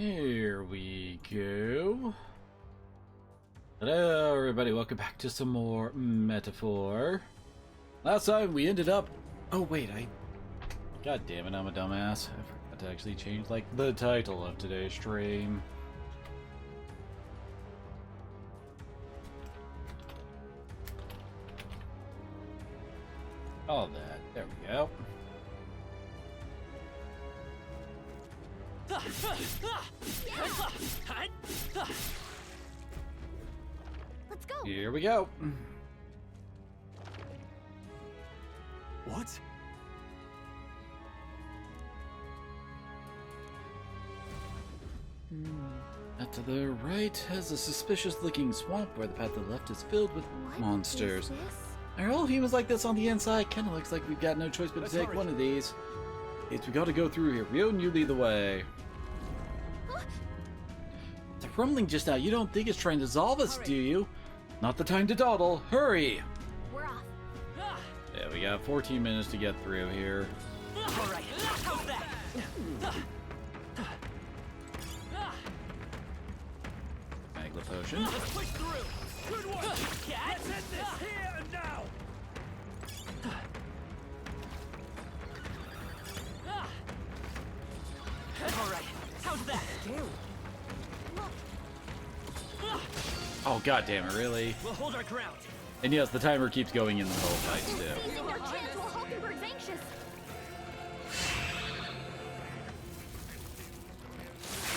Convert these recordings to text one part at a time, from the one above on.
Here we go. Hello everybody, welcome back to some more Metaphor. Last time we ended up... Oh wait, God damn it, I'm a dumbass. I forgot to actually change, the title of today's stream. All that. There we go. Let's go. Here we go. What? To the right has a suspicious-looking swamp where the path to the left is filled with monsters. Are all humans like this on the inside? Kinda looks like we've got no choice but to take one of these. It's we gotta go through here. Rio, you lead the way. The rumbling just now, you don't think it's trying to dissolve us, do you? Not the time to dawdle. Hurry! We're off. Yeah, we got 14 minutes to get through here. Alright, how's that? Magla potion. Let's push through. Good one. Cat. Let's end this here and now. Alright, how's that? Oh god damn it, really? We'll hold our ground. And yes, the timer keeps going in the whole fight Seizing still. our chance while Hulkenberg's anxious.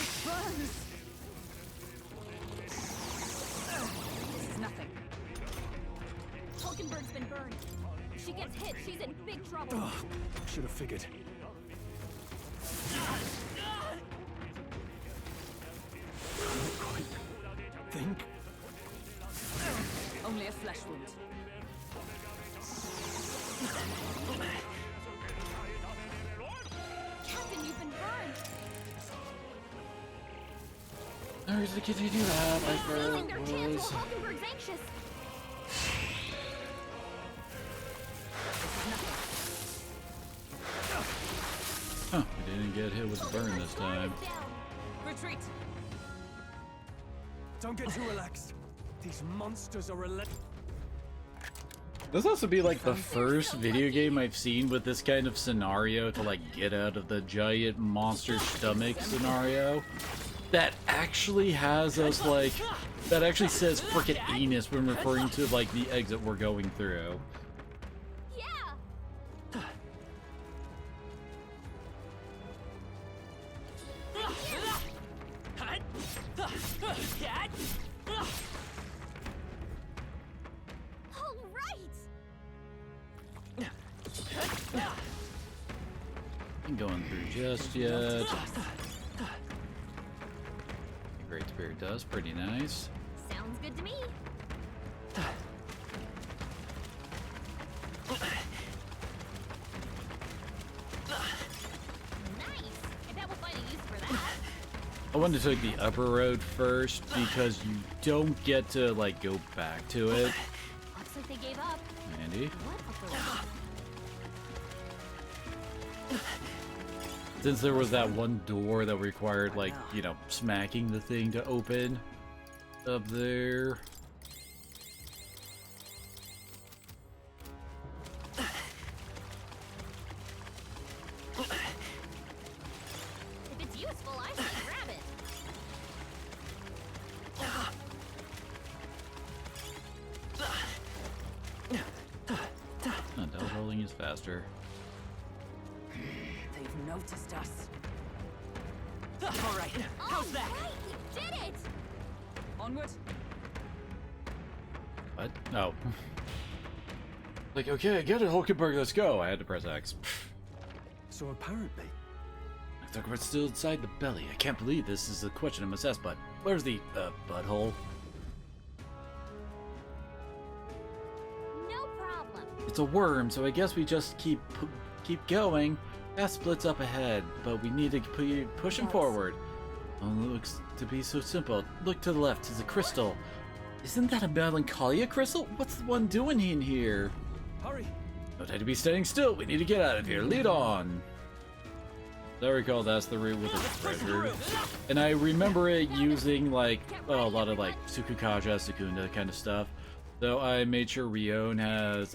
It burns. This is nothing. Hulkenberg's been burned. If she gets hit, she's in big trouble. Should have figured. Not quite. Think. Only a flesh wound. Captain, you've been burned. No reason to continue that, like Seizing their there chance was. while Hulkenberg's anxious. This is nothing. Huh, we didn't get hit with the burn this time. Retreat. Don't get too relaxed. These monsters are relentless. This has to be like the first video game I've seen with this kind of scenario to get out of the giant monster stomach scenario. That actually has us that actually says frickin' anus when referring to the exit we're going through. Yeah. Cat. All right. Ain't going through just yet. Great Spirit Dust, pretty nice. Sounds good to me. Nice. I bet we'll find a use for that. I wanted to take the upper road first because you don't get to go back to it. Looks like they gave up. Andy. What upper road? Since there was that one door that required smacking the thing to open up there. If it's useful, I should grab it. Del rolling is faster. They've noticed us. Alright, how's that? Right, we did it. Onward. What? No. Okay, I get it, Hulkenberg, let's go. I had to press X. So apparently, I think we're still inside the belly. I can't believe this is a question I must ask, but where's the butthole? No problem. It's a worm, so I guess we just keep going. Path splits up ahead, but we need to keep pushing forward. Oh, it looks to be so simple. Look to the left, it's a crystal. Isn't that a Melancholia crystal? What's the one doing in here? hurry. No time to be standing still. We need to get out of here. Lead on. As I recall, that's the route with the treasure. And I remember it using, like, a lot of, like, Tsukukaja, Sukunda kind of stuff. So I made sure Rion has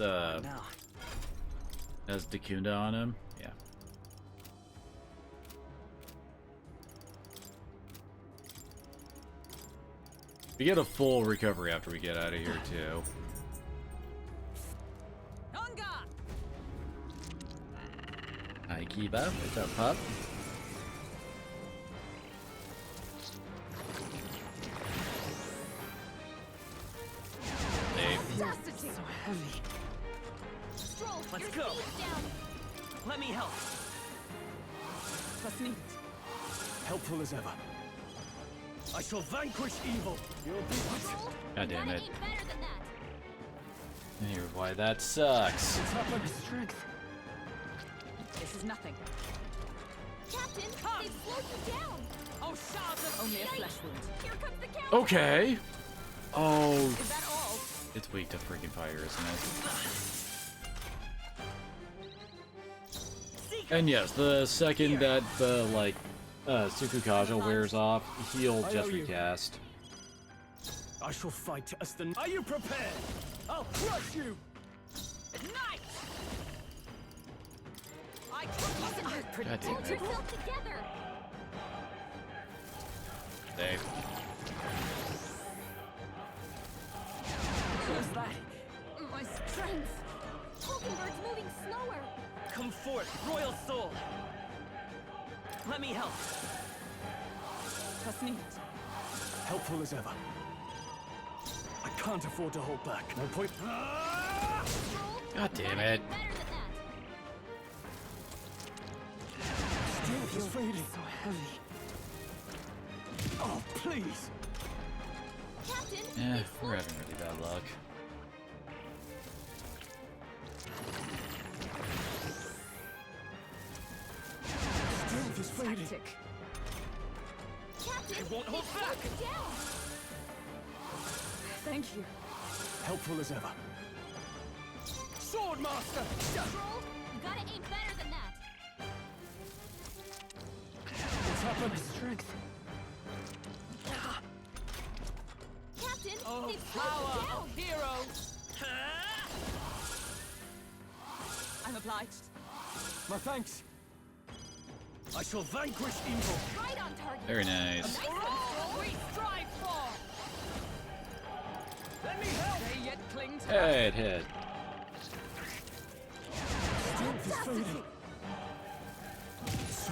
Dakunda on him. Yeah. We get a full recovery after we get out of here, too. Hi, Kiba. What's up, pup? Hey. So heavy. Stroll, Let's your go. speed's down. Let me help. Helpful as ever. I shall vanquish evil. You'll be Stroll, God damn gotta it. aim better than that. Here's why that sucks. It's happened. Strength. This is nothing. Captain, they've slowed you down. Oh, shards of only a flesh wound. Here comes the counter. Okay. Oh, Is that all? it's weak to freaking fire, isn't it? And yes, the second that the like Tsukukaja wears off, he'll I just owe you. recast. I shall fight as the. Are you prepared? I'll crush you. Night! I God damn Hold it. yourself together. Dave. Who's that? My strength. Hulkenberg's moving slower. Come forth, royal soul. Let me help. Trust me. Helpful as ever. I can't afford to hold back. No point. Ah! Stroll, God damn gotta it. aim better than that. Strength is fading. So heavy. Oh, please. Captain, Yeah, they've we're slowed having really bad luck. Strength is fading. Tactic. Captain, won't hold they've slowed back. you down. Thank you. Helpful as ever. Swordmaster. Stroll, you gotta aim better than that. It's happened. Strength. Captain, Oh, they've slowed power you down. of heroes. I'm obliged. My thanks. I shall vanquish evil. Right on target. Very nice. Nice one, Stroll. We strive for. Let me help. They yet cling to Hey, it hit. Strength is fading. So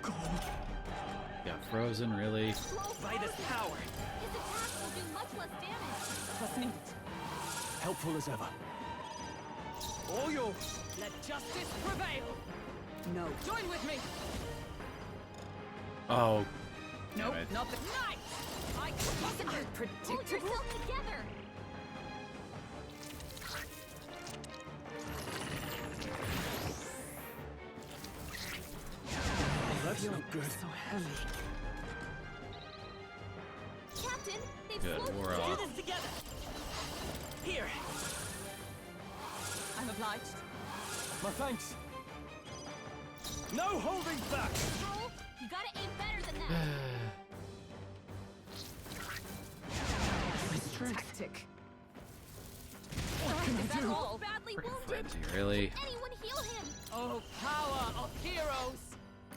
cold. Got frozen, really. Stroll By this frozen. power. His attack will do much less damage. Trust me. Helpful as ever. All yours. Let justice prevail. No. Join with me. Oh. Nope, Damn it. not the night. I wasn't Hold predictable. yourself together. That's not good. So heavy. Captain, they've Good, slowed we're you off. Do down. this together. Here. I'm obliged. My thanks. No holding back. Stroll, you gotta aim better than that. Tactic. Is that do? all? Badly Freaking wounded. frenzy, really. Anyone heal him? Oh, power of heroes.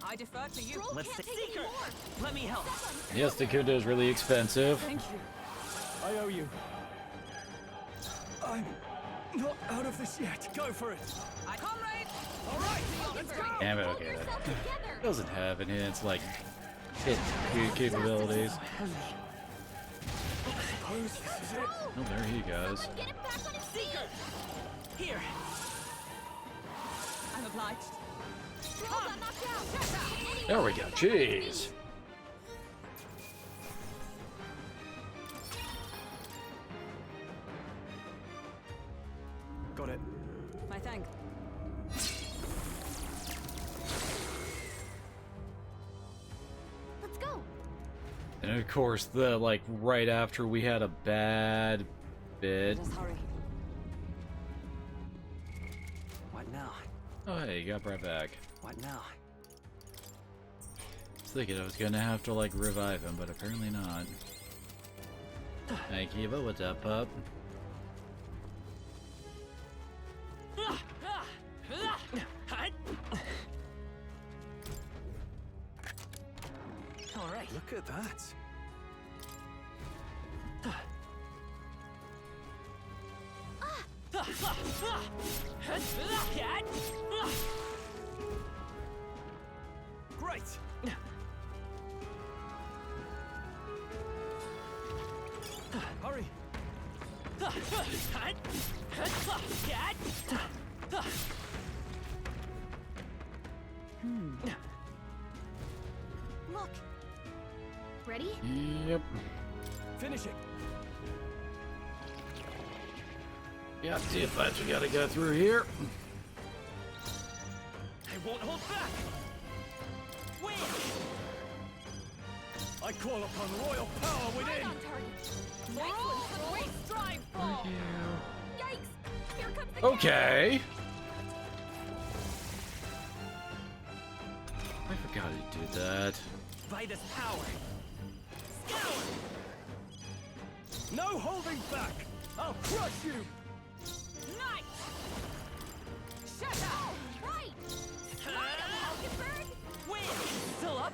I defer to you. Stroll Let's can't say take Seeker. any more. Let me help. Someone, Yes, Dakunda is really expensive. Thank you. I owe you. I'm not out of this yet. Go for it. Comrades! All right. Let's go! Damn it, hold okay. yourself together. Doesn't have enhanced, like, hit capabilities. Suppose this is it. Oh, there he goes. Someone get him back on his feet. Here. I'm obliged. Stroll got knocked out. Anyone There we get go. him back on his Jeez. feet. Got it. My thanks. Let's go. And of course, the like right after we had a bad bit. Let us hurry. What now? Oh, hey, you got brought back. What now? was thinking I was gonna have to like revive him, but apparently not. Hey Kiva, what's up, pup? All right. Look at that. Great. Hurry. Look. Ready? Yep. Finish it. Yeah, see if that's we gotta go through here. I won't hold back. Win. I call upon royal power Right within. on target. Nice one, Troll. We strive for. Yikes! Here comes the Okay. I forgot he did that. By this power. Scour. No holding back. I'll crush you. Nice! Shut up! Right! Falconberg! Win. Still up.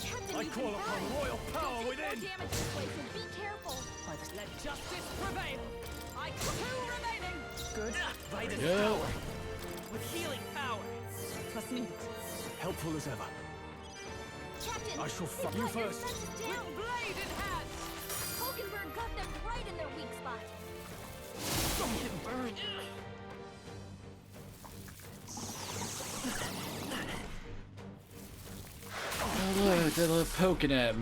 Captain, I you call can upon burn. royal power You'll take within. more damage this way, so be careful. Let justice prevail. I two remaining. Good. By this Go. power. With healing power. Plus needed. Helpful as ever. Captain, I shall they've fight you got their first. defenses With down. blade in hand. Falconberg got them right in their weak spot. Burn. Oh, look, they're poking at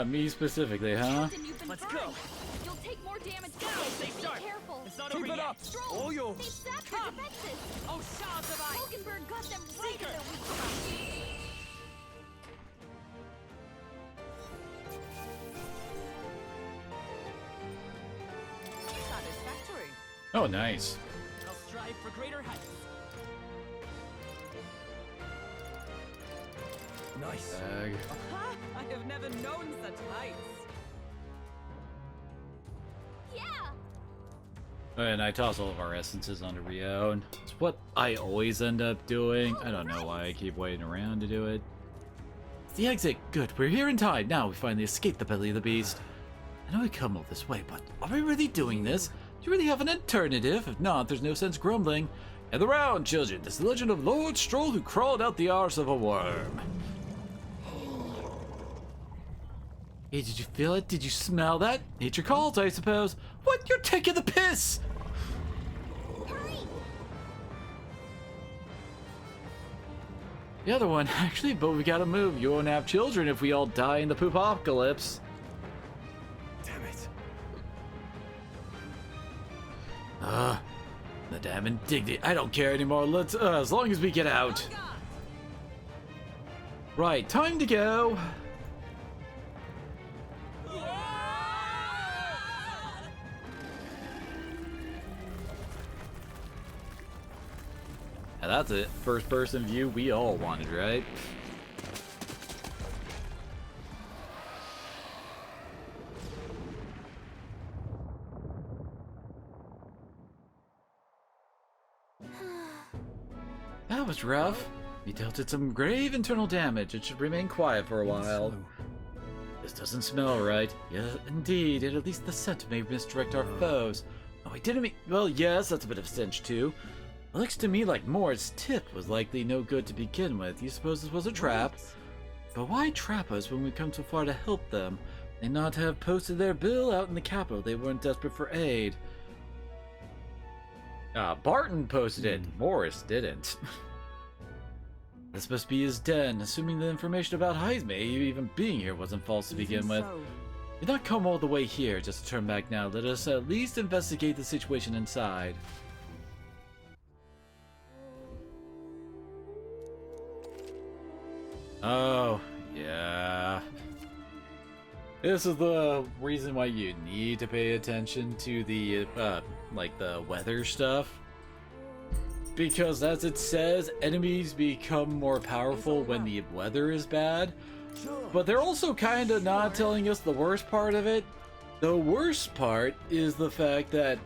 me specifically, huh? Captain, you've been Let's burned. go. You'll take more damage this Go, way, stay so be sharp. careful. It's not Keep over it yet. up. Stroll, All yours. they've sapped their defenses. Oh, shards of ice. Falconberg got them right Seeker. in their weak spot. Satisfactory. Oh, nice. I'll strive for greater heights. Nice. Bag. Huh? I have never known such heights. Yeah! And I toss all of our essences onto Rio, and it's what I always end up doing. I don't know why I keep waiting around to do it. It's the exit. Good, we're here in time. Now we finally escaped the belly of the beast. I know we come all this way, but are we really doing this? Do you really have an alternative? If not, there's no sense grumbling. Gather round, children. This is the legend of Lord Stroll who crawled out the arse of a worm. Hey, did you feel it? Did you smell that? Nature calls, I suppose. What? You're taking the piss! Hurry! The other one, actually, but we gotta move. You won't have children if we all die in the poop-apocalypse. Damn it. The damn indignity. I don't care anymore. Let's, as long as we get out. Oh, God. Right, time to go. Now that's it. First person view we all wanted, right? That was rough. We dealt it some grave internal damage. It should remain quiet for a while. Slow. This doesn't smell right. Yeah, indeed. And at least the scent may misdirect our foes. Oh, I didn't mean... Well, yes, that's a bit of a stench, too. It looks to me like Moore's tip was likely no good to begin with. You suppose this was a trap? But why trap us when we come so far to help them? They not have posted their bill out in the capital. They weren't desperate for aid. Barton posted it. Morris didn't. This must be his den, assuming the information about Hyzme even being here wasn't false to begin with. Did not come all the way here just to turn back now. Let us at least investigate the situation inside. Oh, yeah. This is the reason why you need to pay attention to the, like the weather stuff. Because as it says, enemies become more powerful when the weather is bad. But they're also kind of not telling us the worst part of it. The worst part is the fact that,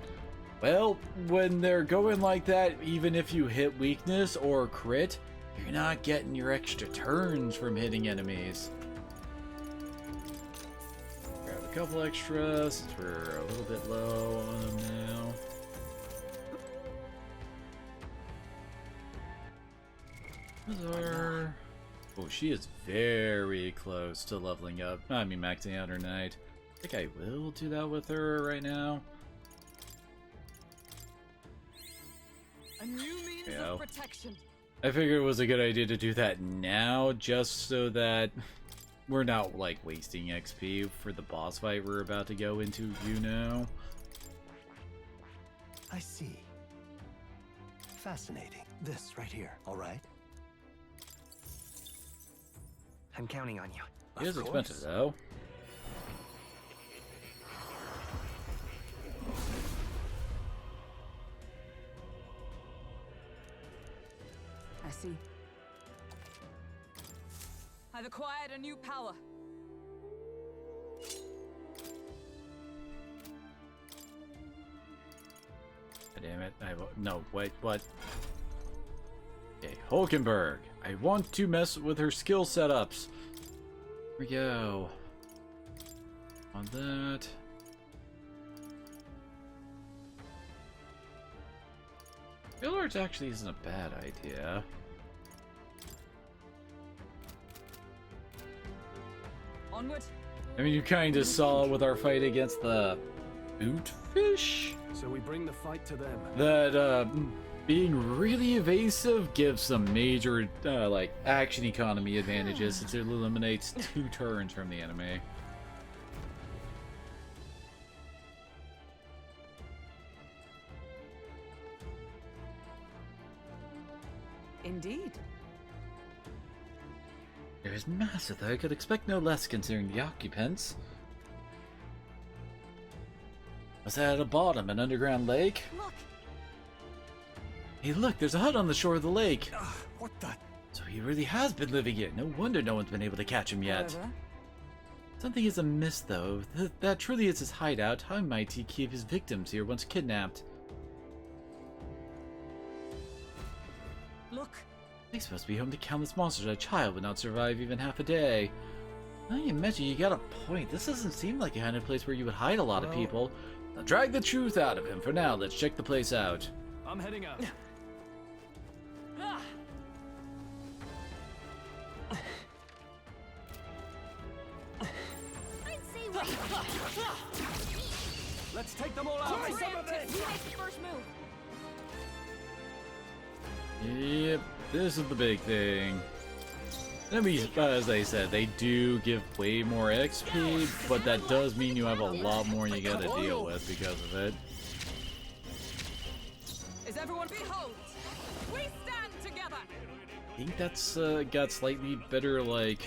well, when they're going like that, even if you hit weakness or crit, you're not getting your extra turns from hitting enemies. Grab a couple extras, since we're a little bit low on them now. Azar. Oh, she is very close to leveling up. I mean, maxing out her knight. I think I will do that with her right now. A new means Yeah. of protection. I figured it was a good idea to do that now, just so that we're not, like, wasting XP for the boss fight we're about to go into, you know? I see. Fascinating. This right here, all right? I'm counting on you. It is Of expensive, course. though. I see. I've acquired a new power. Damn it. No, wait, what? Okay, Hulkenberg. I want to mess with her skill setups. Here we go. On that. Pillars actually isn't a bad idea. Onward. I mean, you kind of saw with our fight against the bootfish So we bring the fight to them. that being really evasive gives some major like action economy advantages since it eliminates 2 turns from the enemy. Indeed. There is massive, though. I could expect no less considering the occupants. Was that at the bottom, an underground lake? Look, Hey, look, there's a hut on the shore of the lake. What the? So he really has been living here. No wonder no one's been able to catch him yet. However, Something is amiss, though. That truly is his hideout. How might he keep his victims here once kidnapped? look. He's supposed to be home to countless monsters. A child would not survive even half a day. I imagine you got a point. This doesn't seem like a kind of place where you would hide a lot of Well- people. Now drag the truth out of him. For now, let's check the place out. I'm heading out. Ah, I'd say we Let's take them all out. preemptive. Who makes the first move? Yep, this is the big thing. Enemies, as I said, they do give way more XP, but that does mean you have a lot more you gotta deal with because of it. is everyone behold? We stand together. I think that's got slightly better, like,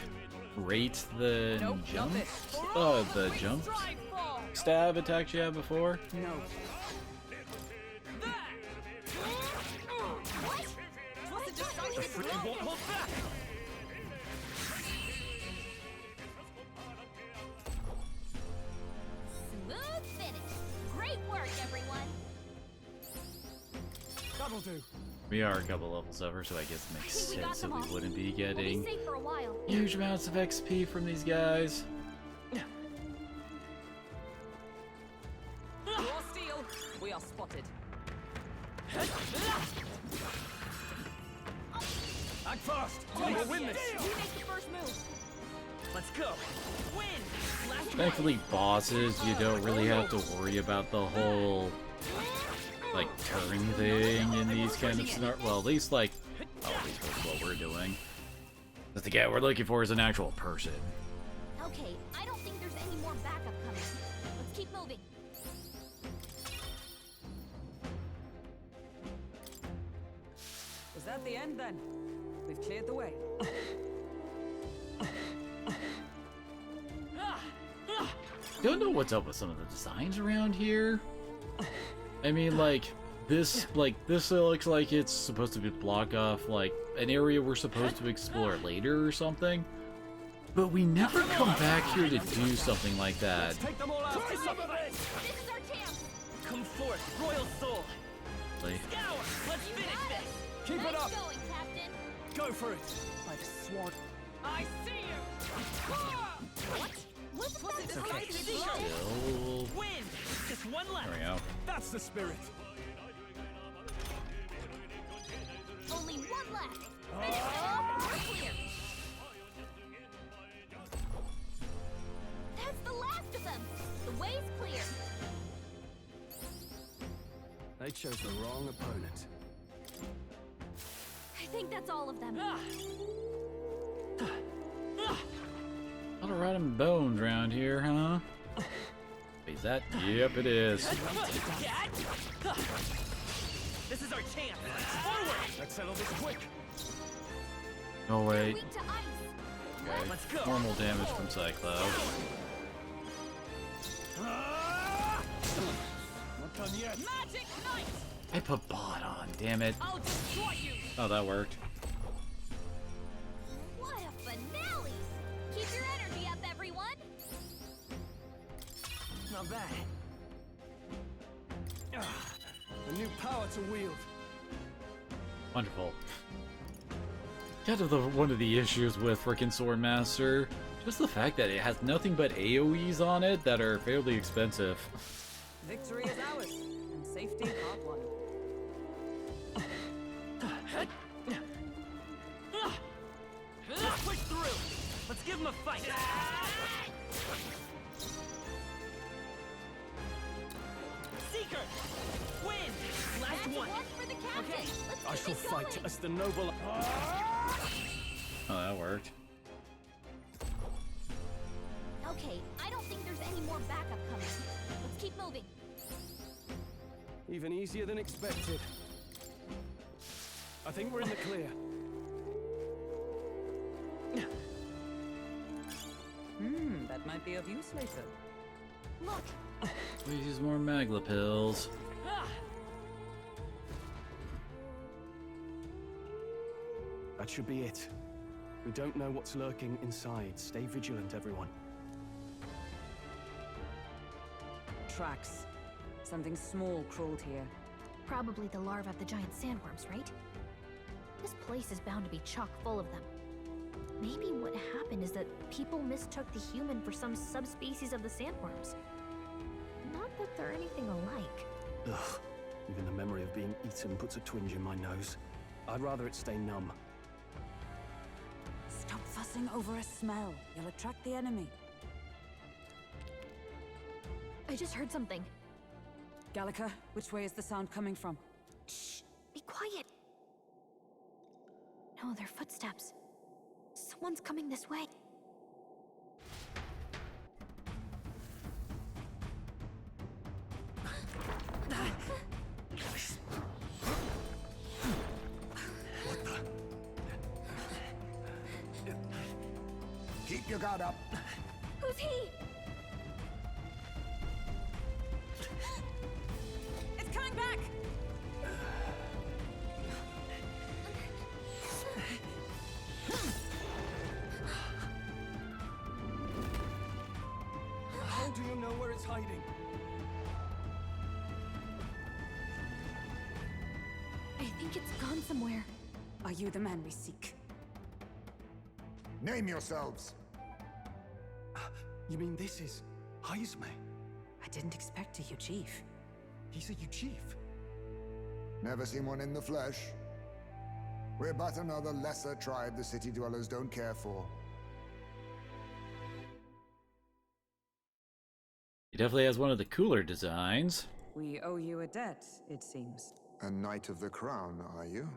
rate than Nope, not jump. this. Oh, the jump Strive for. stab attacks you had before. No. There. What? Was it decisive blow? Hold back! Smooth finish. Great work, everyone. That'll do. We are a couple levels over, so I guess it makes We got sense that them we all. wouldn't be We'll getting be safe for a while. huge amounts of XP from these guys. Raw steel. We are spotted. Act fast. Yes, We'll win this. Who makes the first move? Let's go! Win! Last Thankfully, bosses, you don't really have to worry about the whole, like, turn thing in these kind of scenarios. Well, at least, like, oh, at least with what we're doing. But the guy we're looking for is an actual person. Okay, I don't think there's any more backup coming. Let's keep moving. Was that the end then? We've cleared the way. Don't know what's up with some of the designs around here. I mean, like this looks like it's supposed to be block off like an area we're supposed to explore later or something. But we never come back here to do something like that. Take them all out. This is our chance. Come forth, Royal Soul. Like, Scour. Let's finish this. Keep it Nice up. going, Captain. Go for it. I've sworn. I see you. What? What's that? It's This okay. light is Still. still... Win. Just one left. There we go. That's the spirit. only one left. We're clear. That's the last of them. The way's clear. They chose the wrong opponent. I think that's all of them. A lot of rotting bones around here, huh? Is that? Yep, it is. This is our chance. Forward. Let's settle this quick. Oh wait. Weak to ice. Okay. Let's go. Normal damage from Cyclo. Not done yet. Magic Knight. I put bot on, damn it. I'll destroy you. Oh, that worked. What a finale! Keep your energy up, everyone. Not bad. A new power to wield. Wonderful. Kind of one of the issues with frickin' Swordmaster, just the fact that it has nothing but AoEs on it that are fairly expensive. Victory is ours, and safety hard won. Let's push through. Let's give him a fight. Seeker. Win. Last That's one. one for the captain. Okay. Let's I keep shall it fight going. as the noble. Oh, that worked. Okay, I don't think there's any more backup coming. Let's keep moving. Even easier than expected. I think we're in the clear. That might be of use later. Look, Please use more Magla pills. That should be it. We don't know what's lurking inside. Stay vigilant, everyone. Tracks. Something small crawled here. probably the larvae of the giant sandworms, right? This place is bound to be chock full of them. Maybe what happened is that people mistook the human for some subspecies of the sandworms. Not that they're anything alike. Ugh. Even the memory of being eaten puts a twinge in my nose. I'd rather it stay numb. Stop fussing over a smell. You'll attract the enemy. I just heard something. Gallica, which way is the sound coming from? Shh! Be quiet! No, they're footsteps. Someone's coming this way. Keep your guard up. Who's he? It's coming back! How do you know where it's hiding? I think it's gone somewhere. Are you the man we seek? Name yourselves. You mean this is Heisme? I didn't expect a chief. He's a chief. Never seen one in the flesh. We're but another lesser tribe the city dwellers don't care for. He definitely has one of the cooler designs. We owe you a debt, it seems. A Knight of the Crown, are you?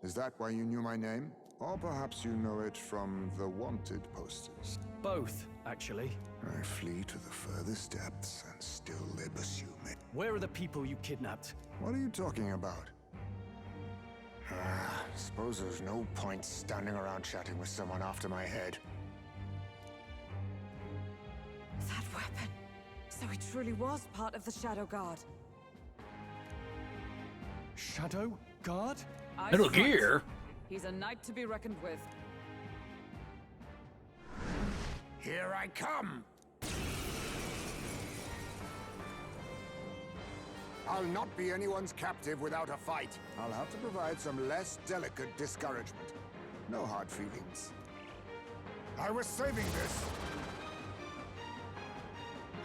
Is that why you knew my name? Or perhaps you know it from the wanted posters. Both, actually. I flee to the furthest depths, and still they pursue me. Where are the people you kidnapped? What are you talking about? Suppose there's no point standing around chatting with someone after my head. That weapon. So he truly was part of the Shadow Guard. Shadow Guard? Metal Eyes right. Gear? He's a knight to be reckoned with. Here I come! I'll not be anyone's captive without a fight. I'll have to provide some less delicate discouragement. No hard feelings. I was saving this.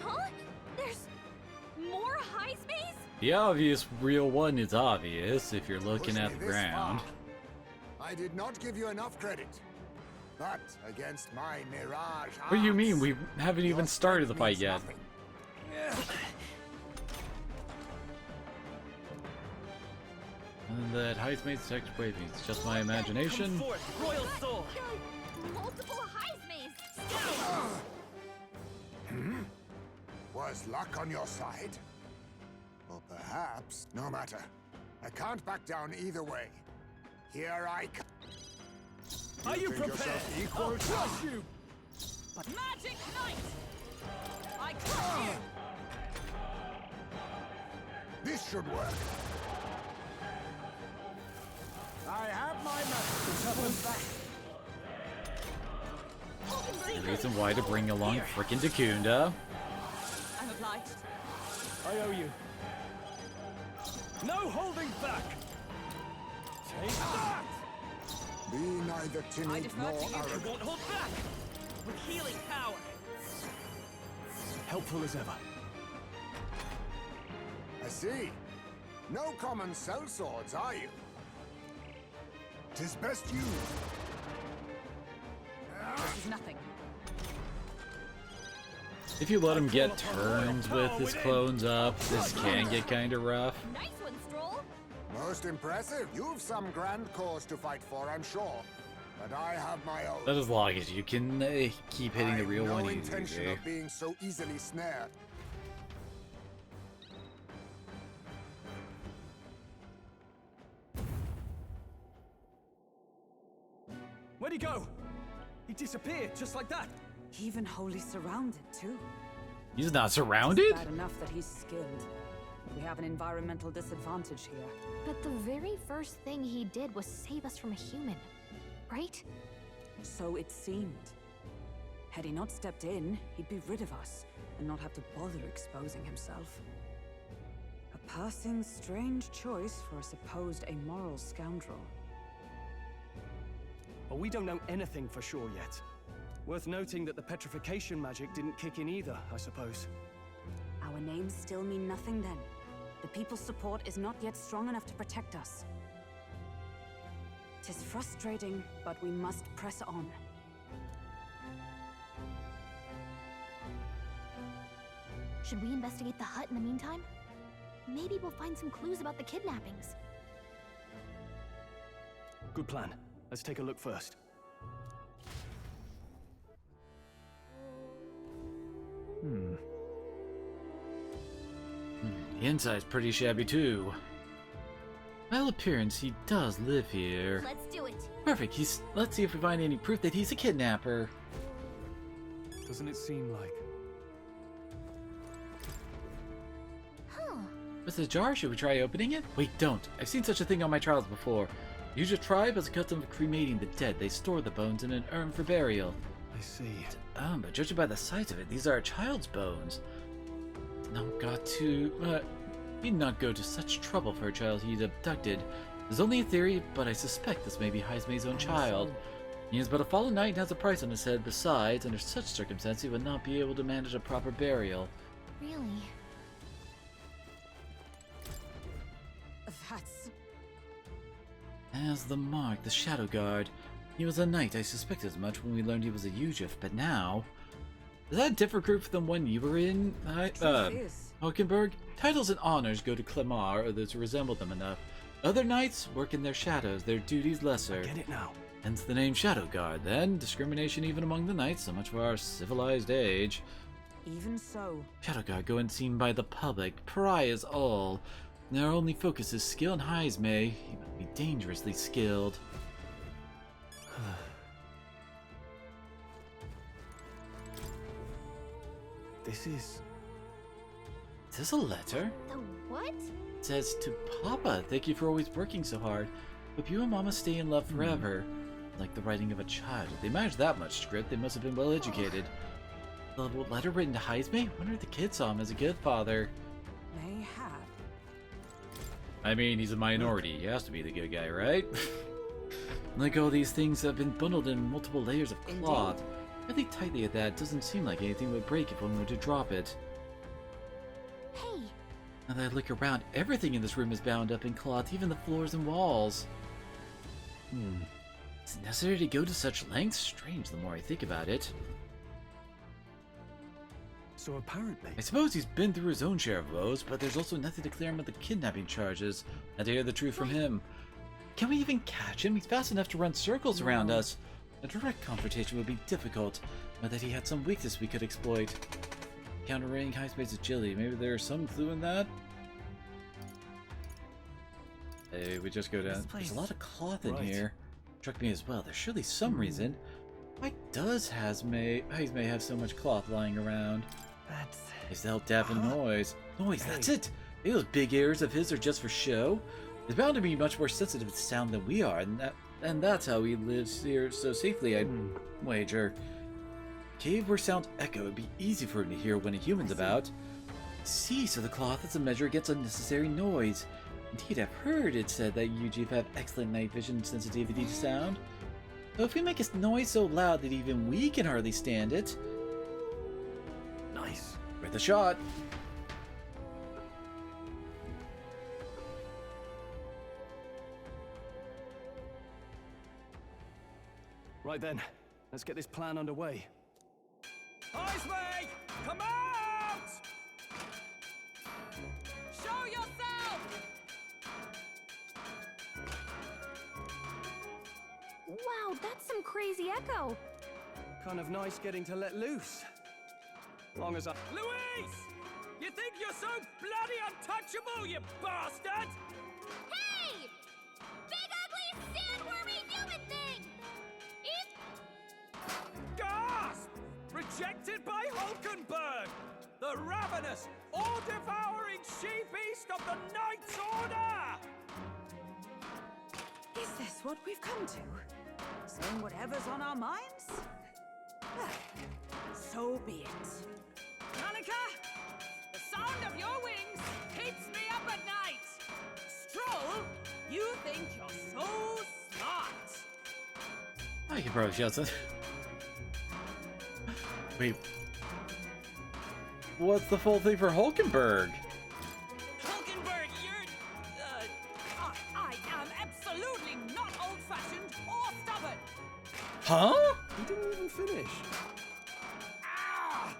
Huh? There's more Heismays? The obvious real one is obvious if you're looking Pushed at me the this ground. far. I did not give you enough credit. But against my Mirage What do you mean? arts, We haven't your even started the strength fight yet. means nothing. And that Heismaid's text waving. It's just my Come imagination. forth, Royal Soul! Multiple Heismays! Was luck on your side? Or perhaps, no matter. I can't back down either way. Here I come. Are you think prepared? yourself equal I'll to- crush you! Magic Knight! I crush you! This should work. I have my method. The reason why to bring along frickin' Dakunda. I'm obliged. I owe you. No holding back! Take that! Be neither I timid defer nor to you. You arrogant. won't hold back! With healing power! Helpful as ever. I see. No common sellswords, are you? 'Tis best used. This is nothing. If you let him get turns with his clones up, this can get kinda rough. Nice one, Stroll! Most impressive. You've some grand cause to fight for, I'm sure. But I have my own. That as long as you can keep hitting the I've real no one intention easy. of being so easily snared. Where'd he go? He disappeared just like that. Even wholly surrounded, too. He's not surrounded? Bad enough that he's skilled. We have an environmental disadvantage here. But the very first thing he did was save us from a human, right? So it seemed. Had he not stepped in, he'd be rid of us and not have to bother exposing himself. A passing strange choice for a supposed amoral scoundrel. But we don't know anything for sure yet. Worth noting that the petrification magic didn't kick in either, I suppose. Our names still mean nothing then. The people's support is not yet strong enough to protect us. 'Tis frustrating, but we must press on. Should we investigate the hut in the meantime? Maybe we'll find some clues about the kidnappings. Good plan. Let's take a look first. The inside's pretty shabby too. By all appearance, he does live here. Let's do it! Perfect. Let's see if we find any proof that he's a kidnapper. Doesn't it seem like? Huh. What's the jar? Should we try opening it? Wait, don't. I've seen such a thing on my trials before. The usual tribe has a custom of cremating the dead. They store the bones in an urn for burial. I see. But judging by the size of it, these are a child's bones. He'd not go to such trouble for a child he'd abducted. There's only a theory, but I suspect this may be Heismei's own child. He is but a fallen knight and has a price on his head. Besides, under such circumstances, he would not be able to manage a proper burial. Really? That's... As the mark, the Shadow Guard. He was a knight. I suspected as much when we learned he was a Yujif, but now... Is that a different group from the one you were in, Truth is, Hulkenberg? Titles and honors go to Clemar or those who resemble them enough. Other knights work in their shadows, their duties lesser. Get it now. Hence the name Shadow Guard, then. Discrimination even among the knights, so much for our civilized age. even so, Shadow Guard go unseen by the public, pariahs all. Their only focus is skill and Heismei. He must be dangerously skilled. This is... Is this a letter? The what? It says, to Papa, thank you for always working so hard. Hope you and Mama stay in love forever. Like the writing of a child. If they managed that much script, they must have been well educated. The letter written to Heisme? Wonder if the kid saw him as a good father. Mayhap. I mean, he's a minority. He has to be the good guy, right? Like all these things have been bundled in multiple layers of cloth. Really tightly at that, doesn't seem like anything would break if one were to drop it. Hey, Now that I look around, everything in this room is bound up in cloth, even the floors and walls. Is it necessary to go to such lengths? Strange the more I think about it. So apparently... I suppose he's been through his own share of woes, but there's also nothing to clear him of the kidnapping charges, and to hear the truth from him. Can we even catch him? He's fast enough to run circles around us. A direct confrontation would be difficult, but that he had some weakness we could exploit. Countering Heisme's agility, maybe there's some clue in that? Hey, we just go down. There's a lot of cloth in here. Struck me as well. There's surely some reason. Why does Heisme have so much cloth lying around? That's... It's to help dampen noise. Noise, that's it! Maybe those big ears of his are just for show. He's bound to be much more sensitive to sound than we are, and that's how he lives here so safely, I'd wager. Cave where sounds echo, it'd be easy for him to hear when a human's about. See, so the cloth is a measure against unnecessary noise. Indeed, I've heard it said that UGF have excellent night vision sensitivity to sound. So if we make a noise so loud that even we can hardly stand it... Nice. Worth a shot. Right then, let's get this plan underway. Heisme! Come out! Show yourself! wow, that's some crazy echo. Kind of nice getting to let loose. Long as I... Louise! You think you're so bloody untouchable, you bastard? Hey! Big ugly sandwormy human thing! Gasp! Rejected by Hulkenberg! The ravenous, all-devouring she-beast of the Knight's Order! Is this what we've come to? Saying whatever's on our minds? Well, so be it. Annika! The sound of your wings keeps me up at night! Stroll, you think you're so smart! I can probably shout something. Wait. What's the full thing for Hulkenberg? Hulkenberg, you're... I am absolutely not old-fashioned or stubborn! Huh? He didn't even finish. Ah!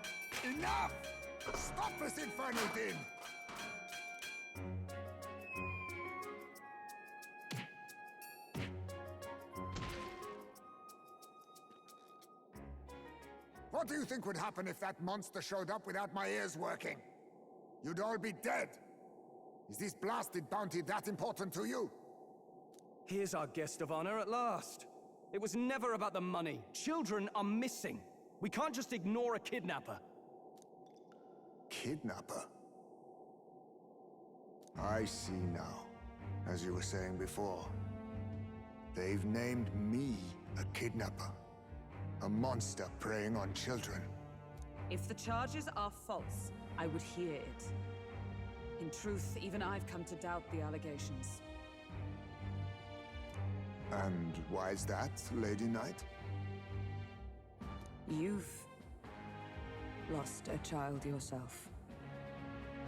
Enough! Stop this infernal din! What do you think would happen if that monster showed up without my ears working? You'd all be dead. Is this blasted bounty that important to you? Here's our guest of honor at last. It was never about the money. Children are missing. We can't just ignore a kidnapper. Kidnapper? I see now. As you were saying before, they've named me a kidnapper. A monster preying on children. If the charges are false, I would hear it. In truth, even I've come to doubt the allegations. And why is that, Lady Knight? You've lost a child yourself,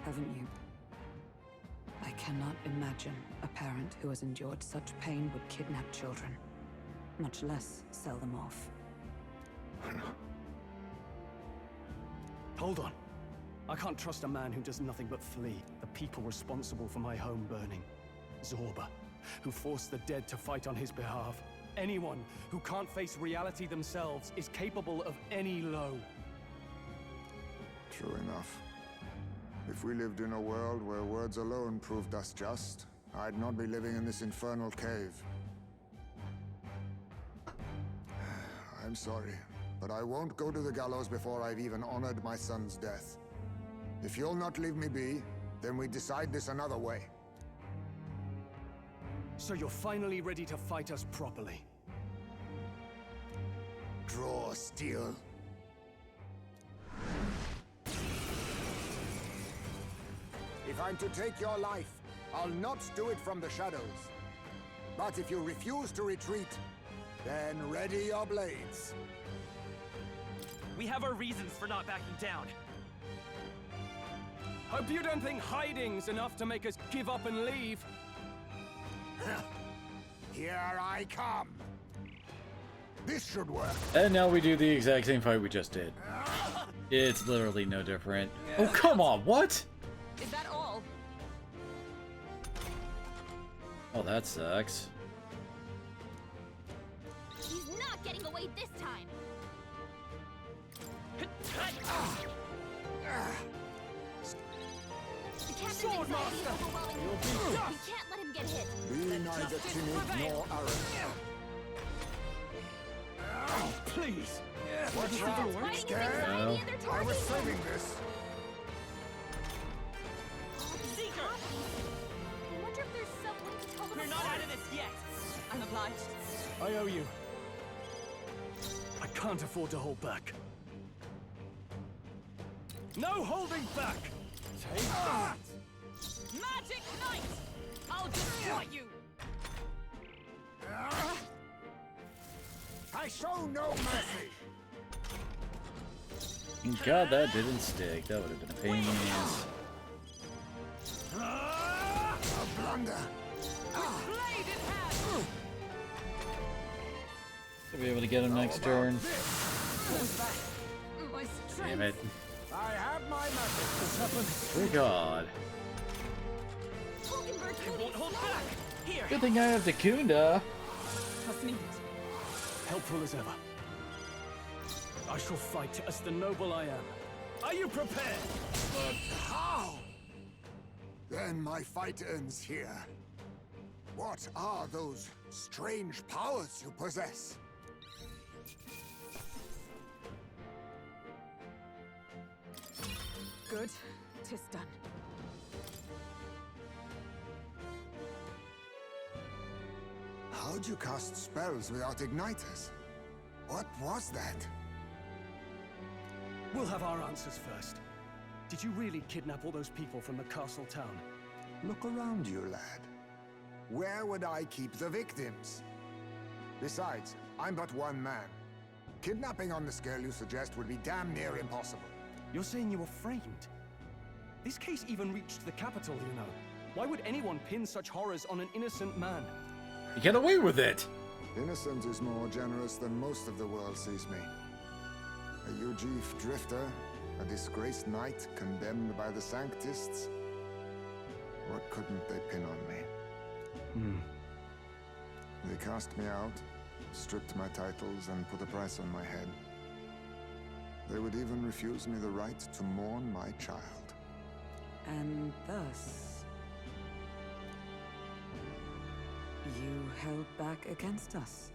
haven't you? I cannot imagine a parent who has endured such pain would kidnap children, much less sell them off. Hold on. I can't trust a man who does nothing but flee. The people responsible for my home burning. Zorba, who forced the dead to fight on his behalf. Anyone who can't face reality themselves is capable of any low. True enough. If we lived in a world where words alone proved us just, I'd not be living in this infernal cave. I'm sorry. but I won't go to the gallows before I've even honored my son's death. If you'll not leave me be, then we decide this another way. So you're finally ready to fight us properly. Draw steel. If I'm to take your life, I'll not do it from the shadows. But if you refuse to retreat, then ready your blades. We have our reasons for not backing down. Hope you don't think hiding's enough to make us give up and leave. Here I come. This should work. And now we do the exact same fight we just did. It's literally no different. Oh, come on, what? Is that all? Oh, that sucks. He's not getting away this time. The captain's anxiety is overwhelming him. We can't let him get hit. Be neither timid nor arrogant. Please! What's wrong? Fighting his Scared? anxiety and they're I was targeting him. saving this. Seeker! I wonder if there's some way to tell them We're not out of this yet. I'm obliged. I owe you. I can't afford to hold back. No holding back! Take that! Magic Knight! I'll destroy you! I show no mercy. God, that didn't stick. That would have been a pain in the ass. A blunder. Blade in hand! Should be able to get him next turn. My strength! Damn it. I have my message. Dear God. Hulkenberg's I moving won't hold slower. back. Here. Good thing I have the Kunda. Trust me. Helpful as ever. I shall fight as the noble I am. Are you prepared? But how? Then my fight ends here. What are those strange powers you possess? Good. 'Tis done. How'd you cast spells without igniters? What was that? We'll have our answers first. Did you really kidnap all those people from the castle town? Look around you, lad. Where would I keep the victims? Besides, I'm but one man. Kidnapping on the scale you suggest would be damn near impossible. You're saying you were framed? This case even reached the capital, you know. Why would anyone pin such horrors on an innocent man? You get away with it. Innocent is more generous than most of the world sees me. A Ujif drifter, a disgraced knight condemned by the Sanctists. What couldn't they pin on me? They cast me out, stripped my titles, and put a price on my head. They would even refuse me the right to mourn my child. And thus, you held back against us.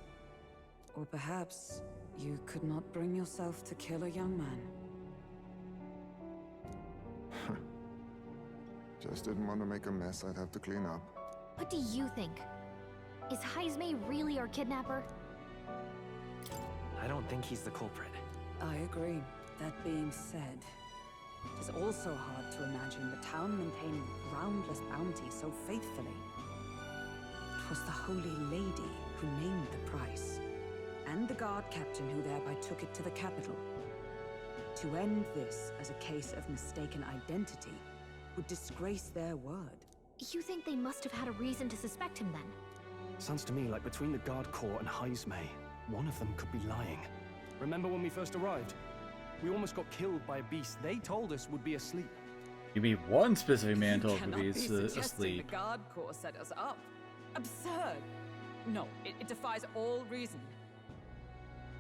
Or perhaps you could not bring yourself to kill a young man. Just didn't want to make a mess I'd have to clean up. What do you think? Is Heismay really our kidnapper? I don't think he's the culprit. I agree. That being said, it is also hard to imagine the town maintaining groundless bounty so faithfully. It was the Holy Lady who named the price, and the guard captain who thereby took it to the capital. To end this as a case of mistaken identity would disgrace their word. You think they must have had a reason to suspect him then? Sounds to me like between the Guard Corps and Heismay, one of them could be lying. Remember when we first arrived? We almost got killed by a beast they told us would be asleep. You mean one specific man You told cannot me be he's suggesting asleep. the Guard Corps set us up. Absurd! No, it defies all reason.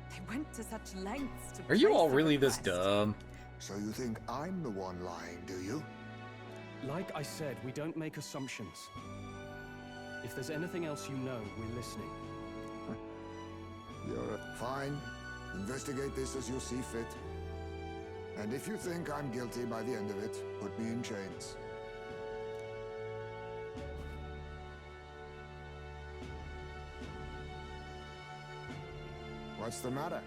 They went to such lengths to Are you trace all the really this request. dumb? So you think I'm the one lying, do you? Like I said, we don't make assumptions. If there's anything else you know, we're listening. You're fine. Investigate this as you see fit. And if you think I'm guilty by the end of it, put me in chains. What's the matter?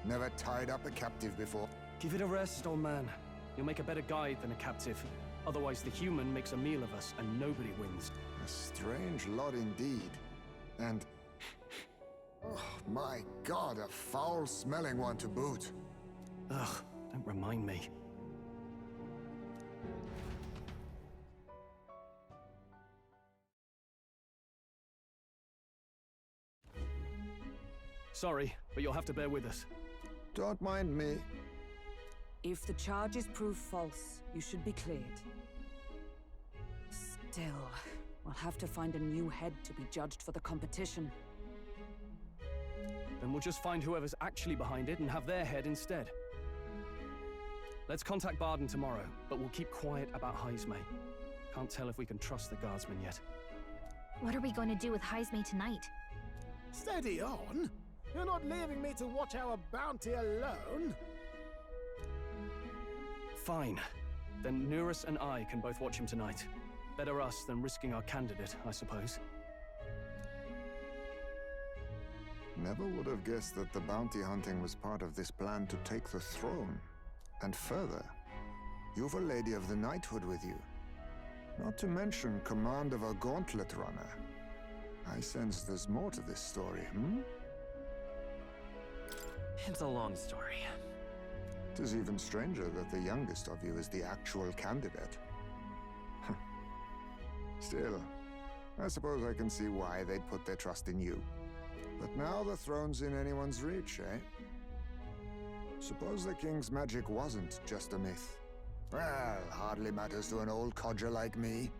Never tied up a captive before. Give it a rest, old man. You'll make a better guide than a captive. Otherwise, the human makes a meal of us, and nobody wins. A strange lot indeed. And... oh, my God, a foul-smelling one to boot. Ugh, don't remind me. Sorry, but you'll have to bear with us. Don't mind me. If the charges prove false, you should be cleared. Still, we'll have to find a new head to be judged for the competition. Then we'll just find whoever's actually behind it and have their head instead. Let's contact Barden tomorrow, but we'll keep quiet about Heisme. Can't tell if we can trust the guardsman yet. What are we going to do with Heisme tonight? Steady on. You're not leaving me to watch our bounty alone. Fine. Then Nurus and I can both watch him tonight. Better us than risking our candidate, I suppose. Never would have guessed that the bounty hunting was part of this plan to take the throne. And further, you've a Lady of the Knighthood with you. Not to mention command of a gauntlet runner. I sense there's more to this story, It's a long story. It is even stranger that the youngest of you is the actual candidate. Still, I suppose I can see why they'd put their trust in you. But now the throne's in anyone's reach, eh? Suppose the king's magic wasn't just a myth. Well, hardly matters to an old codger like me.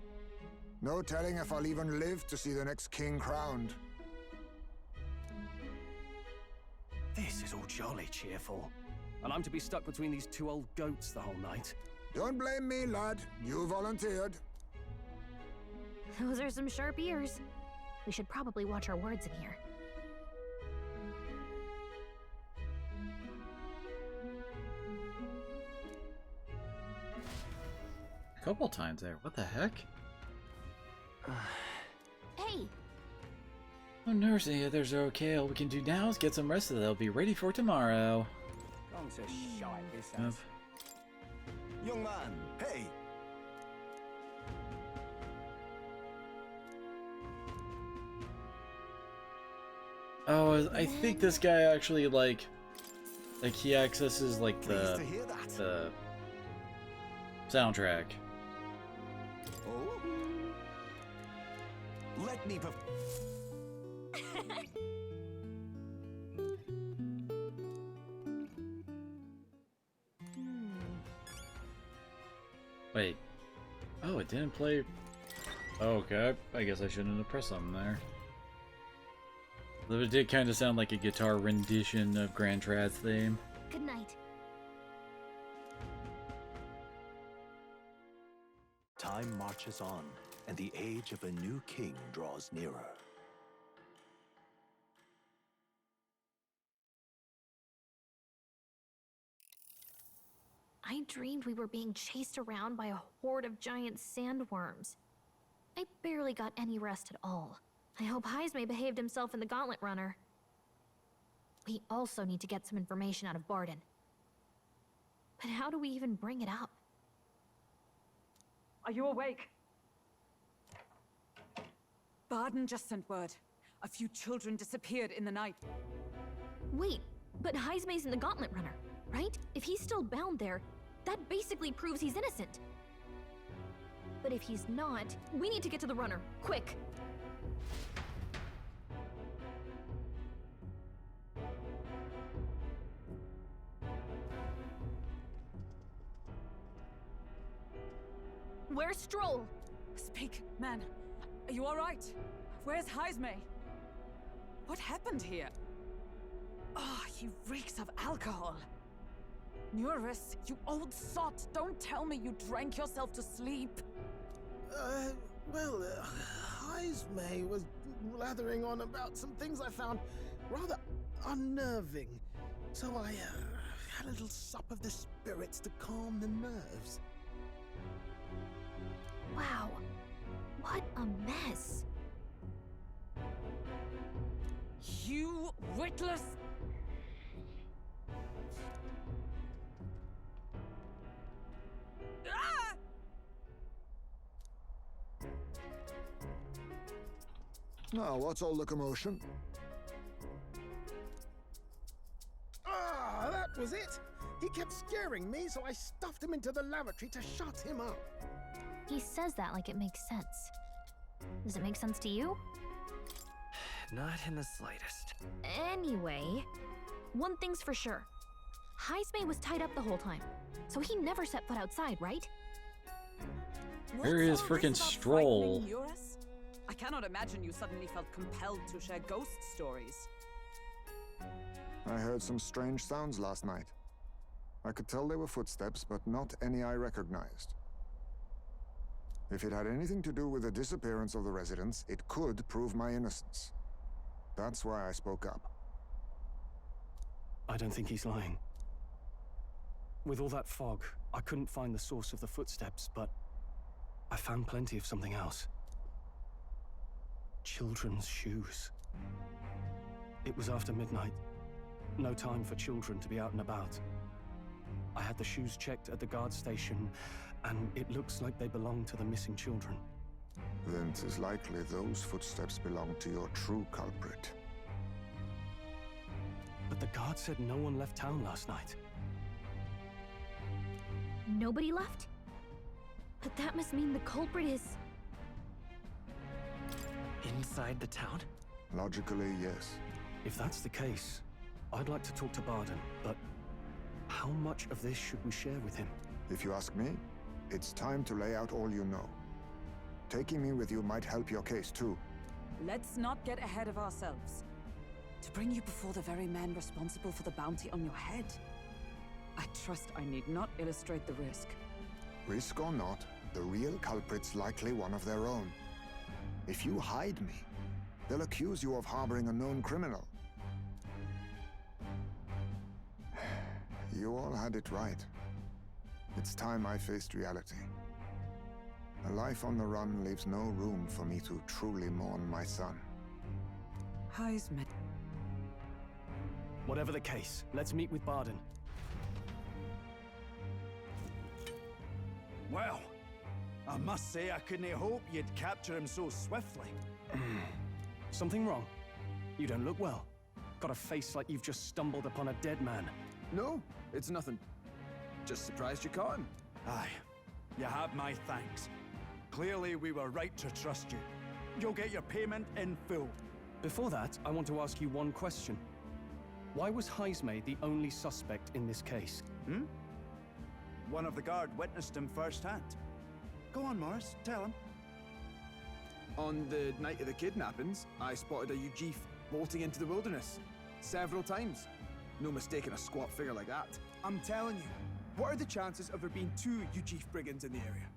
No telling if I'll even live to see the next king crowned. This is all jolly cheerful. And I'm to be stuck between these two old goats the whole night. Don't blame me, lad. You volunteered. Those are some sharp ears. We should probably watch our words in here. A couple times there. What the heck? Hey! Oh, nurse, the others are okay. All we can do now is get some rest so they'll be ready for tomorrow. Gone to shite, this Yep. has. Young man, hey! Oh, I think this guy actually like he accesses like Pleased to hear that. the soundtrack. Oh? Let me Wait. Oh, it didn't play. Okay, I guess I shouldn't have pressed something there. Though it did kind of sound like a guitar rendition of Grand Trad's theme. Good night. Time marches on, and the age of a new king draws nearer. I dreamed we were being chased around by a horde of giant sandworms. I barely got any rest at all. I hope Heisme behaved himself in the Gauntlet Runner. We also need to get some information out of Barden. But how do we even bring it up? Are you awake? Barden just sent word. A few children disappeared in the night. Wait, but Heisme's in the Gauntlet Runner, right? If he's still bound there, that basically proves he's innocent. But if he's not, we need to get to the runner, quick! Where's Stroll? Speak, man. Are you all right? Where's Heisme? What happened here? Oh, he reeks of alcohol. Nurus, you old sot, don't tell me you drank yourself to sleep. Heisme was blathering on about some things I found rather unnerving. So I had a little sup of the spirits to calm the nerves. Wow. What a mess. You witless... Ah! Now, what's all the commotion? Ah, that was it! He kept scaring me, so I stuffed him into the lavatory to shut him up. He says that like it makes sense. Does it make sense to you? Not in the slightest. Anyway, one thing's for sure. Heismay was tied up the whole time, so he never set foot outside, right? Here is What's all frickin' this about Stroll. frightening Eurus? I cannot imagine you suddenly felt compelled to share ghost stories. I heard some strange sounds last night. I could tell they were footsteps, but not any I recognized. If it had anything to do with the disappearance of the residents, it could prove my innocence. That's why I spoke up. I don't think he's lying. With all that fog, I couldn't find the source of the footsteps, but I found plenty of something else. Children's shoes. It was after midnight. No time for children to be out and about. I had the shoes checked at the guard station, and it looks like they belong to the missing children. Then 'tis likely those footsteps belong to your true culprit. But the guard said no one left town last night. Nobody left? But that must mean the culprit is... Inside the town? Logically, yes. If that's the case, I'd like to talk to Barden, but how much of this should we share with him? If you ask me, it's time to lay out all you know. Taking me with you might help your case too. Let's not get ahead of ourselves. To bring you before the very man responsible for the bounty on your head, I trust I need not illustrate the risk. Risk or not, the real culprit's likely one of their own. If you hide me, they'll accuse you of harboring a known criminal. You all had it right. It's time I faced reality. A life on the run leaves no room for me to truly mourn my son. Heismay. Whatever the case, let's meet with Barden. Well, I must say I couldn't hope you'd capture him so swiftly. Something wrong? You don't look well. Got a face like you've just stumbled upon a dead man. No, it's nothing. Just surprised you caught him. Aye, you have my thanks. Clearly we were right to trust you. You'll get your payment in full. Before that, I want to ask you one question. Why was Heismay the only suspect in this case? One of the guard witnessed him firsthand. Go on, Morris, tell him. On the night of the kidnappings, I spotted a Ujif bolting into the wilderness. Several times. No mistaking a squat figure like that. I'm telling you, what are the chances of there being 2 Ujif brigands in the area?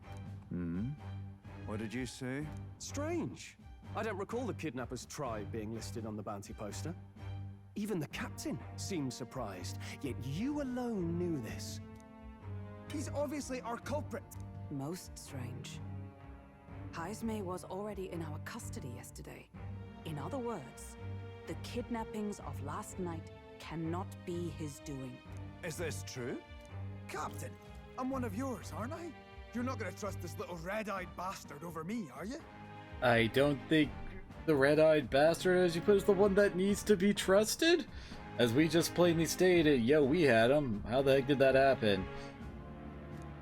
What did you say? Strange. I don't recall the kidnapper's tribe being listed on the bounty poster. Even the captain seemed surprised, yet you alone knew this. He's obviously our culprit. Most strange. Heismay was already in our custody yesterday. In other words, the kidnappings of last night cannot be his doing. Is this true? Captain, I'm one of yours, aren't I? You're not gonna trust this little red-eyed bastard over me, are you? I don't think the red-eyed bastard, as you put, is the one that needs to be trusted. As we just plainly stated, yo, we had him. How the heck did that happen?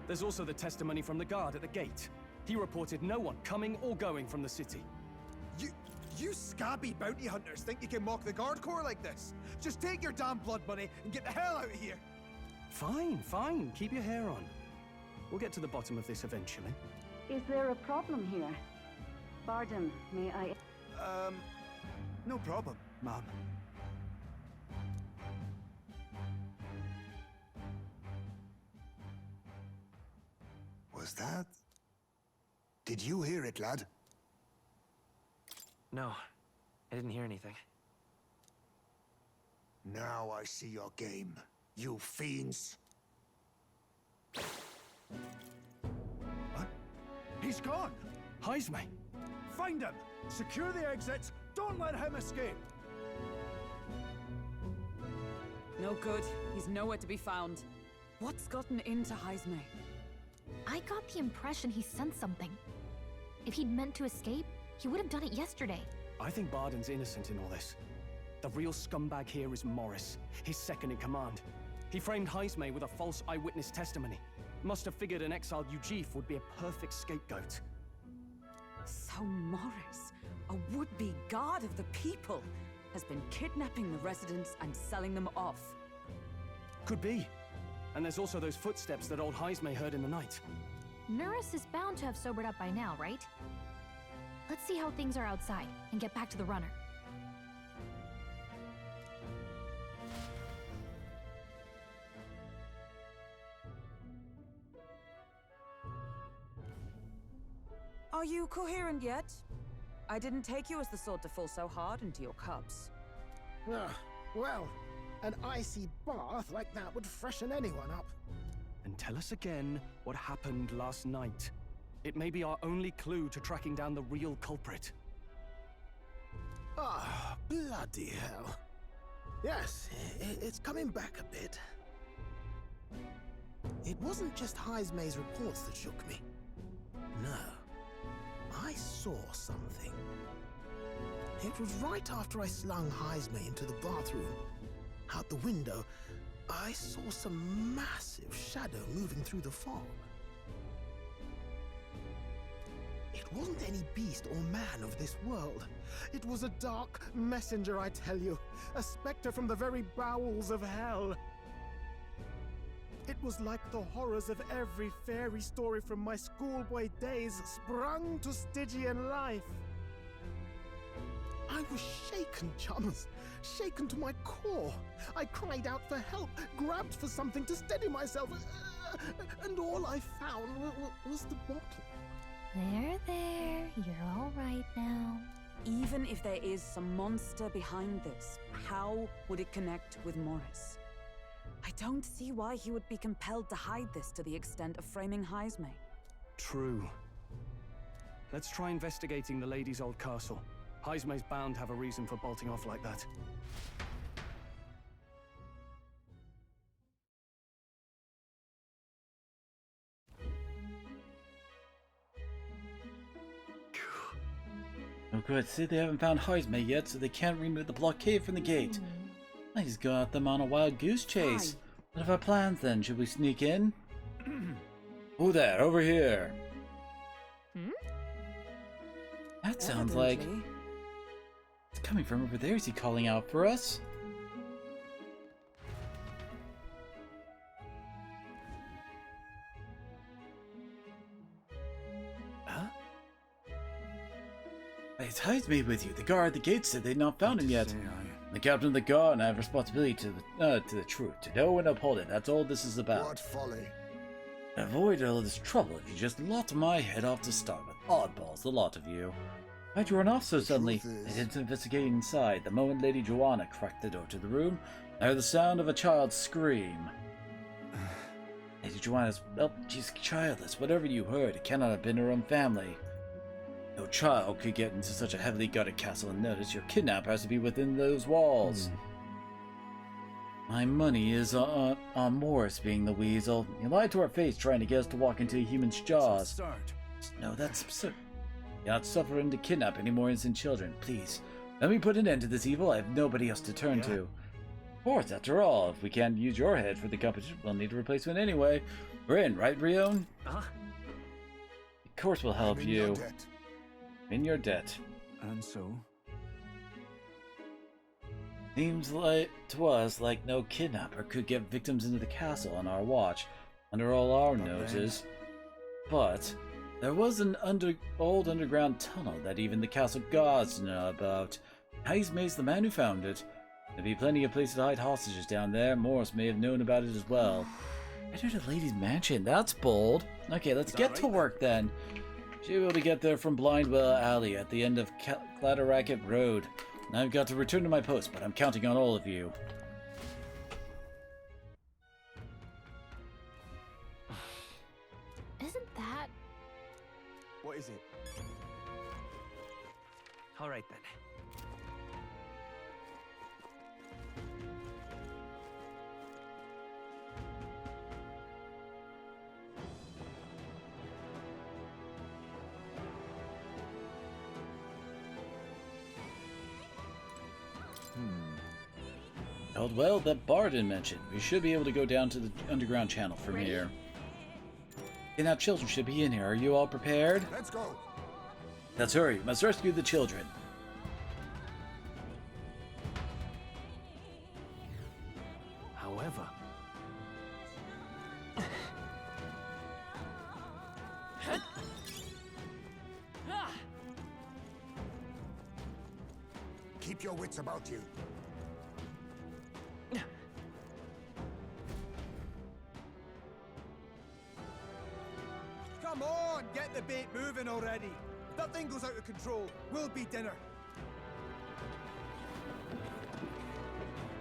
There's also the testimony from the guard at the gate. He reported no one coming or going from the city. You scabby bounty hunters think you can mock the Guard Corps like this? Just take your damn blood money and get the hell out of here! Fine, fine. Keep your hair on. We'll get to the bottom of this eventually. Is there a problem here? Barden, may I... No problem, ma'am. Was that? Did you hear it, lad? No, I didn't hear anything. Now I see your game, you fiends. What? He's gone! Heisme! Find him! Secure the exits! Don't let him escape! No good. He's nowhere to be found. What's gotten into Heisme? I got the impression he sensed something. If he'd meant to escape, he would have done it yesterday. I think Barden's innocent in all this. The real scumbag here is Morris, his second in command. He framed Heisme with a false eyewitness testimony. Must have figured an exiled Ujif would be a perfect scapegoat. So Morris, a would-be guard of the people, has been kidnapping the residents and selling them off. Could be. And there's also those footsteps that old Heisme heard in the night. Nurus is bound to have sobered up by now, right? Let's see how things are outside and get back to the runner. Are you coherent yet? I didn't take you as the sort to fall so hard into your cups. Well, an icy bath like that would freshen anyone up. And tell us again what happened last night. It may be our only clue to tracking down the real culprit. Ah, bloody hell. Yes, it's coming back a bit. It wasn't just Heisme's reports that shook me. No. I saw something. It was right after I slung Heisme into the bathroom. Out the window, I saw some massive shadow moving through the fog. It wasn't any beast or man of this world. It was a dark messenger, I tell you. A specter from the very bowels of hell. It was like the horrors of every fairy story from my schoolboy days sprung to Stygian life. I was shaken, chums. Shaken to my core. I cried out for help, grabbed for something to steady myself, and all I found was the bottle. There, you're all right now. Even if there is some monster behind this, how would it connect with Morris? I don't see why he would be compelled to hide this to the extent of framing Heisme. True. Let's try investigating the lady's old castle. Heisme's bound to have a reason for bolting off like that. Oh good, see they haven't found Heisme yet, so they can't remove the blockade from the gate. He's got them on a wild goose chase. What are our plans then? Should we sneak in? Who there? Over here. That sounds like... It's coming from over there. Is he calling out for us? Huh? It's Heisme with you. The guard at the gate said they'd not found him yet. The captain of the guard and I have responsibility to the truth, to know and uphold it. That's all this is about. What folly? Avoid all this trouble if you just lopped my head off to start with. Oddballs, the lot of you. Why'd you run off so suddenly? I did some investigating inside. The moment Lady Joanna cracked the door to the room, I heard the sound of a child scream. Lady Joanna's... well, she's childless. Whatever you heard, it cannot have been her own family. No child could get into such a heavily guarded castle and notice your kidnapper has to be within those walls. My money is on Morris being the weasel. He lied to our face trying to get us to walk into a human's jaws. No, that's absurd. You're not suffering to kidnap any more innocent children. Please, let me put an end to this evil. I have nobody else to turn to. Of course, after all, if we can't use your head for the competition, we'll need a replacement anyway. We're in, right, Brion? Of course we'll help you. In your debt. And so? Seems like to us like no kidnapper could get victims into the castle on our watch, under all our noses. But there was an old underground tunnel that even the castle guards know about. Heisme's the man who found it. There'd be plenty of places to hide hostages down there. Morris may have known about it as well. Enter the lady's mansion. That's bold. Okay, let's get to work then. Should be able to get there from Blindwell Alley at the end of Clatteracket Road. I've got to return to my post, but I'm counting on all of you. What is it? All right then. Well, that Bardin mentioned. We should be able to go down to the underground channel from here. Okay, now children should be in here. Are you all prepared? Let's go. Let's hurry. We must rescue the children. However, Keep your wits about you. Come on, get the bait moving already. If that thing goes out of control, we'll be dinner.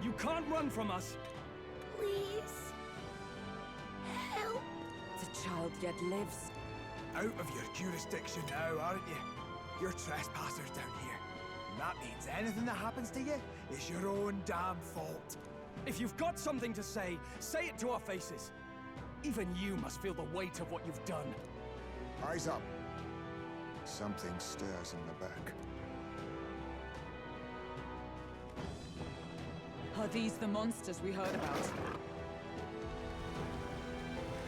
you can't run from us. Please. Help. The child yet lives. Out of your jurisdiction now, aren't you? You're trespassers down here. And that means anything that happens to you is your own damn fault. If you've got something to say it to our faces. Even you must feel the weight of what you've done. Eyes up. Something stirs in the back. Are these the monsters we heard about?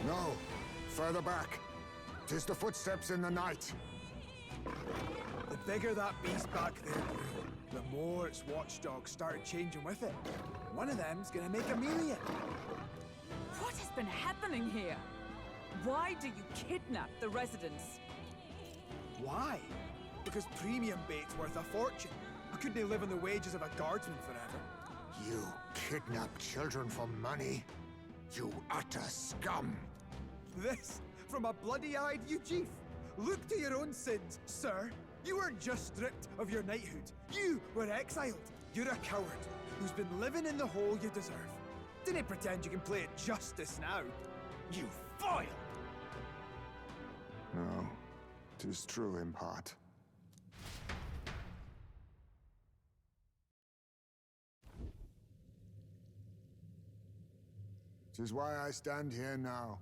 No. Further back. 'Tis the footsteps in the night. The bigger that beast back there grew, the more its watchdogs started changing with it. One of them's gonna make Amelia. What has been happening here? Why do you kidnap the residents? Why? Because premium bait's worth a fortune. I couldn't live on the wages of a guardsman forever. You kidnap children for money? You utter scum! This from a bloody-eyed Eugene. Look to your own sins, sir. You weren't just stripped of your knighthood. You were exiled. You're a coward who's been living in the hole you deserve. Didn't pretend you can play at justice now. You foil! No, 'tis true in part. 'Tis why I stand here now.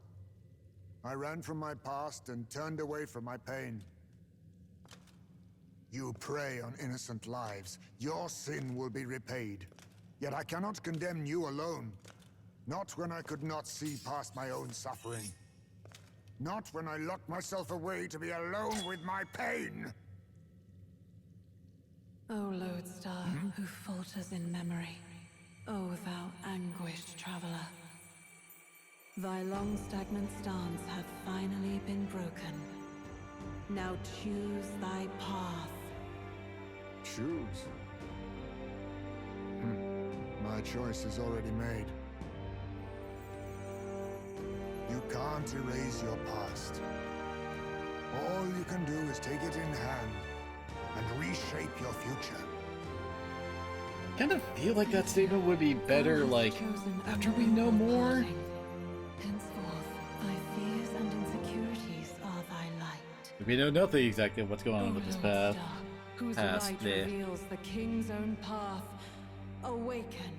I ran from my past and turned away from my pain. You prey on innocent lives. Your sin will be repaid. Yet I cannot condemn you alone. Not when I could not see past my own suffering. Not when I locked myself away to be alone with my pain. O lodestar, who falters in memory, O thou anguished traveler. Thy long stagnant stance hath finally been broken. Now choose thy path. Choose? My choice is already made. You can't erase your past. All you can do is take it in hand and reshape your future. Kind of feel like that statement would be better, like, after we know more. Henceforth, thy fears and insecurities are thy light. We know nothing exactly what's going on with this path. Whose Past light there. reveals the king's own path. Awaken.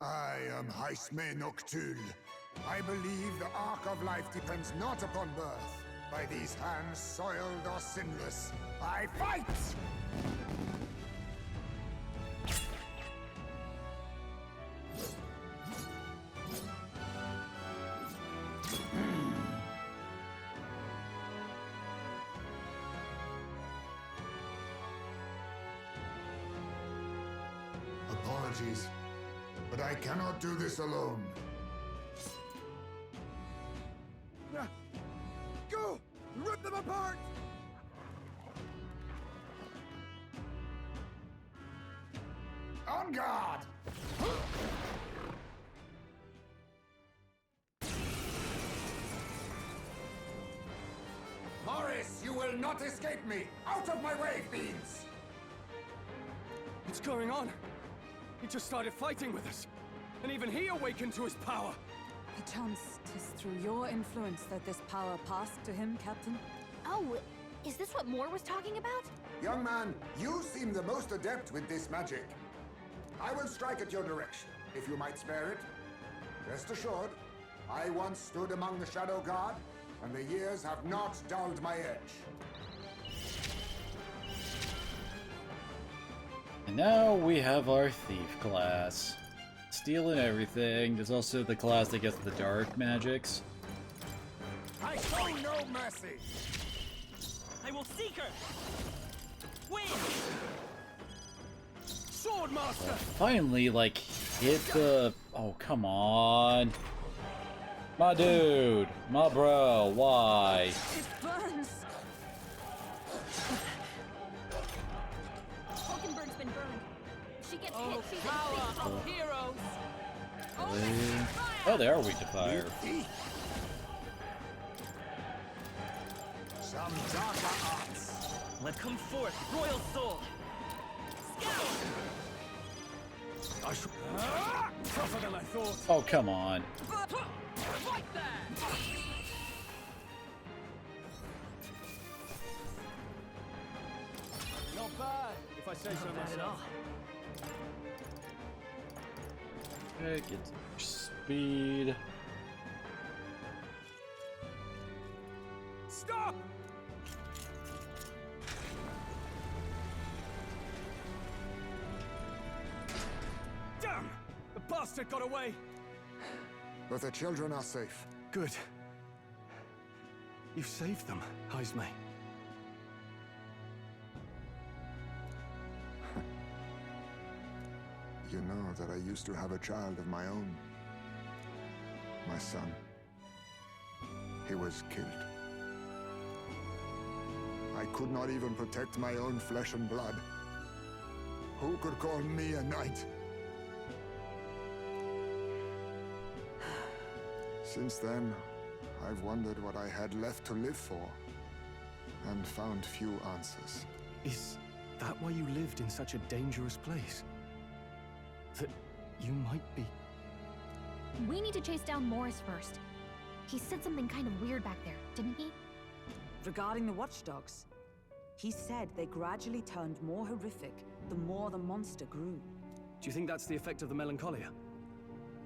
I am Haisme Noctul. I believe the arc of life depends not upon birth, by these hands soiled or sinless. I fight! Apologies, but I cannot do this alone. Go! Rip them apart! On guard! will not escape me! Out of my way, fiends! What's going on? He just started fighting with us. And even he awakened to his power. Perchance 'tis through your influence that this power passed to him, Captain? Oh, is this what Moore was talking about? Young man, you seem the most adept with this magic. I will strike at your direction, if you might spare it. Rest assured, I once stood among the Shadow Guard, and the years have not dulled my edge. And now we have our thief class. Stealing everything. There's also the class that gets the dark magics. I show no mercy! I will seek her! Win! Swordmaster! Finally, like, hit the... Oh, come on. My dude. My bro. Why? It burns! Hulkenberg's been burned. She gets hit, Oh, she's power of heroes! Really? Oh, they are weak to fire. Some darker arts. Let come forth, Royal Soul! Scout! Tougher than I thought. Oh, come on. Fight that! Not bad, if I say so myself. Okay, get speed. Stop! Damn! The bastard got away! But the children are safe. Good. You saved them, Heismay. You know that I used to have a child of my own. My son. He was killed. I could not even protect my own flesh and blood. Who could call me a knight? Since then, I've wondered what I had left to live for, and found few answers. Is that why you lived in such a dangerous place? That you might be... We need to chase down Morris first. He said something kind of weird back there, didn't he? Regarding the watchdogs, he said they gradually turned more horrific the more the monster grew. Do you think that's the effect of the melancholia?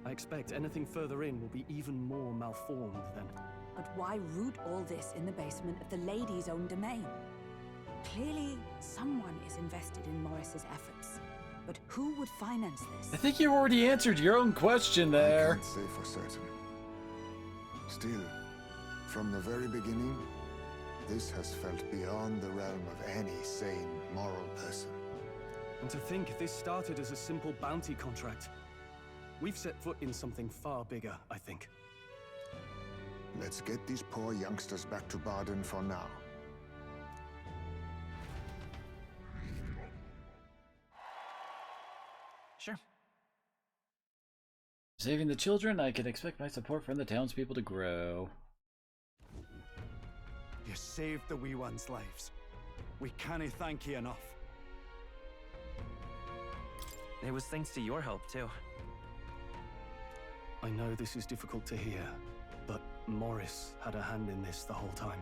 I expect anything further in will be even more malformed then. But why root all this in the basement of the lady's own domain? Clearly, someone is invested in Morris's efforts. But who would finance this? I think you already answered your own question I there. can't say for certain. Still, from the very beginning, this has felt beyond the realm of any sane, moral person. And to think this started as a simple bounty contract. We've set foot in something far bigger, I think. Let's get these poor youngsters back to Bardin for now. Sure. Saving the children, I can expect my support from the townspeople to grow. You saved the wee ones' lives. We can't thank you enough. It was thanks to your help, too. I know this is difficult to hear, but Morris had a hand in this the whole time.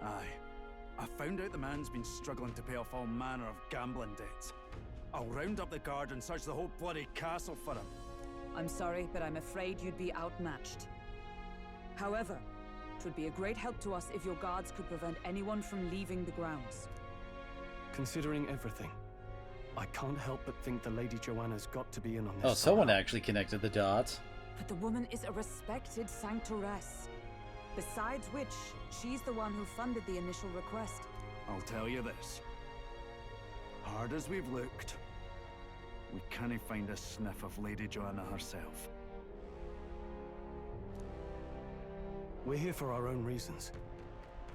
Aye. I found out the man's been struggling to pay off all manner of gambling debts. I'll round up the guard and search the whole bloody castle for him. I'm sorry, but I'm afraid you'd be outmatched. However, it would be a great help to us if your guards could prevent anyone from leaving the grounds. Considering everything, I can't help but think the Lady Joanna's got to be in on this. Oh, someone actually connected the dots. But the woman is a respected sanctoress. Besides which, she's the one who funded the initial request. I'll tell you this. Hard as we've looked, we can't find a sniff of Lady Joanna herself. We're here for our own reasons.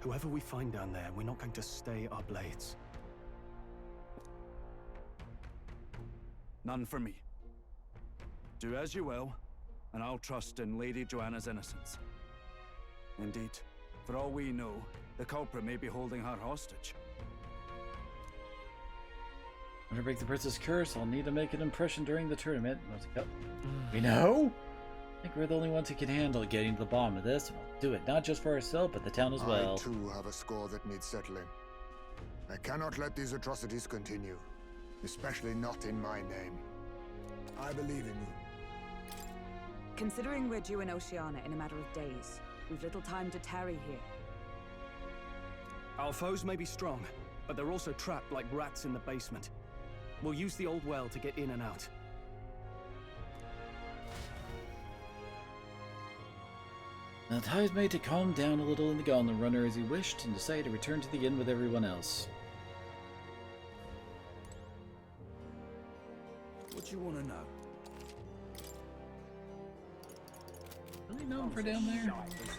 Whoever we find down there, we're not going to stay our blades. None for me. Do as you will, and I'll trust in Lady Joanna's innocence. Indeed, for all we know, The culprit may be holding her hostage. To break the prince's curse, I'll need to make an impression during the tournament. We know? I think we're the only ones who can handle getting to the bottom of this. We'll do it not just for ourselves, but the town as well. I too have a score that needs settling. I cannot let these atrocities continue, especially not in my name. I believe in you. Considering we're due in Oceania in a matter of days, we've little time to tarry here. Our foes may be strong, but they're also trapped like rats in the basement. We'll use the old well to get in and out. Now, Ty's made to calm down a little in the Gauntlet Runner as he wished and decided to return to the inn with everyone else. What do you want to know? Really known for down there?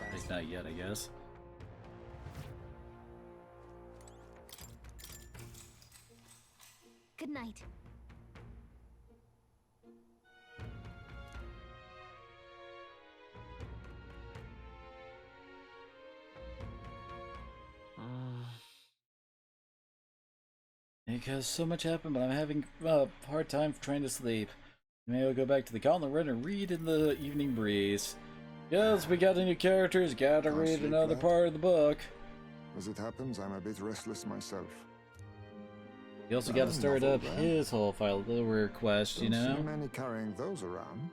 At least not yet, I guess. Good night. Because so much happened, but I'm having a hard time trying to sleep. Maybe I'll go back to the Gauntlet Run and read in the evening breeze. Yes, we got new characters, gotta read another part of the book. As it happens, I'm a bit restless myself. You also gotta start up his whole file lower quest, you know? Don't see many carrying those around.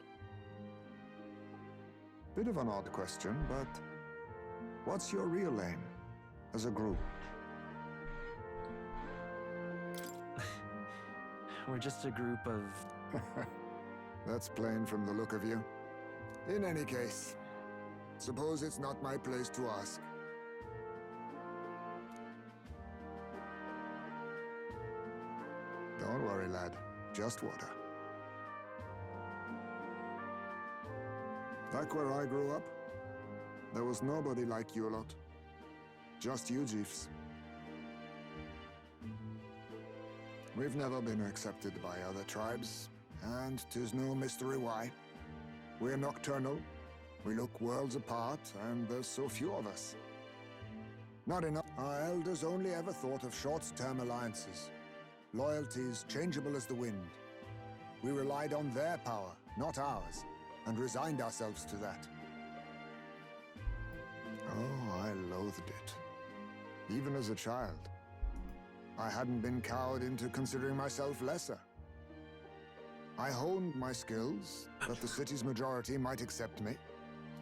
Bit of an odd question, but what's your real aim as a group? We're just a group of... That's plain from the look of you. In any case, suppose it's not my place to ask. Don't worry, lad. Just water. Back where I grew up, there was nobody like you lot. Just you, Jeeves. We've never been accepted by other tribes, and 'tis no mystery why. We're nocturnal, we look worlds apart, and there's so few of us. Not enough. Our elders only ever thought of short-term alliances. Loyalties changeable as the wind. We relied on their power, not ours, and resigned ourselves to that. Oh, I loathed it. Even as a child. I hadn't been cowed into considering myself lesser. I honed my skills, that the city's majority might accept me,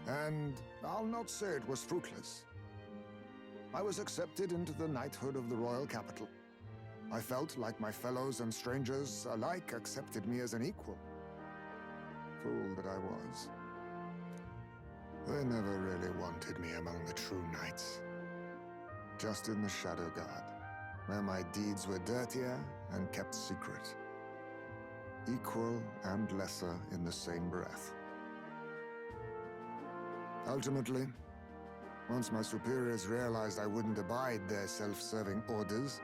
and I'll not say it was fruitless. I was accepted into the knighthood of the royal capital. I felt like my fellows and strangers alike accepted me as an equal. Fool that I was. They never really wanted me among the true knights. Just in the Shadow Guard, where my deeds were dirtier and kept secret. Equal and lesser in the same breath. Ultimately, once my superiors realized I wouldn't abide their self-serving orders,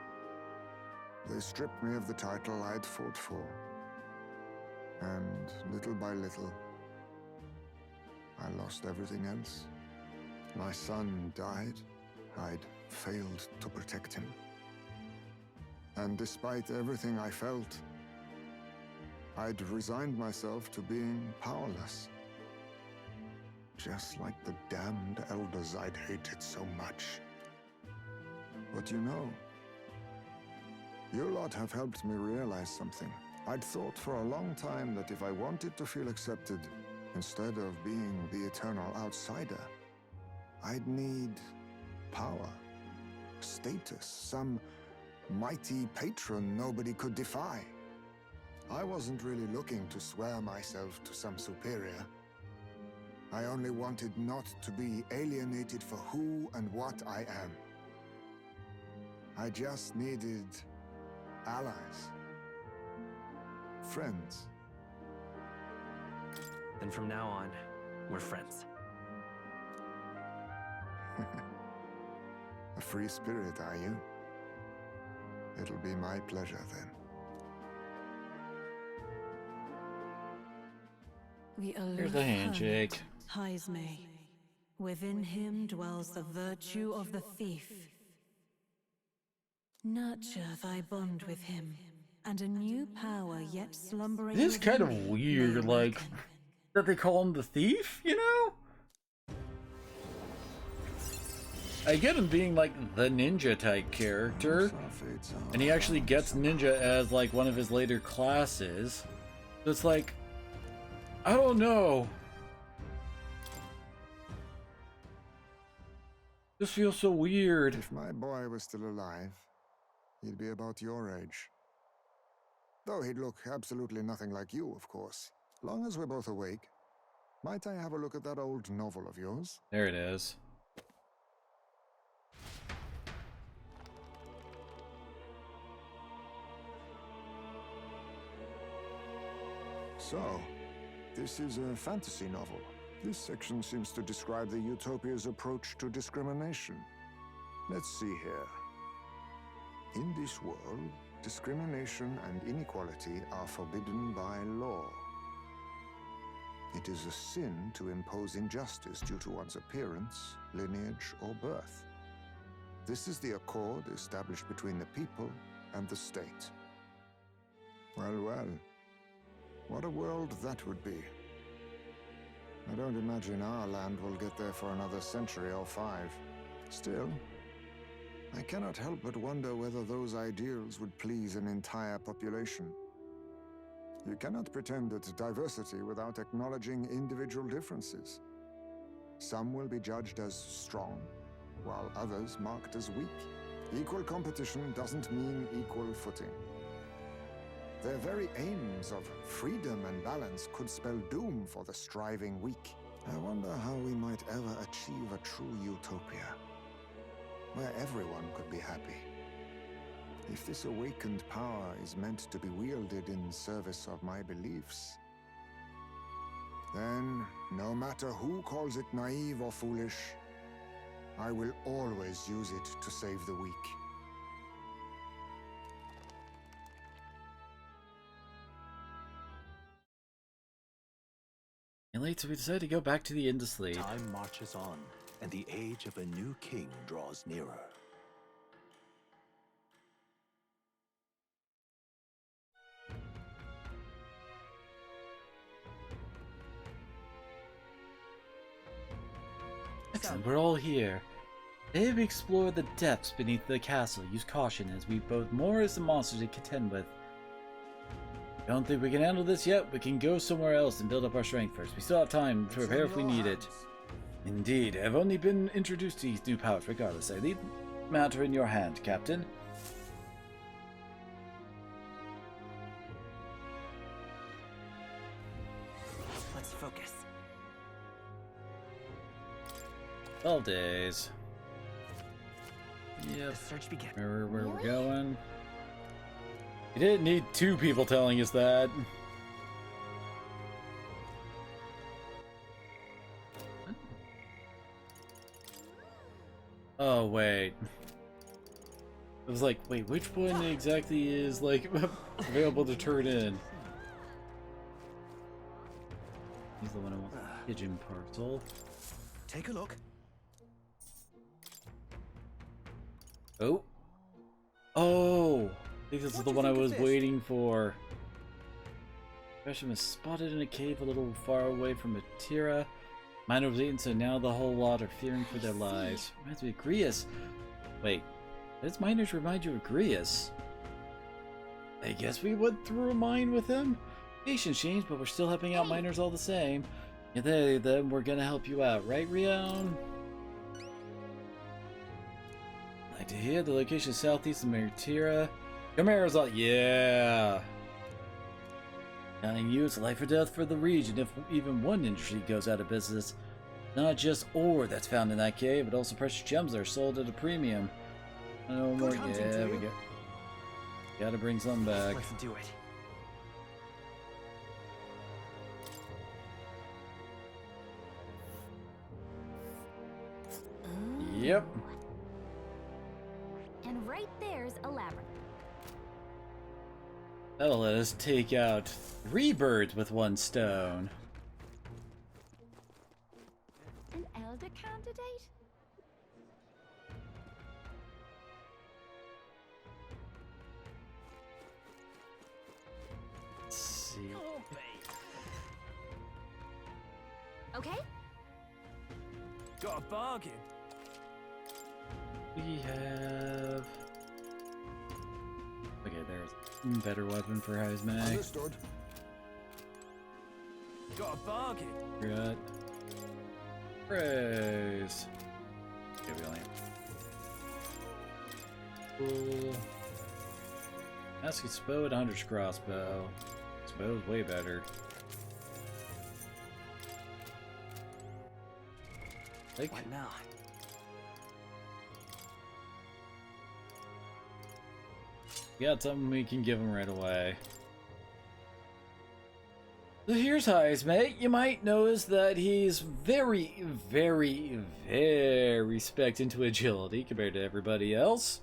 they stripped me of the title I'd fought for. And little by little, I lost everything else. My son died. I'd failed to protect him. And despite everything I felt, I'd resigned myself to being powerless. Just like the damned elders I'd hated so much. But you know, you lot have helped me realize something. I'd thought for a long time that if I wanted to feel accepted, instead of being the eternal outsider, I'd need power, status, some mighty patron nobody could defy. I wasn't really looking to swear myself to some superior. I only wanted not to be alienated for who and what I am. I just needed allies. Friends. Then from now on, we're friends. A free spirit, are you? It'll be my pleasure then. The Here's the handshake. Highs me. Within him dwells the virtue of the thief. Nurture thy bond with him, and a new power yet slumbering. It is kind of within thee weird, may like, awaken. that they call him the thief, you know? I get him being like the ninja type character, and he actually gets ninja as like one of his later classes. So it's like, I don't know. This feels so weird. If my boy was still alive, he'd be about your age. Though he'd look absolutely nothing like you, of course. Long as we're both awake. Might I have a look at that old novel of yours? There it is. So, this is a fantasy novel. This section seems to describe the Utopia's approach to discrimination. Let's see here. In this world, discrimination and inequality are forbidden by law. It is a sin to impose injustice due to one's appearance, lineage, or birth. This is the accord established between the people and the state. Well, well. What a world that would be. I don't imagine our land will get there for another century or 5. Still, I cannot help but wonder whether those ideals would please an entire population. You cannot pretend at diversity without acknowledging individual differences. Some will be judged as strong, while others marked as weak. Equal competition doesn't mean equal footing. Their very aims of freedom and balance could spell doom for the striving weak. I wonder how we might ever achieve a true utopia, where everyone could be happy. If this awakened power is meant to be wielded in service of my beliefs, then, no matter who calls it naive or foolish, I will always use it to save the weak. And late, so we decided to go back to the Indus League. Time marches on, and the age of a new king draws nearer. Excellent, we're all here. They've explored the depths beneath the castle. Use caution as we both Morris and monsters to contend with. Don't think we can handle this yet? We can go somewhere else and build up our strength first. We still have time to prepare if we need it. Indeed, I've only been introduced to these new powers regardless. I leave the matter in your hand, Captain. Let's focus. 12 days. Yep. Search begin. Where we're going. You didn't need 2 people telling us that. Oh, wait. I was like, wait, which one exactly is, like, available to turn in? He's the one who wants the pigeon parcel. Take a look. Oh. Oh! I think this is the one I was waiting for. Gresham is spotted in a cave a little far away from Atira. Miner was eaten, so now the whole lot are fearing for their lives. Reminds me of Grius. Wait, does miners remind you of Grius? I guess we went through a mine with him? Nations changed, but we're still helping out miners all the same. And then we're gonna help you out, right, Rion? Like to hear the location southeast of Atira. Chimera's all, yeah. Telling you it's life or death for the region if even one industry goes out of business. Not just ore that's found in that cave, but also precious gems that are sold at a premium. No more, yeah, we go. Gotta bring some back. Let's do it. Yep. And right there's a labyrinth. That'll let us take out 3 birds with 1 stone. And El the candidate? Let's see. Okay? Got a bargain. We have... Okay, there's a better weapon for Heismag. Understood. Got a bargain. Got... Praise. Okay, we only have... Cool. Masked bow and Hunter's crossbow. This bow is way better. Like, What now? we got something we can give him right away. So here's Heismag. You might notice that he's very, very, very spec'd into agility compared to everybody else.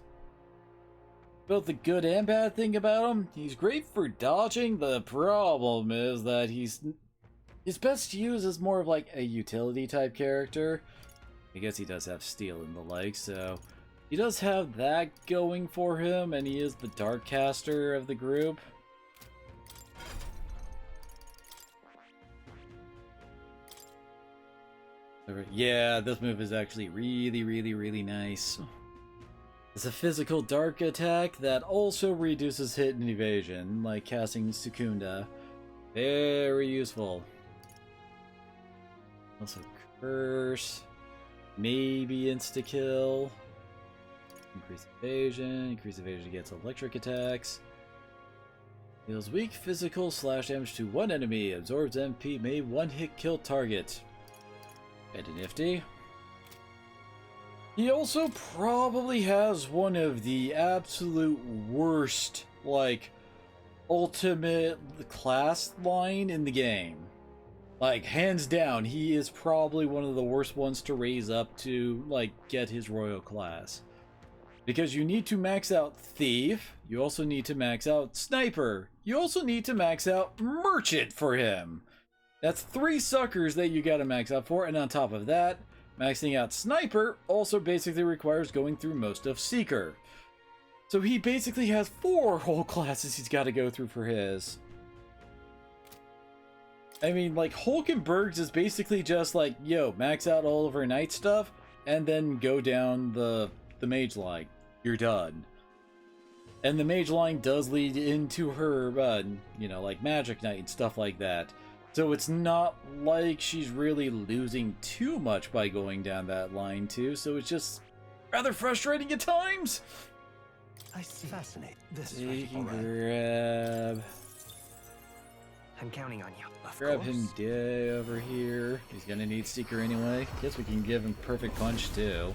Both the good and bad thing about him, he's great for dodging. The problem is that he's best used as more of like a utility type character. I guess he does have steel and the like, so he does have that going for him, and he is the dark caster of the group. Yeah, this move is actually really, really, really nice. It's a physical dark attack that also reduces hit and evasion, like casting Secunda. Very useful. Also curse. Maybe insta-kill. Increase evasion against electric attacks. Deals weak physical slash damage to one enemy. Absorbs MP, may one hit kill target. Kinda nifty. He also probably has one of the absolute worst, like, ultimate class line in the game. Like, hands down, he is probably one of the worst ones to raise up to, like, get his royal class. Because you need to max out Thief, you also need to max out Sniper, you also need to max out Merchant for him. That's 3 suckers that you gotta max out for, and on top of that, maxing out Sniper also basically requires going through most of Seeker. So he basically has 4 whole classes he's gotta go through for his. I mean, like, Hulkenberg's is basically just like, yo, max out all of our knight stuff, and then go down the mage line. You're done. And the mage line does lead into her, you know, like, magic knight and stuff like that. So it's not like she's really losing too much by going down that line, too, so it's just rather frustrating at times. I see. Fascinating. This is You can right. grab... I'm counting on you. Grab him Day over here. He's gonna need Seeker anyway. Guess we can give him Perfect Punch too.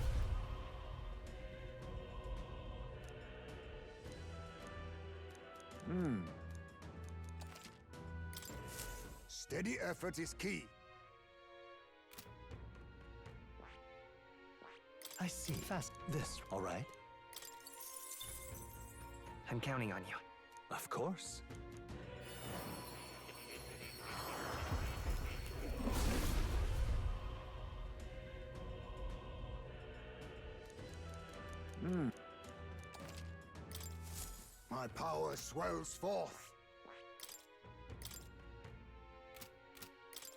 Steady effort is key. I see. Fast. This, all right? I'm counting on you. Of course. My power swells forth.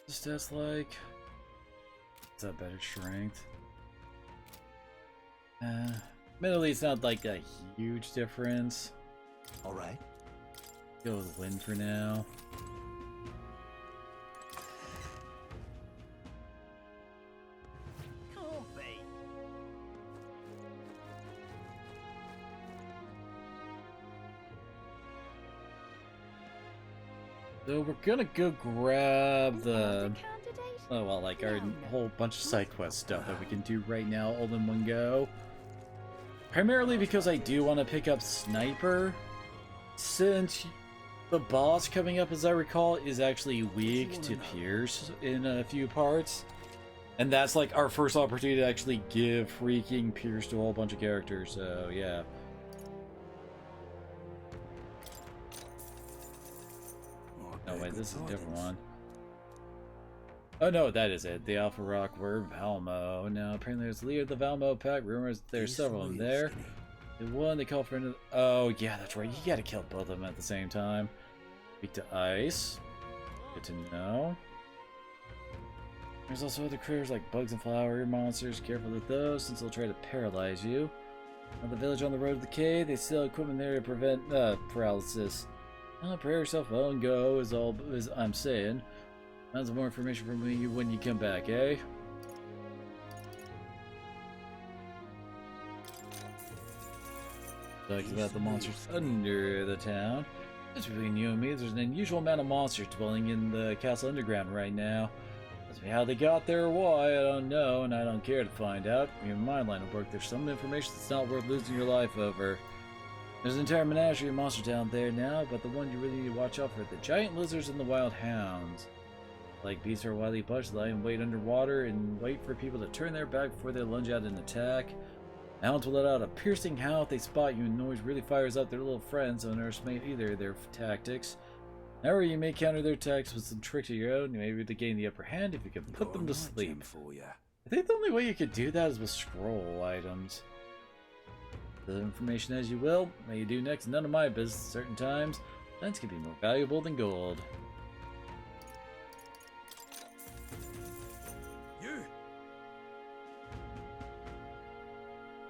This stats like... Is that better strength? Admittedly, it's not like a huge difference. Alright. Go with Wind for now. So we're gonna go grab the... Oh well, like our whole bunch of side quest stuff that we can do right now all in one go. Primarily because I do want to pick up Sniper, since the boss coming up, as I recall, is actually weak to Pierce in a few parts. And that's like our first opportunity to actually give freaking Pierce to a whole bunch of characters, so yeah. Oh wait, this is a different one. Oh no, that is it. The Alpha Rock were Valmo. Now, apparently there's the leader of the Valmo pack. Rumors there's several of them there. The one they call for another. Oh, yeah, that's right. You gotta kill both of them at the same time. Speak to Ice. Good to know. There's also other critters like bugs and flower monsters. Careful with those, since they'll try to paralyze you. Now, the village on the road to the cave, they sell equipment there to prevent paralysis. Prepare yourself well and go, is all as I'm saying. Tons more information from me when you come back, eh? Talks about the monsters under the town. Just between you and me, there's an unusual amount of monsters dwelling in the castle underground right now. As to how they got there or why, I don't know, and I don't care to find out. In my line of work, there's some information that's not worth losing your life over. There's an entire menagerie of monsters down there now, but the one you really need to watch out for are the giant lizards and the wild hounds. Like beasts are wily bunch, lie and wait underwater and wait for people to turn their back before they lunge out and attack. Hounds will let out a piercing howl if they spot you, and noise really fires up their little friends, so underestimate either of their tactics. However, you may counter their attacks with some tricks of your own, maybe to gain the upper hand if you can put them to sleep. I think the only way you could do that is with scroll items. The information as you will. What you do next, none of my business. Certain times, sense can be more valuable than gold.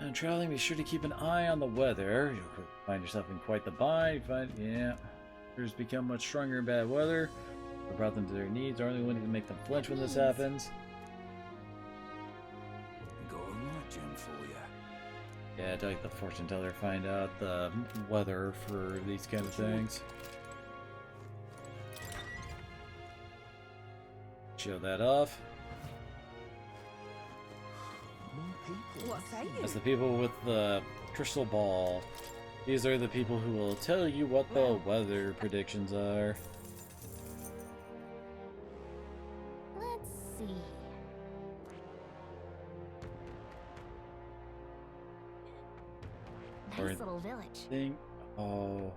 And traveling, be sure to keep an eye on the weather. You'll find yourself in quite the bind. Creatures become much stronger in bad weather. I brought them to their needs. Are only one to make them flinch when this happens. Got a right gem for you. Yeah, I'd like the fortune teller to find out the weather for these kind of things. Show that off. What say you? As the people with the crystal ball. These are the people who will tell you what the weather predictions are. Let's see. Nice little village. Oh.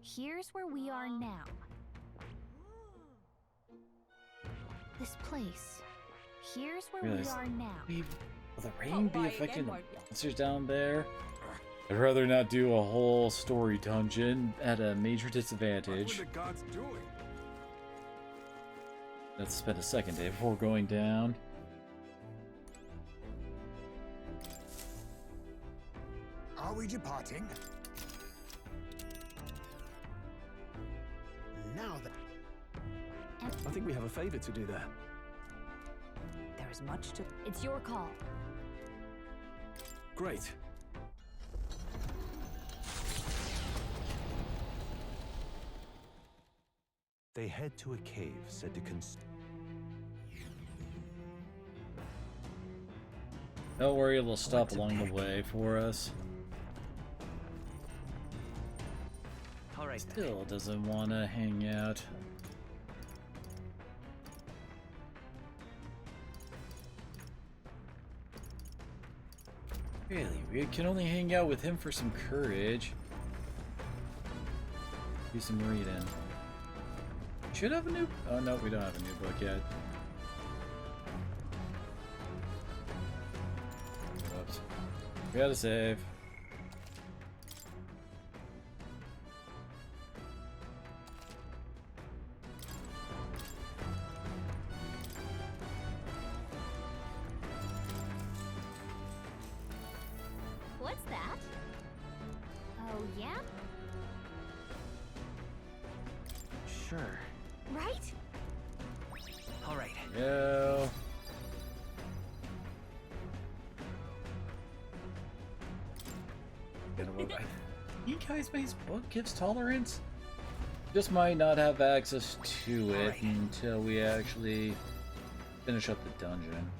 Here's where we are now. This place. Here's where we are now. Will the rain be affecting the monsters down there? I'd rather not do a whole story dungeon at a major disadvantage. What are the gods doing? Let's spend a second day before going down. Are we departing? Now that I think we have a favor to do there. There is much to... It's your call. Great. They head to a cave said to Don't worry, it'll stop along the way for us. Alright. Still doesn't want to hang out. Really, we can only hang out with him for some courage. Do some reading. Should have a new... Oh no, we don't have a new book yet. Oops. We gotta save. What's that? Oh, yeah? Sure. Right? All right. Go. You guys, his book gives tolerance. Just might not have access to it until we actually finish up the dungeon.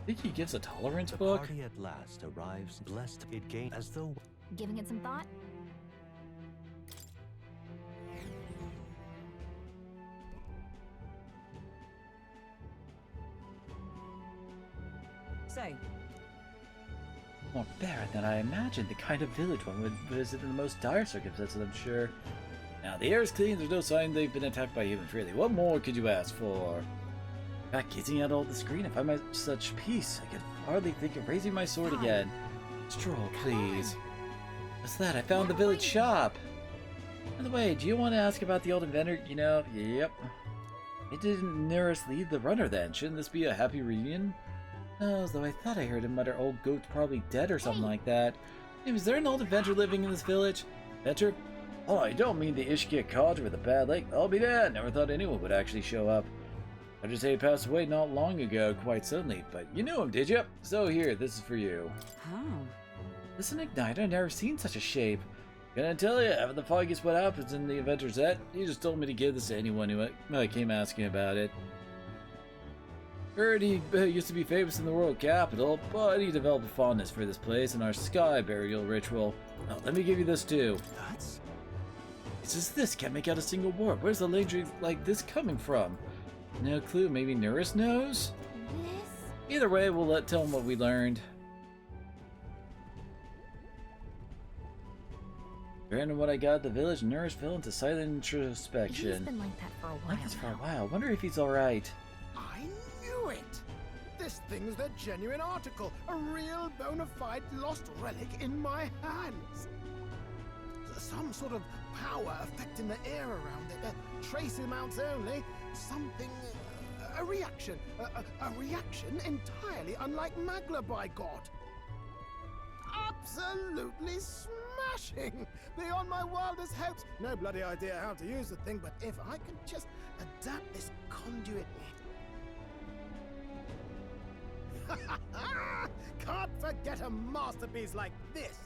Think he gives a tolerance book? The party at last arrives, blessed it gain as though... Giving it some thought? Say. More barren than I imagined. The kind of village one would visit in the most dire circumstances, I'm sure. Now, the air is clean, there's no sign they've been attacked by humans, really. What more could you ask for? Back gazing at all the screen, if I'm at such peace, I could hardly think of raising my sword again. Stroll, please. What's that? I found the village shop! By the way, do you want to ask about the old inventor? You know, yep. It didn't Neris lead the runner then? Shouldn't this be a happy reunion? Oh, though I thought I heard him mutter old goat's probably dead or something like that. Hey, is there an old adventurer living in this village? Adventurer? Oh, I don't mean the Ishkia Codger with a bad leg. I'll be dead. Never thought anyone would actually show up. I just say he passed away not long ago, quite suddenly, but you knew him, did you? So here, this is for you. How? Listen, Ignite, I've never seen such a shape. Gonna tell you, after the foggiest what happens in the Inventor's Set, he just told me to give this to anyone who came asking about it. Heard he used to be famous in the world capital, but he developed a fondness for this place and our sky burial ritual. Oh, let me give you this too. That's... It's just this, can't make out a single word. Where's the language like this coming from? No clue, maybe Neris knows? Either way, we'll tell him what we learned. Granted what I got at the village, Neris fell into silent introspection. He's been like that for a while. Like this for a while. Wonder if he's alright. I knew it! This thing's the genuine article, a real bona fide lost relic in my hands. Some sort of power affecting the air around it, trace amounts only, something, a reaction entirely unlike Magla, by God. Absolutely smashing! Beyond my wildest hopes. No bloody idea how to use the thing, but if I can just adapt this conduit... Can't forget a masterpiece like this!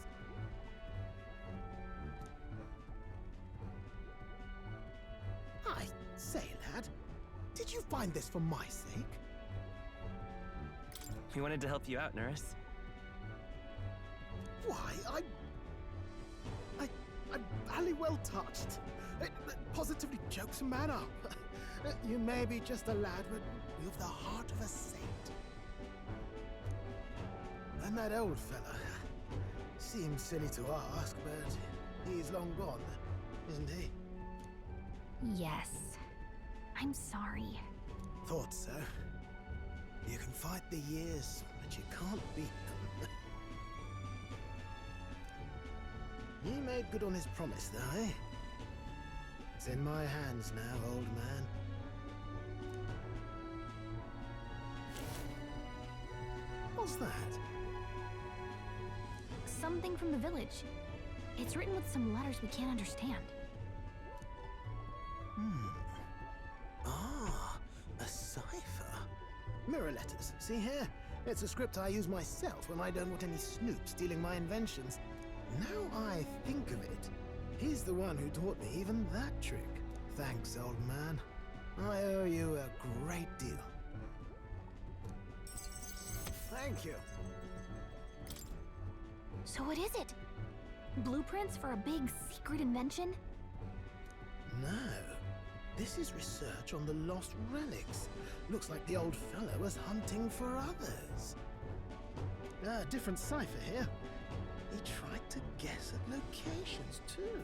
I say, lad, did you find this for my sake? We wanted to help you out, Neris. Why, I'm barely well touched. It positively chokes a man up. You may be just a lad, but you've the heart of a saint. And that old fella seems silly to ask, but he's long gone, isn't he? Yes. I'm sorry. Thought so. You can fight the years, but you can't beat them. He made good on his promise, though, eh? It's in my hands now, old man. What's that? Something from the village. It's written with some letters we can't understand. Ah, a cipher. Mirror letters. See here? It's a script I use myself when I don't want any snoop stealing my inventions. Now I think of it, he's the one who taught me even that trick. Thanks, old man. I owe you a great deal. Thank you. So what is it? Blueprints for a big secret invention? No. This is research on the lost relics. Looks like the old fella was hunting for others. Different cipher here. He tried to guess at locations, too.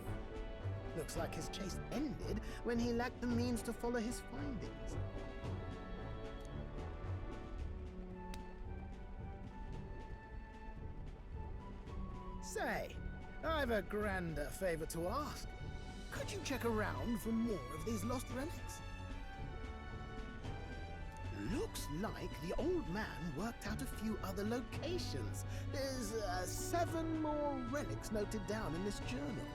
Looks like his chase ended when he lacked the means to follow his findings. Say, I've a grander favor to ask. Could you check around for more of these lost relics? Looks like the old man worked out a few other locations. There's 7 more relics noted down in this journal.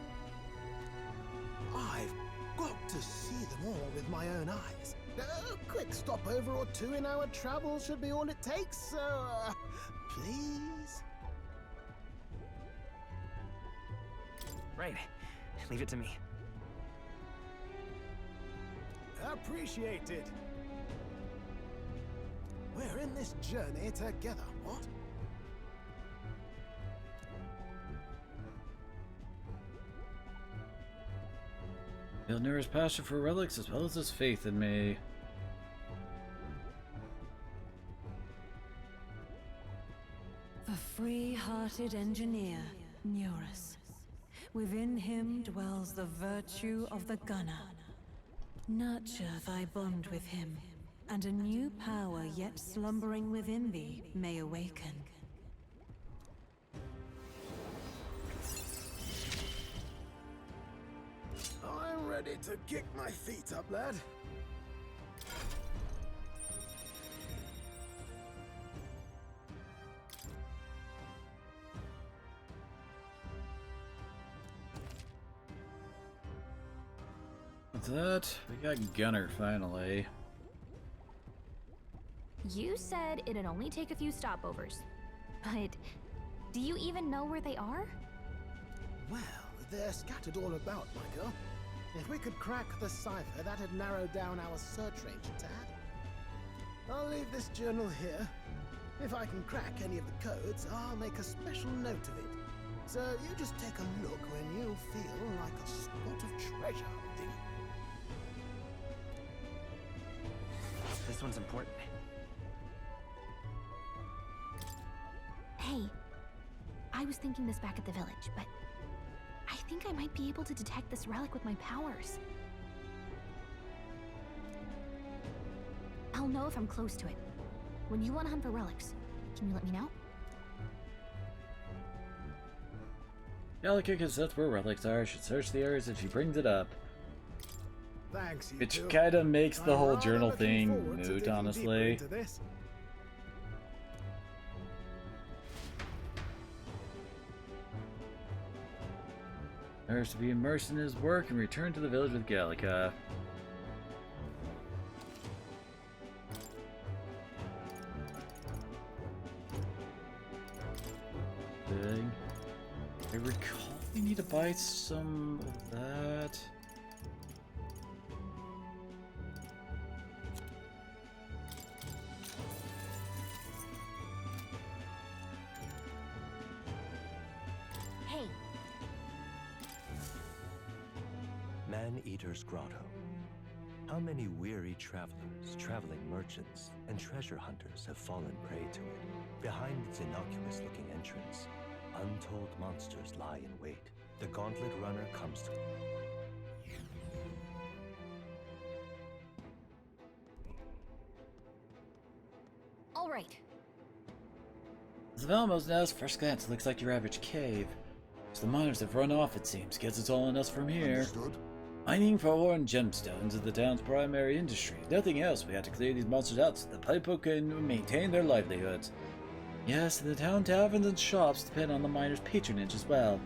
I've got to see them all with my own eyes. A quick stopover or 2 in our travels should be all it takes, so please? Right. Leave it to me. Appreciated. We're in this journey together, what? Vilnir's passion for relics as well as his faith in me. The free-hearted engineer, Neris. Within him dwells the virtue of the gunner. Nurture thy bond with him, and a new power yet slumbering within thee may awaken. I'm ready to kick my feet up, lad. What's that? We got Gunner finally. You said it'd only take a few stopovers. But do you even know where they are? Well, they're scattered all about, my girl. If we could crack the cipher, that'd narrow down our search range a tad. I'll leave this journal here. If I can crack any of the codes, I'll make a special note of it. So you just take a look when you feel like a spot of treasure hunting. This one's important. Hey, I was thinking this back at the village, but I think I might be able to detect this relic with my powers. I'll know if I'm close to it. When you want to hunt for relics, can you let me know? Gallica can sense where relics are, should search the areas if she brings it up. Thanks, you Which two. kinda makes the I'm whole rather journal looking thing forward to moot, digging deeper honestly. into this. There's to be immersed in his work and return to the village with Gallica. Big. I recall we need to buy some of that. Hey, Man-Eater's Grotto. How many weary travelers, traveling merchants, and treasure hunters have fallen prey to it? Behind its innocuous-looking entrance, untold monsters lie in wait. The Gauntlet Runner comes to... all right. As Valmos knows, first glance looks like your average cave. So the miners have run off, it seems. Guess it's all on us from here. Understood. Mining for ore and gemstones is the town's primary industry. Nothing else. We have to clear these monsters out so the people can maintain their livelihoods. Yes, the town taverns and shops depend on the miners' patronage as well.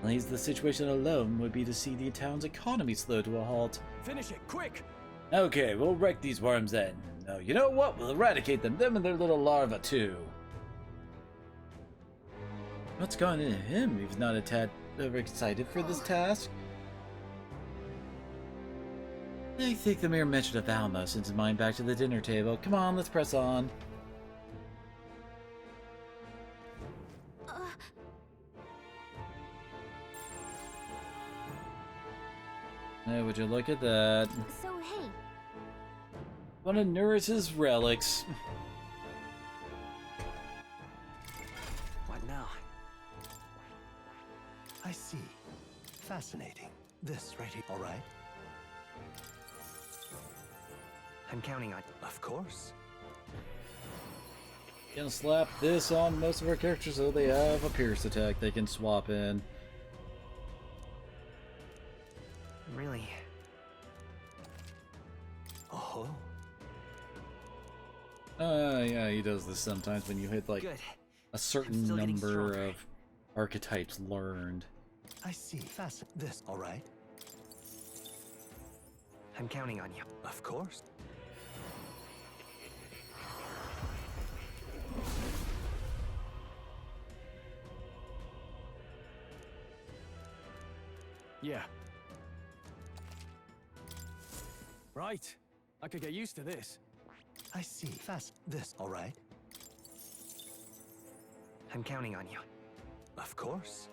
At least the situation alone would be to see the town's economy slow to a halt. Finish it, quick! Okay, we'll wreck these worms then. No, you know what? We'll eradicate them and their little larvae too. What's gone into him? He's not a tad overexcited for this task. I think the mere mention of Valmo sends his mind back to the dinner table. Come on, let's press on. Hey, would you look at that? So, hey, Want to nourish his relics. What now? I see. Fascinating. This right here, all right? I'm counting on... Of course. Gonna slap this on most of our characters so they have a pierce attack they can swap in. Really? Oh. Yeah, he does this sometimes when you hit like Good. a certain still getting number stronger. of archetypes learned. I see. This, all right? I'm counting on you. Of course. Yeah. Right. I could get used to this. I see. This, all right? I'm counting on you. Of course.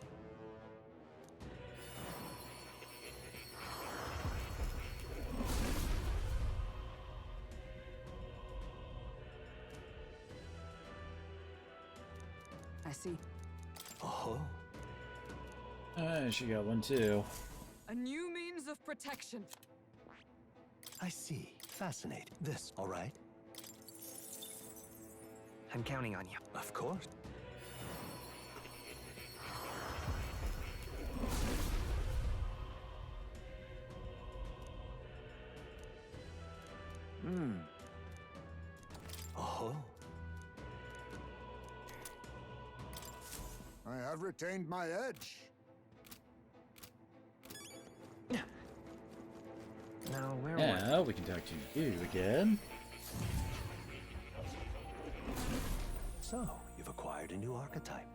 I see. Oh. She got one too. A new means of protection. I see. Fascinating. This, all right? I'm counting on you. Of course. Oh. I have retained my edge. Now, where Now we can talk to you again. So, you've acquired a new archetype.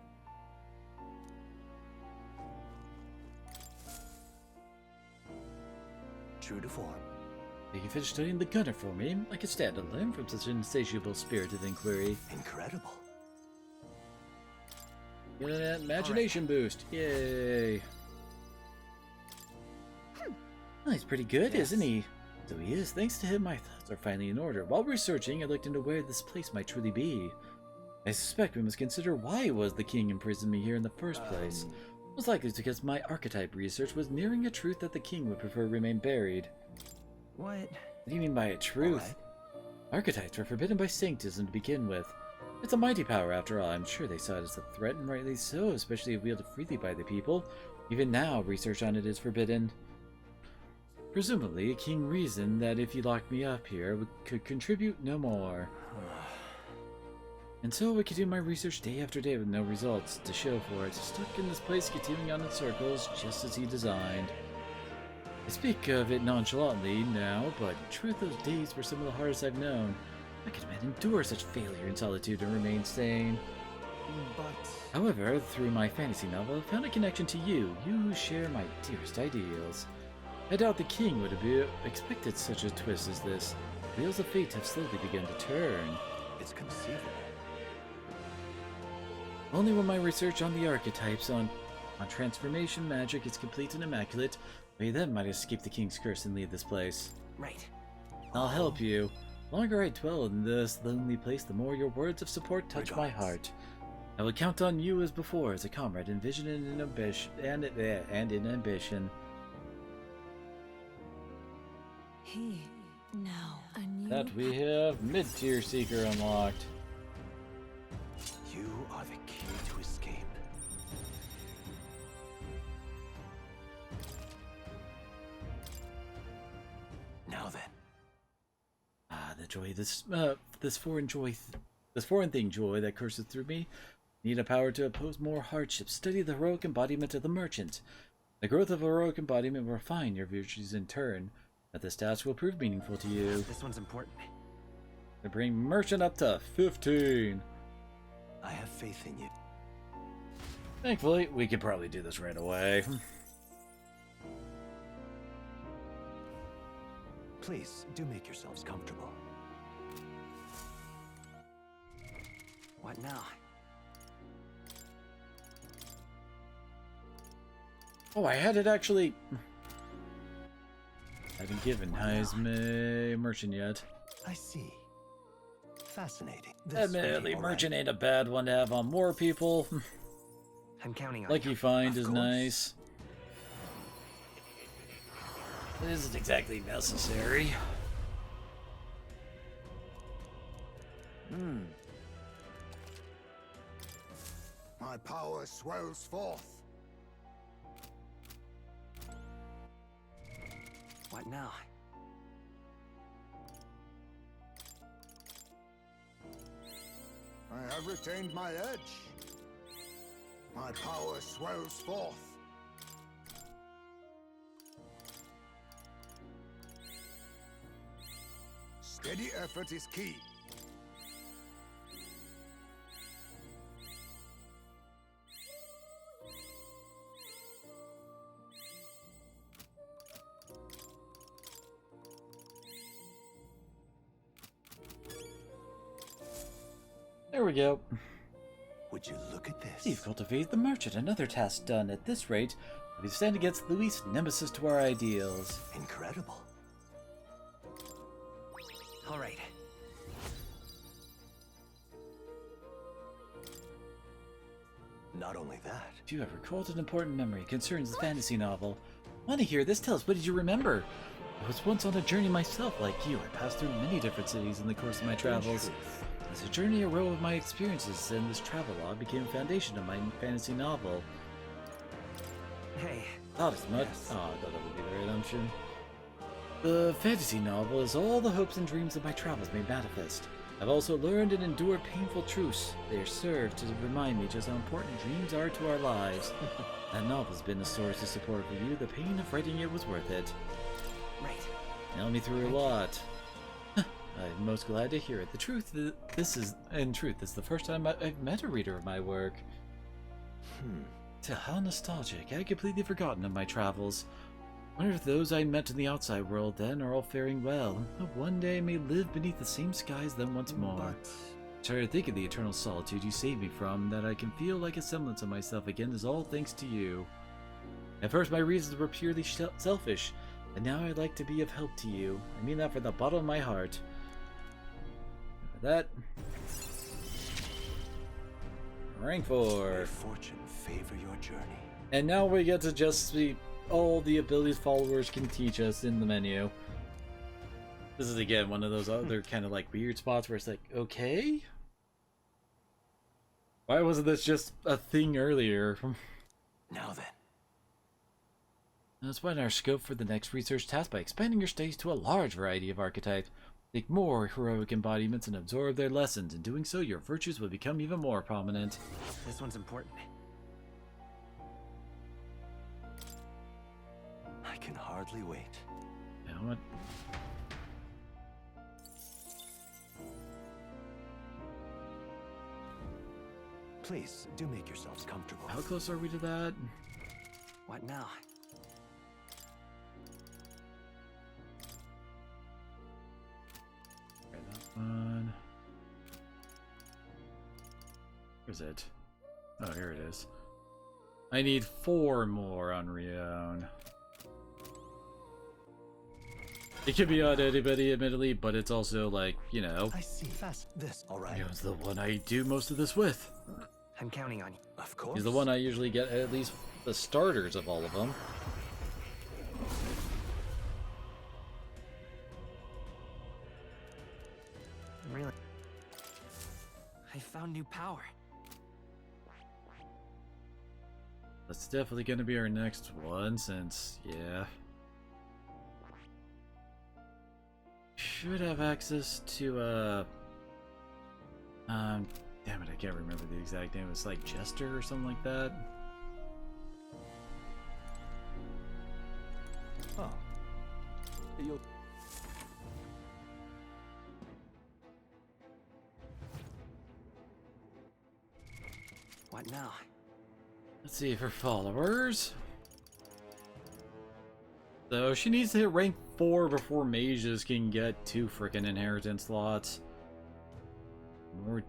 True to form. You can finish studying the gunner for me. I could stand and learn from such an insatiable spirit of inquiry. Incredible. Get an imagination boost. Yay. Well, he's pretty good, isn't he? So he is. Thanks to him, my thoughts are finally in order. While researching, I looked into where this place might truly be. I suspect we must consider why it was the king imprisoned me here in the first place. Most likely it's because my archetype research was nearing a truth that the king would prefer remain buried. What? What do you mean by a truth? Archetypes were forbidden by Sanctism to begin with. It's a mighty power after all. I'm sure they saw it as a threat, and rightly so, especially if wielded freely by the people. Even now, research on it is forbidden. Presumably, a king reasoned that if he locked me up here, we could contribute no more. And so I could do my research day after day with no results to show for it, stuck in this place continuing on in circles just as he designed. I speak of it nonchalantly now, but in truth those days were some of the hardest I've known. I could not endure such failure and solitude and remain sane. But... However, through my fantasy novel, I found a connection to you. You who share my dearest ideals. I doubt the king would have expected such a twist as this. The wheels of fate have slowly begun to turn. It's conceivable. Only when my research on the archetypes on transformation magic is complete and immaculate, we then might escape the king's curse and leave this place. Right. I'll help you. The longer I dwell in this lonely place, the more your words of support touch my heart. I will count on you as before, as a comrade in vision and in ambition. Now, a new... That we have mid-tier seeker unlocked. You are the key to escape. Now then. Ah, the joy, this foreign thing joy that courses through me. Need a power to oppose more hardships. Study the heroic embodiment of the merchant. The growth of heroic embodiment will refine your virtues in turn. That this task will prove meaningful to you. This one's important. To bring merchant up to 15. I have faith in you. Thankfully, we could probably do this right away. Please, do make yourselves comfortable. What now? Oh, I had it actually... I haven't given Heisme merchant yet. I see. Fascinating. Admittedly, merchant ain't a bad one to have on more people. I'm counting on Lucky find is nice. It isn't exactly necessary. My power swells forth. What now? I have retained my edge. My power swells forth. Steady effort is key. There we go. Would you look at this? You've cultivated the merchant. Another task done. At this rate, we stand against Luis, nemesis to our ideals. Incredible. All right. Not only that, You have recalled an important memory concerns the fantasy novel. Want to hear this? Tell us, what did you remember? I was once on a journey myself, like you. I passed through many different cities in the course of my travels. As a journey arose of my experiences, and this travelogue became a foundation of my fantasy novel. Hey. Thought as much. Oh, I thought that would be the redemption. The fantasy novel is all the hopes and dreams of my travels made manifest. I've also learned and endured painful truths. They serve to remind me just how important dreams are to our lives. That novel's been a source of support for you. The pain of writing it was worth it. Right. Helped me through a lot. I'm most glad to hear it. The truth, this is the first time I've met a reader of my work. How nostalgic. I had completely forgotten of my travels. Wonder if those I met in the outside world then are all faring well. One day I may live beneath the same skies then once more. Try to think of the eternal solitude you saved me from, that I can feel like a semblance of myself again is all thanks to you. At first my reasons were purely selfish, and now I'd like to be of help to you. I mean that from the bottom of my heart. That. Rank 4. May fortune favor your journey. And now we get to just see all the abilities followers can teach us in the menu. This is again one of those other kind of like weird spots where it's like, okay? Why wasn't this just a thing earlier? Now then. Let's widen our scope for the next research task by expanding your stage to a large variety of archetypes. Take more heroic embodiments and absorb their lessons. In doing so, your virtues will become even more prominent. This one's important. I can hardly wait. You know what? Please, do make yourselves comfortable. How close are we to that? What now? One. Where's it? Oh, here it is. I need 4 more on Rion. It could be on anybody, admittedly, but it's also like, you know. I see. Fast. This, alright. Rion's the one I do most of this with. I'm counting on you. Of course. He's the one I usually get at least the starters of all of them. Really? I found new power. That's definitely going to be our next one, since, yeah. Should have access to, damn it, I can't remember the exact name. It's like Jester or something like that. Oh. You'll... What now? Let's see, for followers. So she needs to hit rank 4 before mages can get 2 frickin' inheritance slots. More.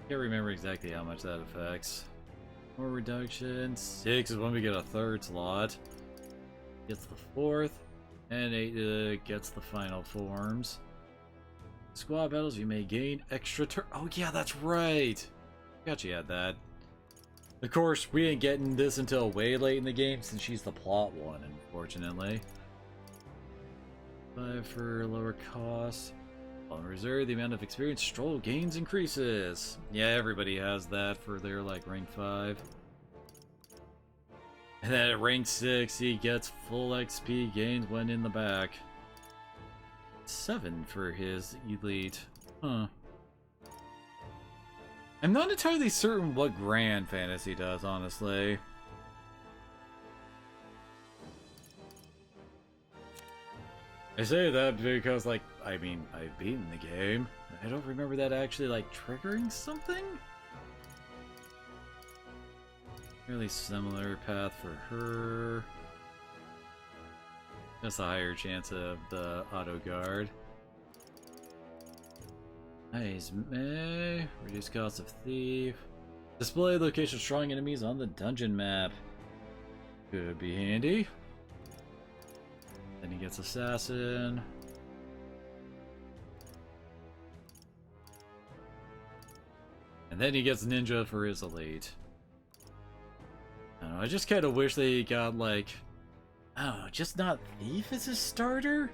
Can't remember exactly how much that affects. More reduction. 6 is when we get a 3rd slot. Gets the 4th. And 8 gets the final forms. Squad battles, you may gain extra turn. Oh yeah, that's right. Forgot you had that. Of course, we ain't getting this until way late in the game since she's the plot one, unfortunately. 5 for lower cost. On reserve, the amount of experience Stroll gains increases. Yeah, everybody has that for their like rank 5. And then at rank 6, he gets full XP gains when in the back. 7 for his elite. Huh. I'm not entirely certain what Grand Fantasy does, honestly. I say that because, like, I mean, I've beaten the game. I don't remember that actually, like, triggering something? Fairly similar path for her. Just a higher chance of the auto guard. Nice, meh. Reduce cost of thief. Display location of strong enemies on the dungeon map. Could be handy. Then he gets assassin. And then he gets ninja for his elite. I don't know, I just kind of wish they got, like, I don't know, just not Thief as a starter?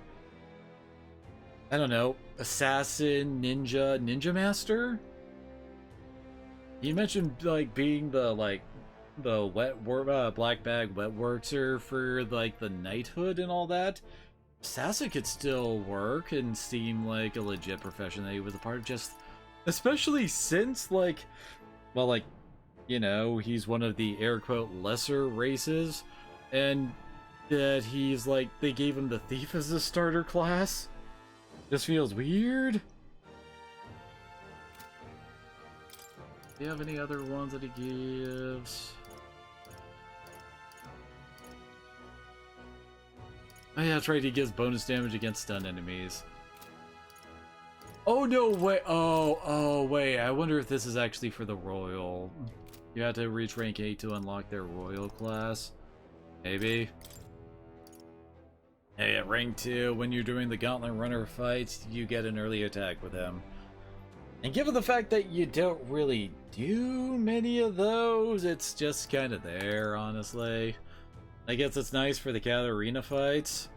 I don't know, Assassin, Ninja Master? You mentioned, like, being the, like, the black bag wet worker for, like, the knighthood and all that. Assassin could still work and seem like a legit profession that he was a part of, just especially since, like, well, like, you know, he's one of the air quote lesser races, and that he's like, they gave him the Thief as a starter class. This feels weird. Do you have any other ones that he gives? Oh yeah, that's right, he gives bonus damage against stun enemies. Oh no, wait, oh wait, I wonder if this is actually for the Royal. You have to reach rank 8 to unlock their Royal class. Maybe. Hey, at rank 2, when you're doing the Gauntlet Runner fights, you get an early attack with him. And given the fact that you don't really do many of those, it's just kind of there, honestly. I guess it's nice for the Katarina fights.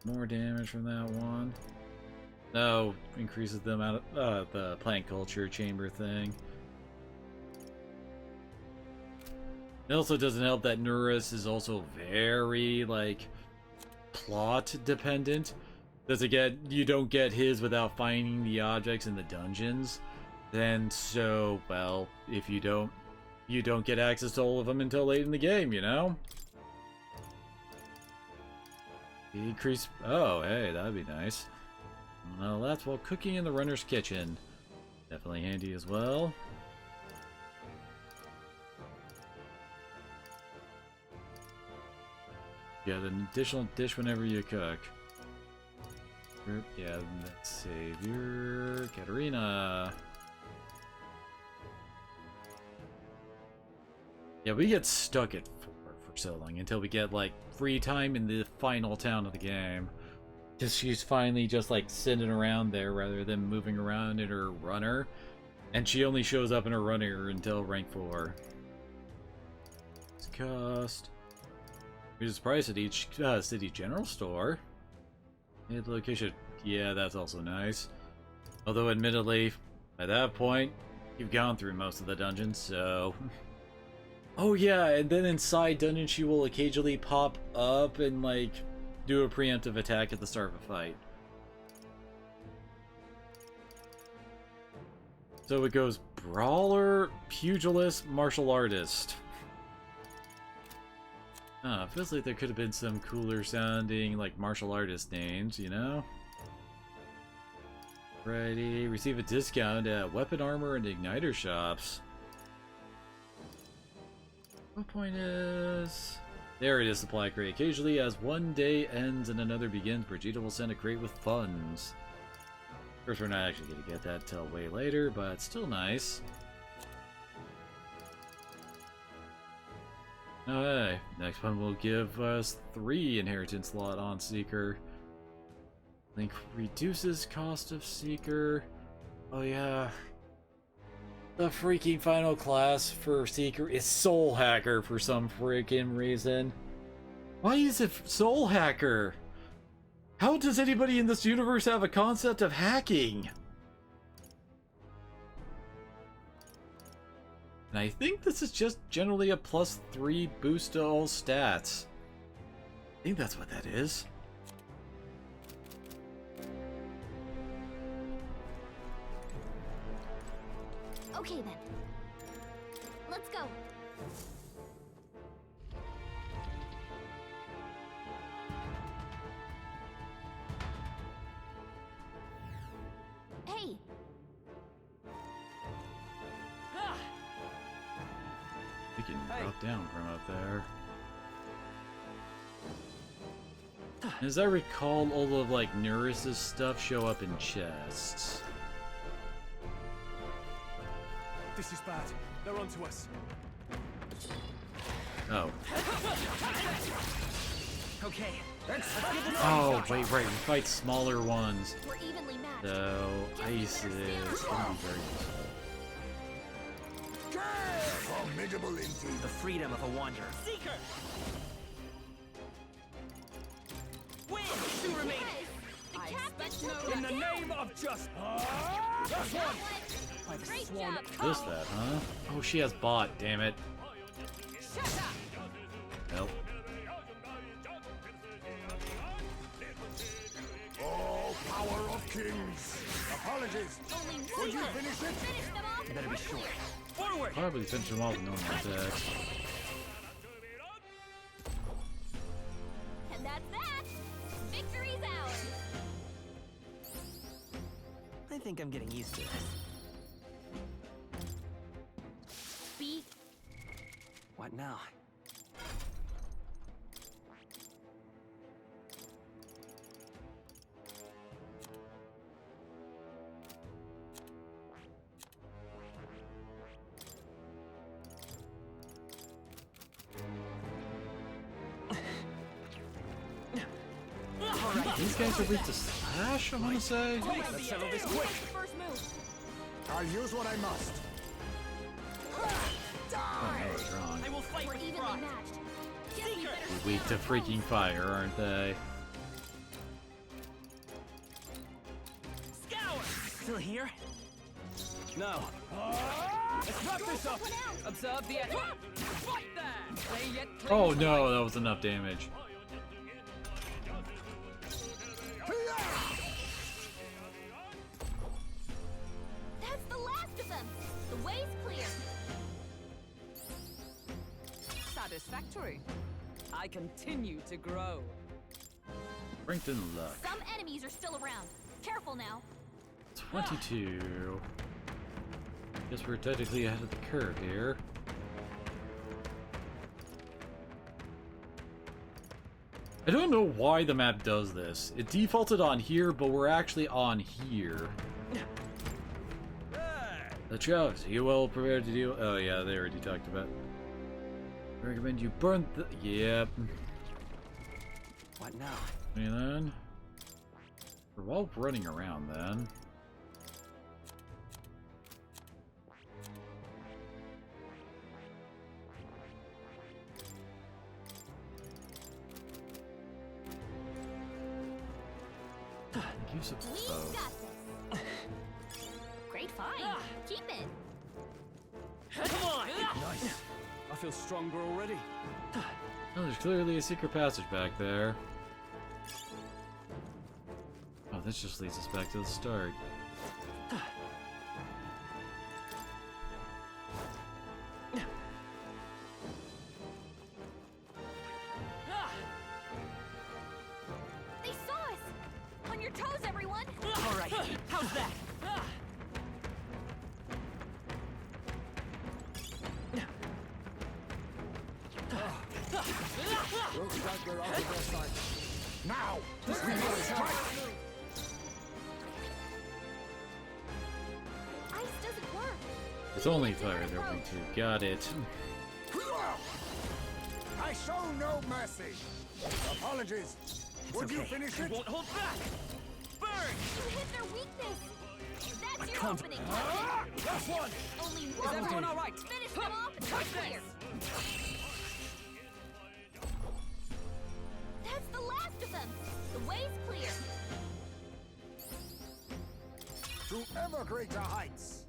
More damage from that one. No, increases the amount of the plant culture chamber thing. It also doesn't help that Nurus is also very, like, plot dependent. You don't get his without finding the objects in the dungeons. Then so, well, if you don't get access to all of them until late in the game, you know? Decrease. Oh, hey, that'd be nice. Well, that's while cooking in the runner's kitchen. Definitely handy as well. Get an additional dish whenever you cook. Yeah, let's save your Katarina. Yeah, we get stuck at 4 for so long until we get, like, free time in the final town of the game. Because she's finally just, like, sitting around there rather than moving around in her runner. And she only shows up in her runner until rank 4. It's cost. Reduces price at each city general store. Hit location. Yeah, that's also nice. Although, admittedly, by that point, you've gone through most of the dungeons, so... Oh yeah, and then inside dungeon she will occasionally pop up and, like, do a preemptive attack at the start of a fight. So it goes Brawler, Pugilist, Martial Artist. Feels like there could have been some cooler sounding, like, martial artist names, you know? Righty, receive a discount at weapon armor and igniter shops. What point is... There it is, supply crate. Occasionally, as one day ends and another begins, Brigitte will send a crate with funds. Of course, we're not actually going to get that till way later, but still nice. Alright, next one will give us 3 inheritance slot on Seeker. Link reduces cost of Seeker. Oh yeah. The freaking final class for Seeker is Soul Hacker for some freaking reason. Why is it Soul Hacker? How does anybody in this universe have a concept of hacking? And I think this is just generally a +3 boost to all stats. I think that's what that is. Okay then. Let's go. Hey. We can drop down from up there. As I recall, all of, like, Nurus' stuff show up in chests. This is bad. They're onto us. Oh. Okay. Oh, wait, right. We fight smaller ones. We're evenly matched. So, ice is gonna be very useful. Formidable indeed. The freedom of a wanderer. Seeker! Win! Two remaining! I expect no In the name of justice! That's one! By the swan. What is that, huh? Oh, she has bot, damn it. Shut up! Help. Oh, power of kings. Apologies. Only Would you one. finish it? Finish them off. You better be sure. Forward! Probably finish them off with normal attacks. And that's that! Victory's ours! I think I'm getting used to it. Beat. What now? These guys are weak to slash, I'm gonna say. Let's settle this quick! First move. I'll use what I must. Oh, I was wrong. I will fight We're with evenly pride. matched. Guess we Seeker! better Weak to freaking fire, aren't they? Scour! Still here? No. Let's wrap this up! Observe the enemy. Fight there. Play yet Oh no, that was enough damage. That's the last of them! The way's clear! Satisfactory. I continue to grow. Strength and luck. Some enemies are still around. Careful now. 22. Guess we're technically ahead of the curve here. I don't know why the map does this. It defaulted on here, but we're actually on here. The choice. You well prepared to deal. Oh yeah, they already talked about. I recommend you burn the. Yep. What now? And then we're all running around then. Use a We bow. got this. Great find. Keep it. Come on! Nice. I feel stronger already. Oh, there's clearly a secret passage back there. Oh, this just leads us back to the start. They saw us. On your toes, everyone. All right, how's that? Looks like we're out of their sight. Now! We must strike! Ice doesn't work. It's only fire they're weak to. Got it. I show no mercy. Apologies. Would you finish it? Won't hold back! Burn! You hit their weakness. That's your can't. opening. That's one! Only Is one. everyone all right? Finish them off and we're clear. That's the last of them. The way's clear. To ever greater heights.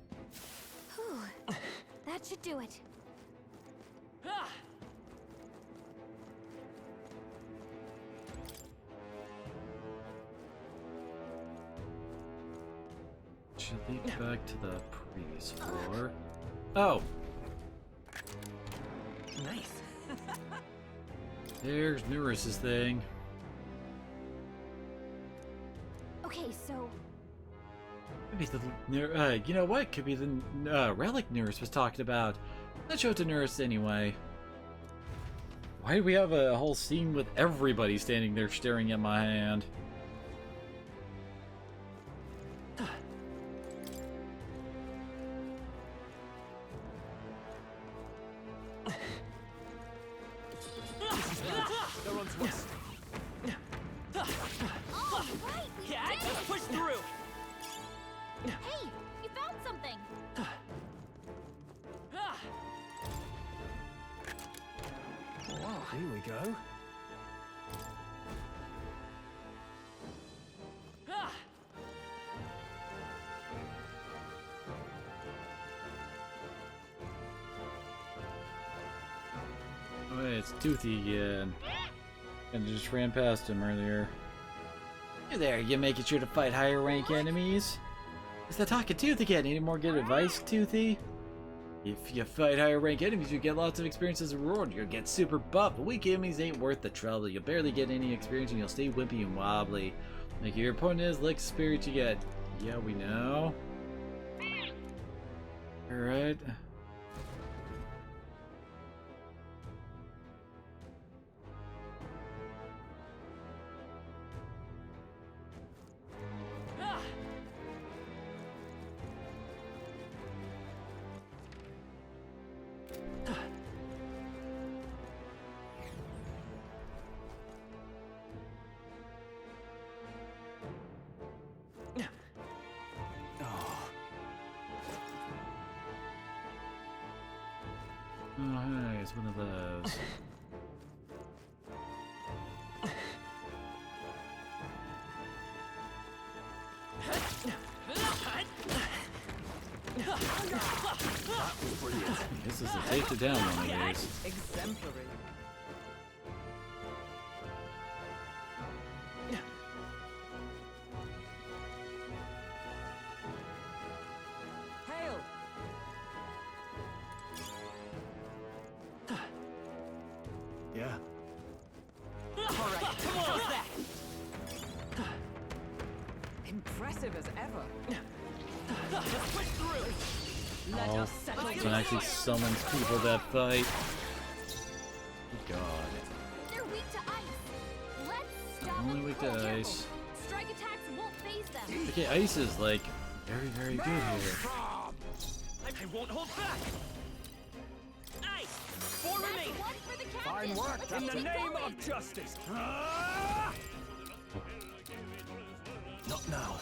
Whew. That should do it. Ah! Should lead back to the previous floor. Oh! Nice. There's Neurus's thing. Okay, so Maybe the you know what? Could be the relic Neurus was talking about. Let's show it to Neurus anyway. Why do we have a whole scene with everybody standing there staring at my hand? They're on to us. all right, we Yeah, did let's it. push through! Hey, you found something. Ah! Oh, here we go. Oh, hey, it's Toothy again. And just ran past him earlier. Hey there, you making sure to fight higher rank enemies? It's the Talking Tooth again. Any more good advice, Toothy? If you fight higher rank enemies, you get lots of experience as a reward. You'll get super buff, but weak enemies ain't worth the trouble. You'll barely get any experience and you'll stay wimpy and wobbly. Like your opponent is, like spirit you get. Yeah, we know. Alright. Oh, hey, it's one of those. This is a take it down one of these. Exemplary. Hail! Yeah. Alright, come on! How's that? Impressive as ever. Let's push through! Let Oh, us settle someone actually summons people that fight. Good God. They're weak to ice. Let's stop Only them. weak to Careful. ice. Strike attacks won't phase them. Okay, ice is like very good here. I won't hold back! Ice! Four That's remain! one for the captain. Fine work, Let's in keep the it name going. of justice. Not now.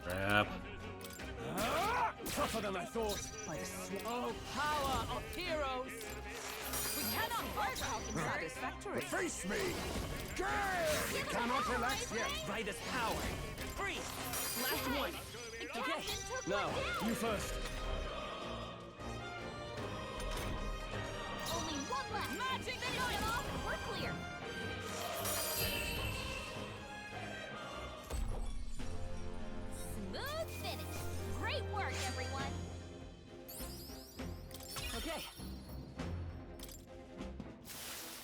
Crap. Tougher than I thought. Oh, power of heroes! We cannot hurt Falcon Satisfactory. Face me! Gale! We cannot relax yet. Raida's power! Freeze! Last one! The Okay. captain took Now, one down. you first. Only one left. Magic finish them off and we're clear. Smooth finish. Great work, everyone. Okay.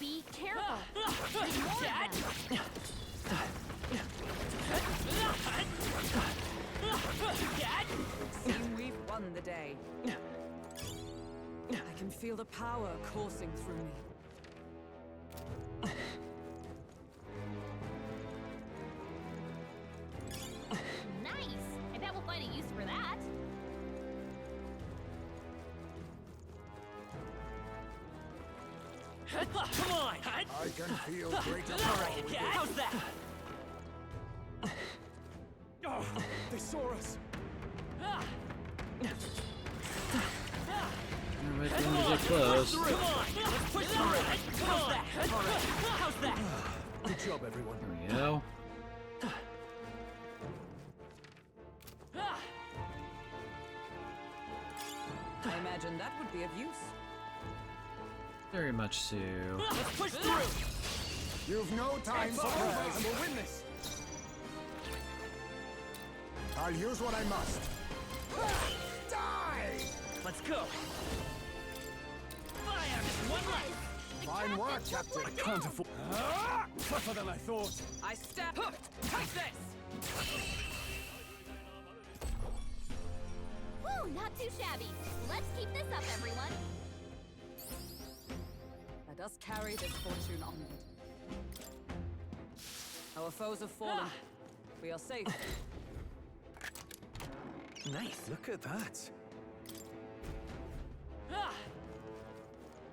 Be careful. Dad! Dad! Seem we've won the day. I can feel the power coursing through me. Nice. I bet we'll find a use for that. Come on! I can feel greater All power right, with Dad! it. How's that? Oh, they saw us. Alright, then we get close. Come on! Let's push through! How's that? How's that? Good job, everyone. There we go. I imagine that would be of use. Very much so. Let's push through! You've no time It's for over, prayers. and we'll win this. I'll use what I must. Die! Let's go! Fire! Just one left! Fine work, Captain. I can't afford. Tougher than I thought. I step. Take this! Woo, not too shabby. Let's keep this up, everyone. Let us carry this fortune onward. Our foes have fallen. We are safe. Nice. Look at that.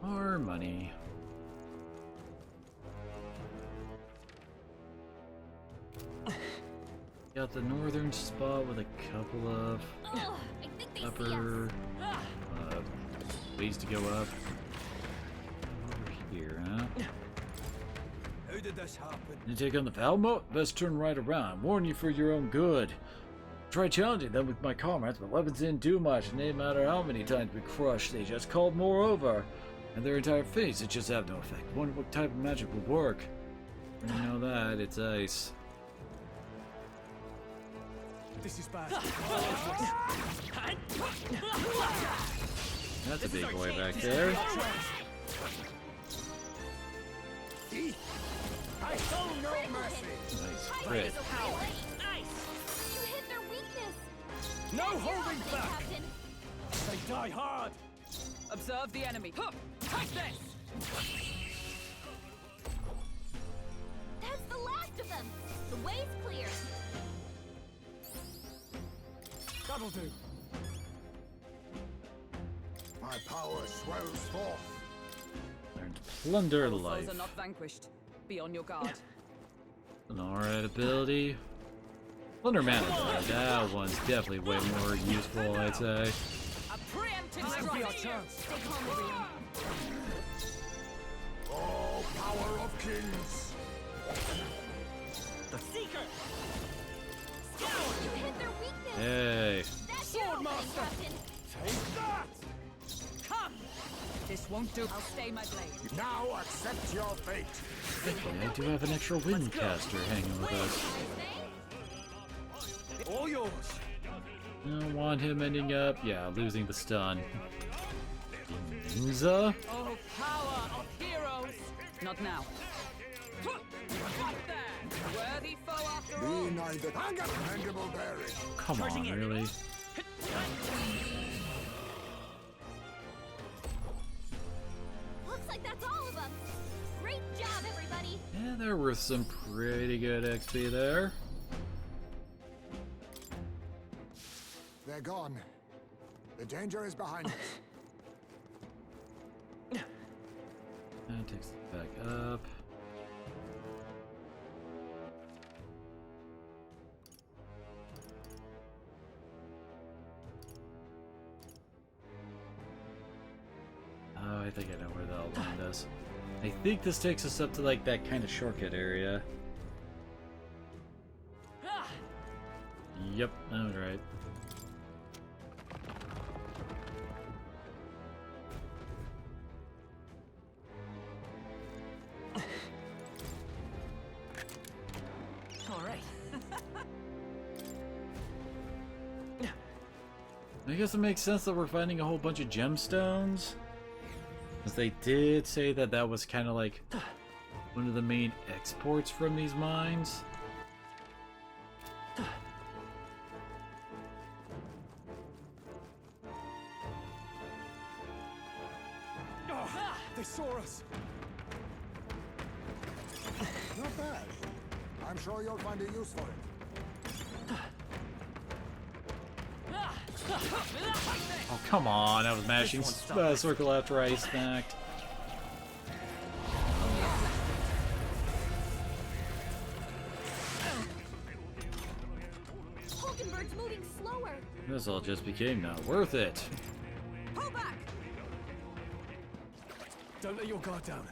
More money. Got the northern spot with a couple of Oh, I think they see us. upper ways to go up. Over here, huh? did this happen? You take on the Valmo? Best turn right around. Warn you for your own good. Try challenging them with my comrades, but weapons didn't do much, and no matter how many times we crushed, they just called more over. And their entire face, it just have no effect. Wonder what type of magic would work. You know that, it's ice. This is bad. That's a big boy back there. I show no mercy. Nice crit. You hit their weakness. No That's your holding opening, back! Captain. They die hard! Observe the enemy. Hup! Take this! That's the last of them. The way's clear. That'll do. My power swells forth. Learn to plunder Our foes life. are not vanquished. Be on your guard. An alright ability. Plunder mana though, that one's definitely way more useful, I'd say. A preemptive This will be our strike. chance. Stay calm, everyone. Oh, power of kings. The Seeker! You hit their weakness. Hey. That's your opening, Captain. Take that! Come! This won't do. I'll stay my blade. Now accept your fate. Thankfully, I do have an extra windcaster hanging with us. All yours! I don't want him ending up, yeah, losing the stun. Ninja? Oh, power of heroes! Not now. What there? Worthy foe after all. Be neither unbendable bearing. Come on, really? Looks like that's all of them. Great job, everybody. Yeah, there were some pretty good XP there. They're gone. The danger is behind us. That takes it back up. Oh, I think I know where that'll land us. I think this takes us up to like that kind of shortcut area. Yep, that was right. All right. I guess it makes sense that we're finding a whole bunch of gemstones. Because they did say that that was kind of like one of the main exports from these mines. Oh, they saw us! Not bad. I'm sure you'll find a use for it. Oh, come on. I was mashing circle after I smacked. Hulkenberg's moving slower. This all just became not worth it. Pull back! Don't let your guard down.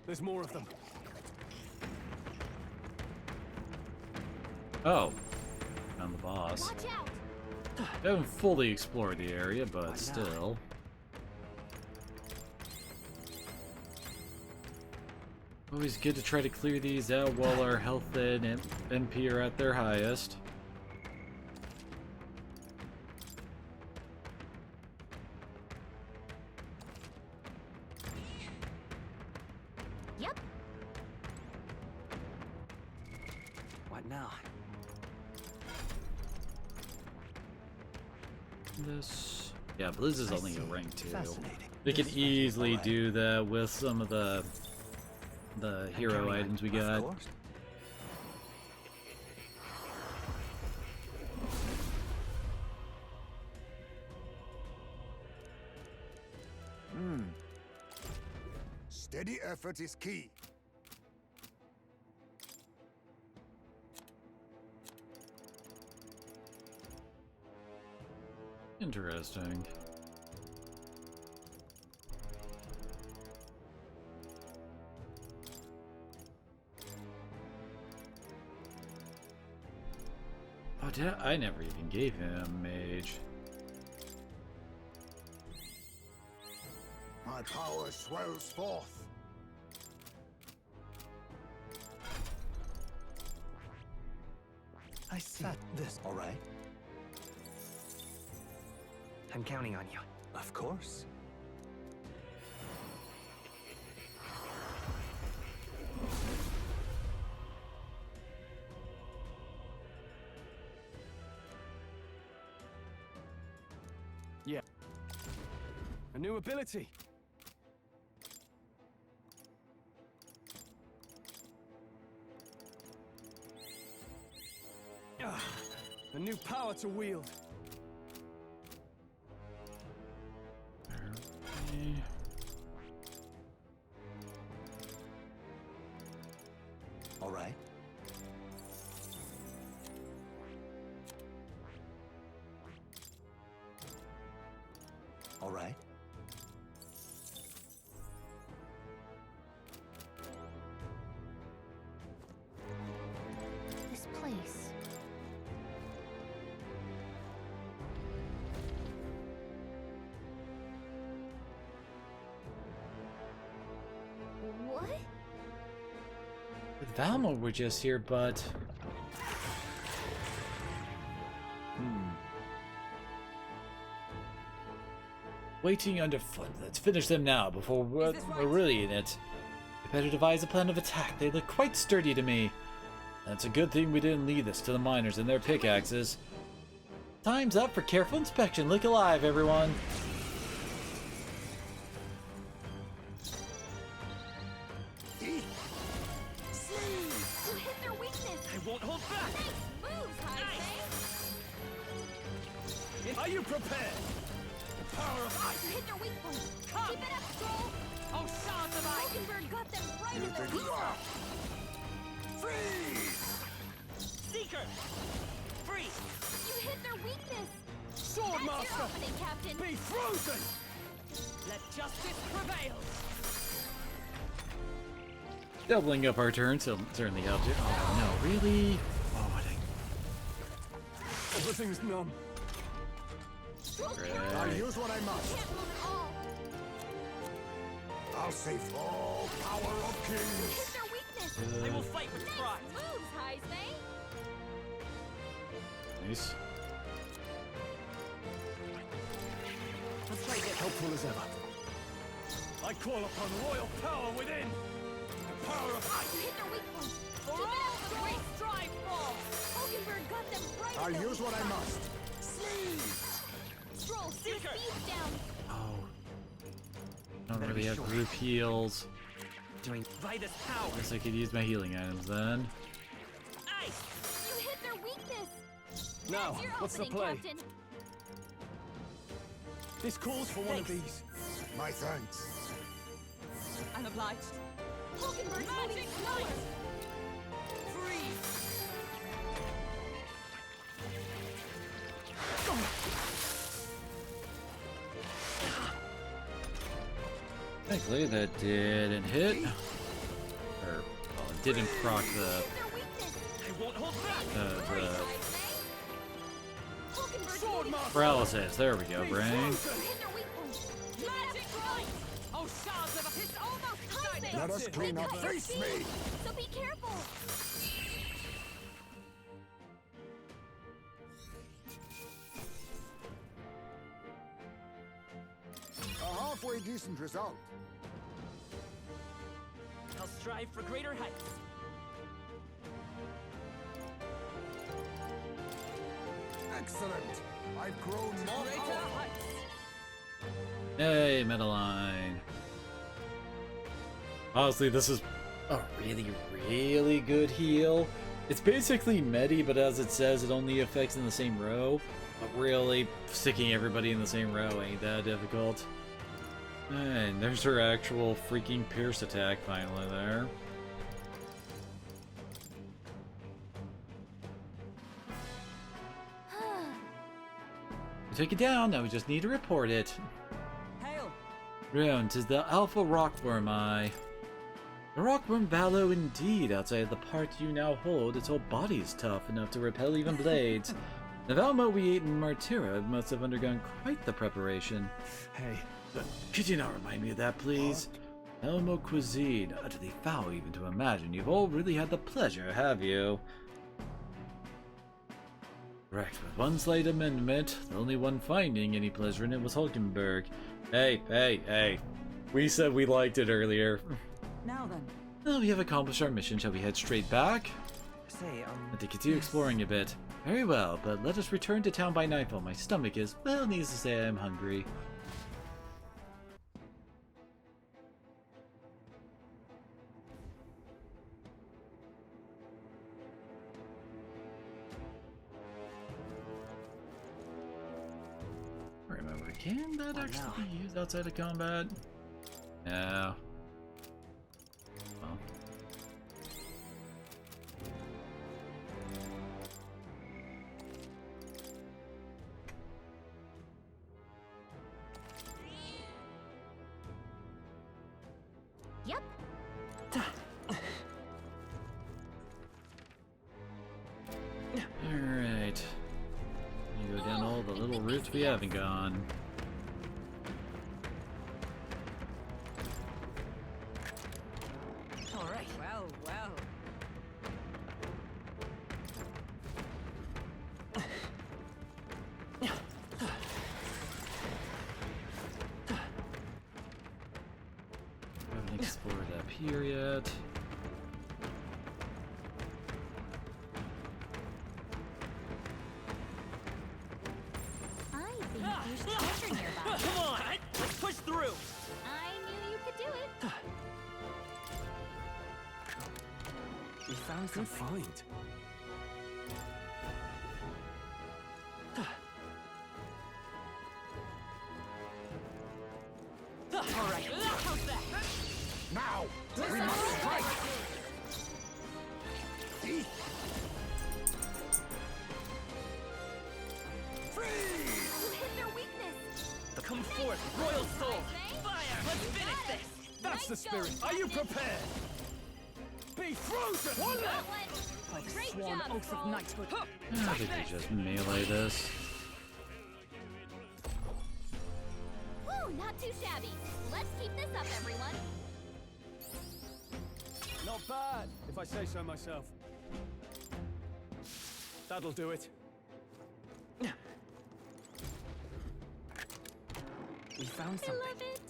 There's more of them. Oh. Found the boss. Watch out. I haven't fully explored the area, but still. Always good to try to clear these out while our health and MP are at their highest. Yep. What now? This, yeah, Blizz is only a rank 2. Fascinating. They could easily do that with some of the hero items we got. Of course. Steady effort is key. Interesting. Oh, I never even gave him mage. My power swells forth. I see. This, all right? I'm counting on you. Of course. Yeah. A new ability. A new power to wield. All right. All right. This place. What? Valma were just here, but... Waiting underfoot. Let's finish them now before we're really in it. We better devise a plan of attack. They look quite sturdy to me. That's a good thing we didn't leave this to the miners and their pickaxes. Time's up for careful inspection. Look alive, everyone. You hit their weakness. I won't hold back. Nice moves, Heisei. Are you prepared? Power of ice. You hit their weak point. Keep it up, Stroll. Oh, shards of ice! Hulkenberg got them right You in their think weak you are? spot. Freeze! Seeker! Free! You hit their weakness. Sword That's Master! your opening, Captain. Be frozen! Let justice prevail! Doubling up our turns, so certainly helps you. Oh no, really? Oh, what Everything's numb. I'll use what I must. Can't move at all. I'll say full power of You kings. hit their weakness. I will fight with pride! Nice moves, Heisei. Nice. Let's try to get helpful as ever. I call upon royal power within. The power of ice. You hit their weak point. For Keep it all up, that we Stroll. strive for! Hulkenberg got them right in I'll their use weak what I spot. must. Sneeze! Stroll, see Seeker. speed down. Oh. Don't Better really be have sure. group heals. Doing Vitus power! Guess I could use my healing items then. Ice! You hit their weakness. Now, That's your what's the opening, play? Captain. This calls for one of these. My thanks. I'm obliged. Hulkenberg's moving Magic slower. light! Freeze! Thankfully, that didn't hit. Or, well, it didn't proc the, Hit their weakness. I won't hold back! Great, the Heisei. Hulkenberg's Sword moving Master! paralysis. There we go, Be brain. frozen! You hit their weak point. Keep it up, Magic Stroll. light! Oh, shards of it's almost Heisei. done! Let us it. clean They up. cut your Face speed, me! So be careful. A halfway decent result. I'll strive for greater heights! Excellent. I've grown more Greater powerful. heights! Hey, Medaline. Honestly, this is a really, really good heal. It's basically medi, but as it says, it only affects in the same row. But really, sticking everybody in the same row ain't that difficult. And there's her actual freaking pierce attack finally there. We took it down, now we just need to report it. Hail! Round, 'tis the Alpha Rockworm Eye. A rockworm Vallow indeed. Outside the part you now hold, its whole body is tough enough to repel even blades. The Valmo we ate in Martira must have undergone quite the preparation. Hey. Could you not remind me of that, please? Valmo cuisine. Utterly foul even to imagine. You've all really had the pleasure, have you? Correct, with one slight amendment. The only one finding any pleasure in it was Hulkenberg. Hey. We said we liked it earlier. Now then. Well, we have accomplished our mission. Shall we head straight back? Say, And to continue exploring a bit. Very well, but let us return to town by nightfall. My stomach is, well, needless to say, I'm hungry. Remember, can that actually be used outside of combat? No. Well. Yep. Alright. You go down all the little routes we haven't gone. Alright. Well. Haven't explored up here yet. I think there's treasure nearby. Come on! Let's push through! I knew you could do it. we found Good something. find. Alright, how's that? Now! We must strike! You hit their weakness. Come forth, Royal Soul! Fire! Let's finish this! That's the spirit. Are you prepared? Be frozen! One left! By the Great sworn job, oath of Thrall. knighthood. I think we just melee this. Woo, not too shabby. Let's keep this up, everyone. Not bad, if I say so myself. That'll do it. We found I something. love it.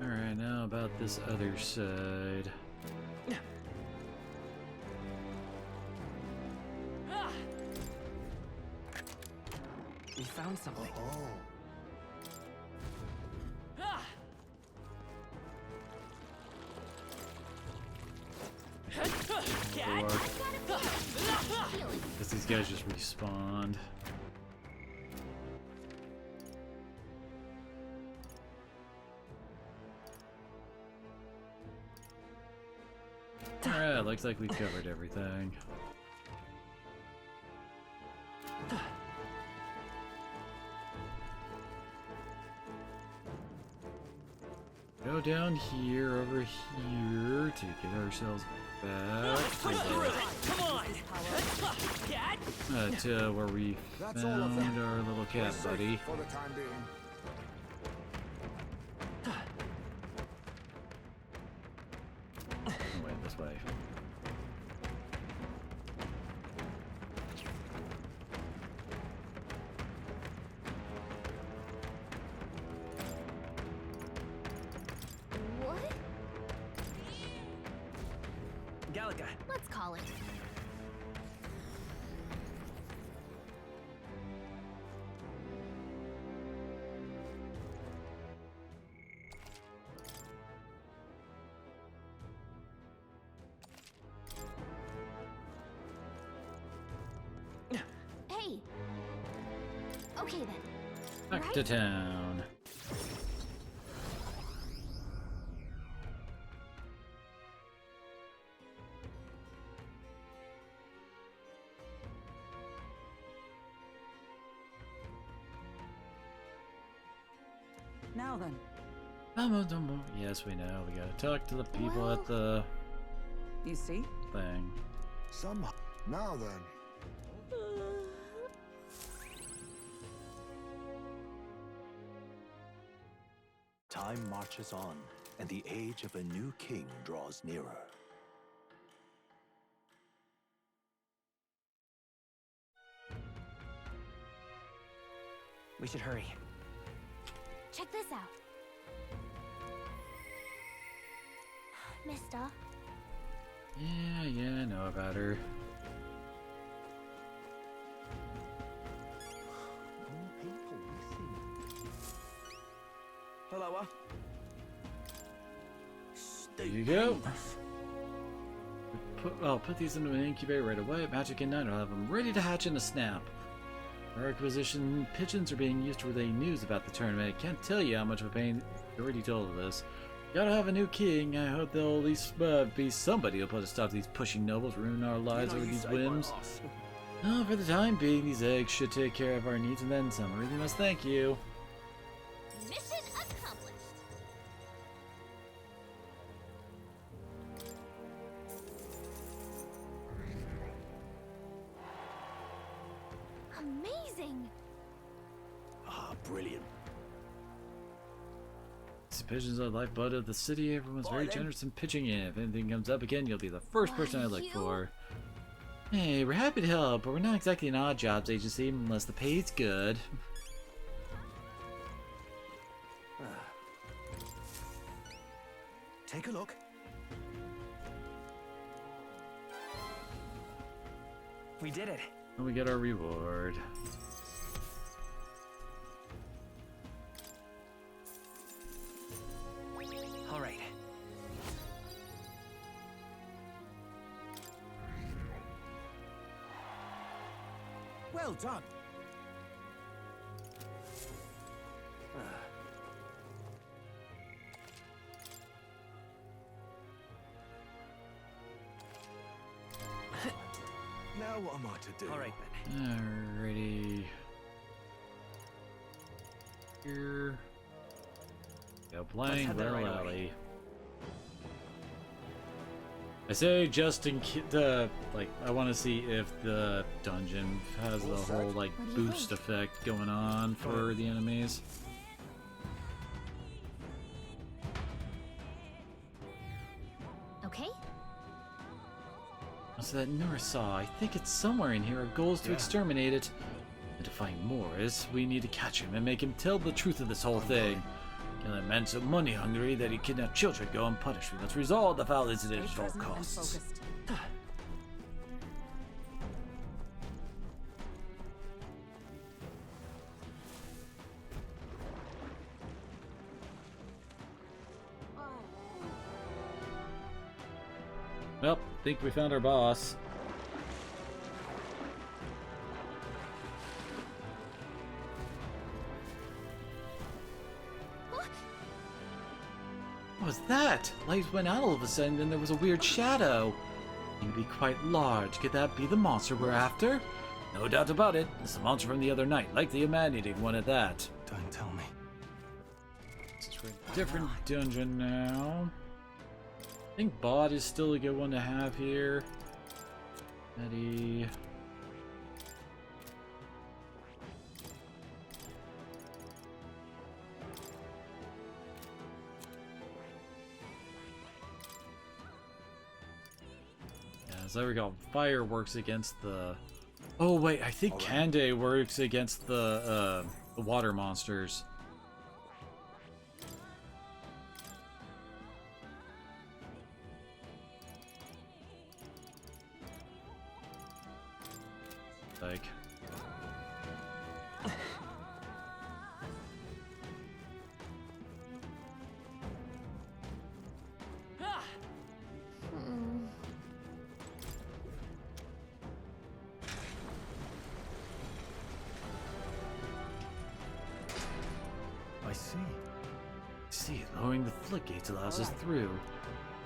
Alright, now about this other side. We found something. Because these guys just respawned. Alright, looks like we've covered everything. Go down here, over here, to get ourselves back to where we found our little cat buddy. For the time being. Oh, wait, this way. What? Galaga. Let's call it. Hey. Okay then. Back to town. Now then. Yes, we know. We gotta talk to the people at the You see? thing. Some. Now then. Time marches on, and the age of a new king draws nearer. We should hurry. Check this out. Mister. Yeah, I know about her. Hello, There you go. I'll put these into an incubator right away. Magic and Nine will have them ready to hatch in a snap. Our acquisition pigeons are being used to relay news about the tournament. I can't tell you how much of a pain you already told of this. Gotta have a new king. I hope there'll at least be somebody who'll put a stop to these pushing nobles ruining our lives over these whims. Oh, for the time being, these eggs should take care of our needs and then some. I really must thank you. Mission accomplished. Amazing. Ah, brilliant. These pigeons are the lifeblood of the city. Everyone's very generous in pitching in. If anything comes up again, you'll be the first person I look for. Hey, we're happy to help, but we're not exactly an odd jobs agency unless the pay's good. Take a look. We did it. And we get our reward. All right. Well done. Now what am I to do? All right then. Alrighty. Here. Go playing head there Laurel right away. Alley. I say just in like, I want to see if the dungeon has the whole, like, boost effect going on for the enemies. Okay. So that Nurasaw, I think it's somewhere in here. Our goal is to exterminate it. And to find Morris, we need to catch him and make him tell the truth of this whole thing. Can that man so money hungry that he kidnapped children go unpunished? We must resolve the foul incident at all costs. Well, think we found our boss. What was that? Lights went out all of a sudden, then there was a weird shadow. Seemed to be quite large. Could that be the monster we're after? No doubt about it. It's the monster from the other night, like the man-eating one at that. Don't tell me. Since we're in a different dungeon now. I think Bot is still a good one to have here. Eddie. Yeah, as I recall, Fire works against the... Oh wait, I think Kande works against the water monsters. Like... I see. See, lowering the floodgates allows us through.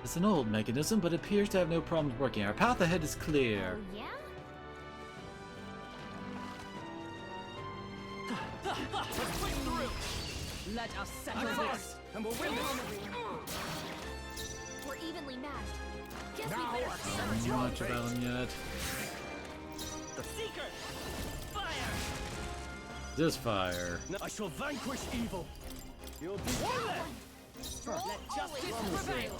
It's an old mechanism, but appears to have no problems working. Our path ahead is clear. Oh, yeah? Let's push through. Let us settle this, and we'll win this. We're evenly matched. Guess we Now better accept stand Not your much about him yet. The Seeker! Fire! This fire. I shall vanquish evil. You'll do Stroll Let justice prevail.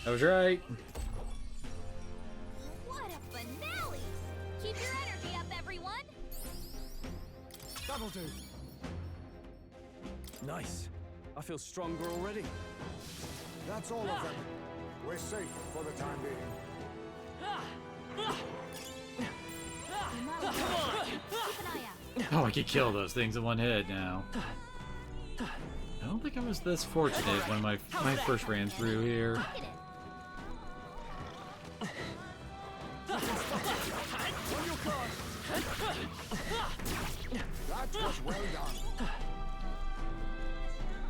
I was right. What a finale! Keep your energy up, everyone! That'll do. Nice. I feel stronger already. That's all of them. We're safe for the time being. Keep an eye out. Oh, I could kill those things in one hit now. I don't think I was this fortunate when my first ran through here. Look at it. That was well done.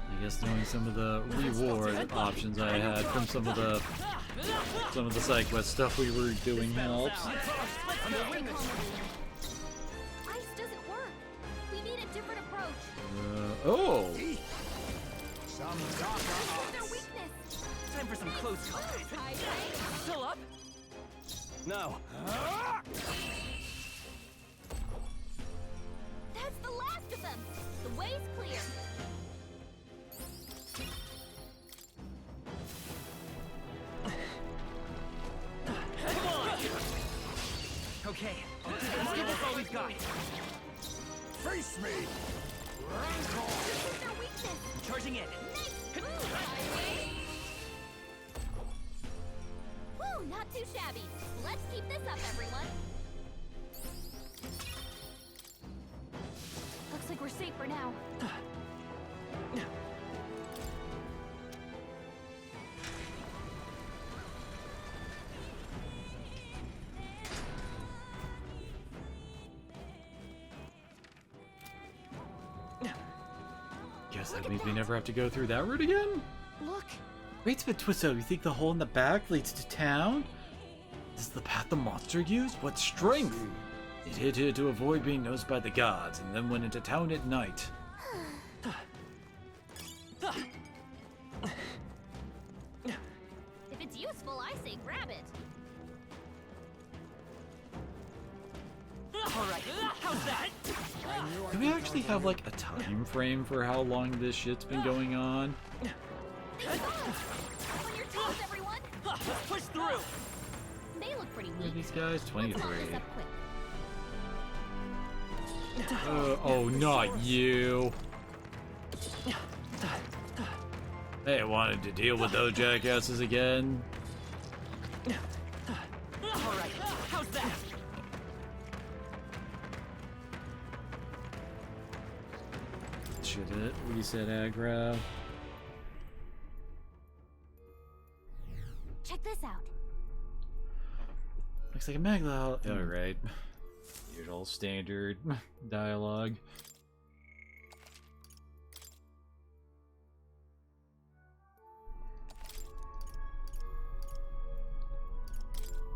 I guess knowing some of the reward options I had from some of the side quest stuff we were doing helps. Ice doesn't work. We need a different approach. Oh! Some What's darker their arts. weakness? Time for some close combat. Still up? Now. That's the last of them. The way's clear. Come on! Okay, let's give this all we've got. Face me! Rancor! What's their weakness? I'm charging in. Woo, not too shabby. Let's keep this up, everyone. Looks like we're safe for now. Guess that means we never have to go through that route again? Look. Wait a minute, Twisto, you think the hole in the back leads to town? This is the path the monster used? What strength? It hid here to avoid being noticed by the gods, and then went into town at night. If it's useful, I say grab it. Alright, how's that? Do we actually have, like, a time frame for how long this shit's been going on? On your toes, everyone. Let's push through! They look pretty Who are weak. these guys? Let's 23. mop this up quick. Oh, not you. Hey, I wanted to deal with those jackasses again. Alright, how's that? Should it reset aggro? Check this out. Looks like a Magla. Alright. Usual standard dialogue.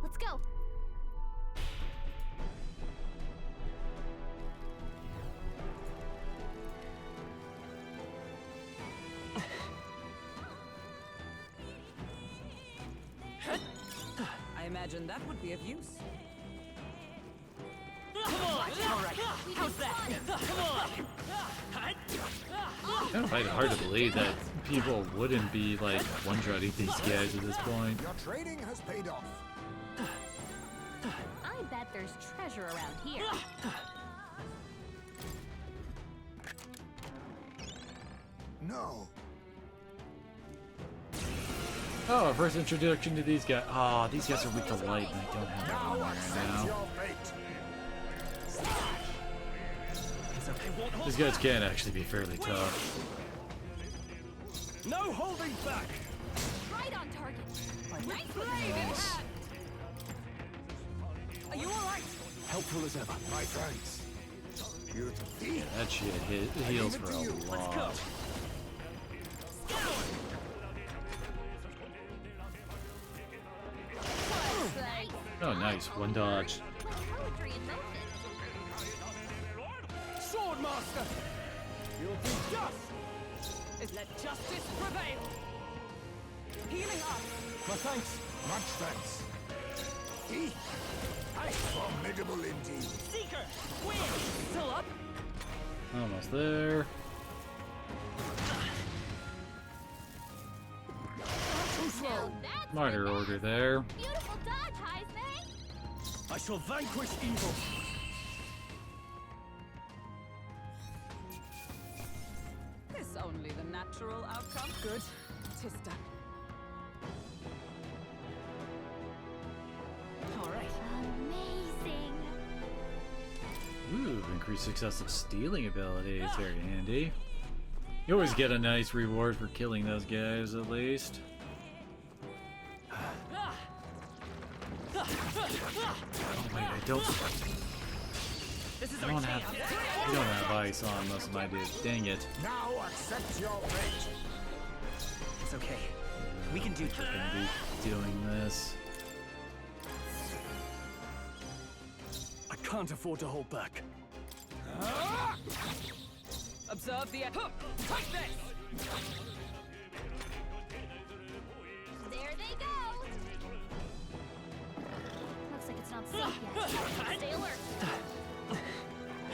Let's go. I imagine that would be of use. Come on! Alright, how's that? Come on! I find it hard to believe that people wouldn't be like one-shotting these guys at this point. Your trading has paid off. I bet there's treasure around here. No. Oh, our first introduction to these guys. Oh, these guys are weak to light, and I don't have that on right now. Your fate. These guys can actually be fairly tough. No holding back! Right on target. Nice Nice. Are you alright? Helpful as ever. My thanks. You Yeah, that shit heals for a lot. Oh, nice. One dodge. Like poetry in motion. Swordmaster! You'll do dust! Let justice prevail! Healing up! My thanks! Much thanks. Formidable indeed. Seeker! Win! Still up? Almost there. Too slow! Minor order there. Beautiful dodge, Heisman! I shall vanquish evil! This only the natural outcome. Good. Tis done. Alright. Amazing! Ooh, increased success of stealing ability. It's very handy. You always get a nice reward for killing those guys, at least. Oh wait, I don't have ice on most of my dudes. Dang it. Now accept your fate. It's okay. We can do We're gonna be doing this. I can't afford to hold back. Observe the... Take this! There they go! Looks like it's not safe yet. Stay alert.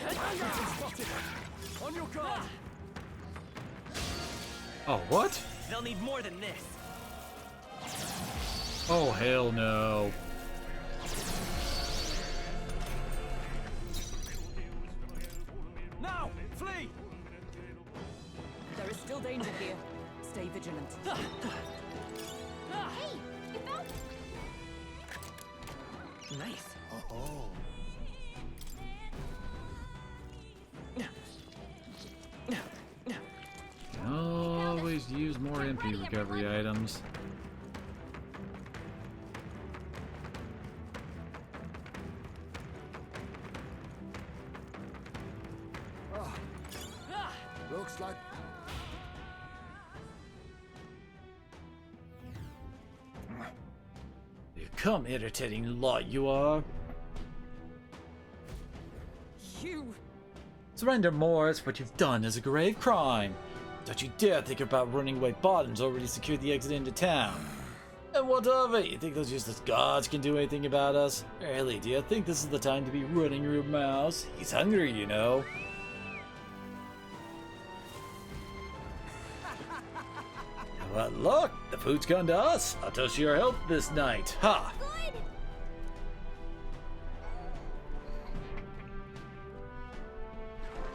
Spotted! On your guard! Oh, what? They'll need more than this. Oh, hell no. Now! Flee! There is still danger here. Stay vigilant. Hey, you found... Nice. Oh. Always use more MP recovery items. Looks like... You come irritating lot, you are. You! Surrender, Morris. What you've done is a grave crime. Don't you dare think about running away. Bottom's already secured the exit into town. And what of it? You think those useless gods can do anything about us? Really, do you think this is the time to be running your mouth? He's hungry, you know. Well, look, the food's come to us. I'll toast your help this night. Ha! Good!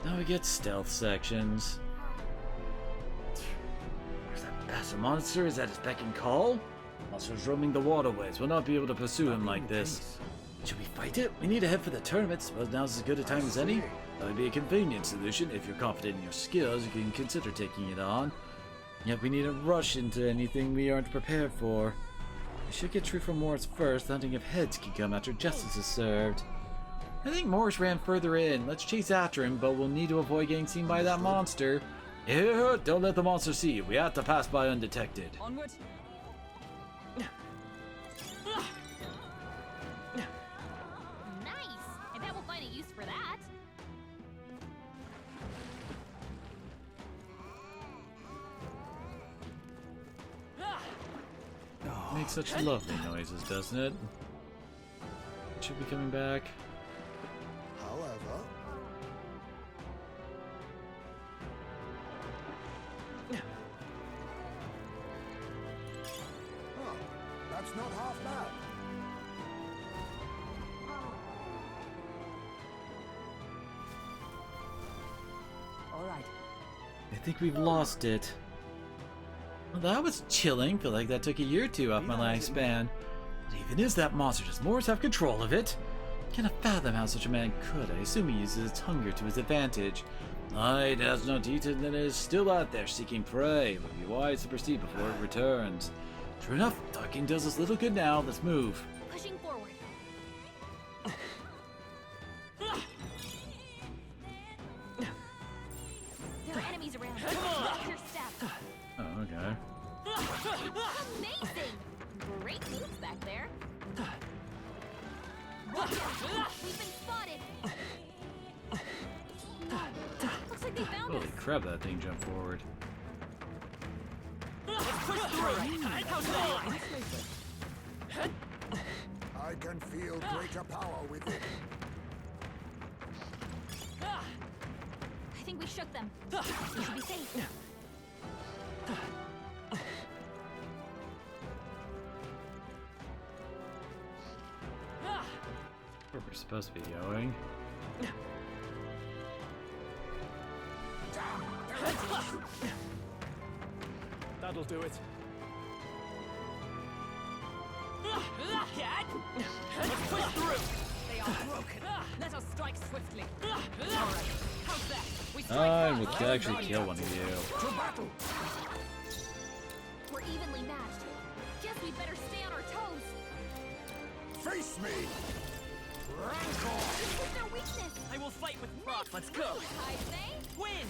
Now we get stealth sections. Where's that bastard monster? Is that his beck and call? Monsters roaming the waterways. We'll not be able to pursue him like this. Should we fight it? We need to head for the tournament. Suppose now's as good a time as any? That would be a convenient solution. If you're confident in your skills, you can consider taking it on. Yet we need to rush into anything we aren't prepared for. We should get Truth from Morris first. The hunting of heads can come after justice is served. I think Morris ran further in. Let's chase after him, but we'll need to avoid getting seen by that monster. Ew, don't let the monster see you. We have to pass by undetected. Onward. Nice! I bet we'll find a use for that. Makes such lovely noises, doesn't it? Should be coming back. However... Oh, that's not half bad. All right. I think we've lost it. Well, that was chilling. Feel like that took a year or two off my lifespan. What even is that monster? Does Morris have control of it? Cannot fathom how such a man could. I assume he uses its hunger to his advantage. It has no teeth and it is still out there seeking prey. It would be wise to proceed before it returns. True enough, talking does us little good now. Let's move. Pushing forward. There are enemies around. Watch your step. Oh, okay. Amazing! Great moves back there. We've been spotted. Looks like They found Holy us. crap, that thing jumped forward. Let's push through. How's that? I can feel greater power within. I think we shook them. We should be safe. Where we're supposed to be going. That'll do it. Let's push through. They are broken. Let us strike swiftly. All right. How's that? We strike I first. would actually kill one of you. To battle! We're evenly matched. Guess we better stay on our toes. Face me! Rancor! This is their weakness. I will fight with pride. Let's go. I say. Win.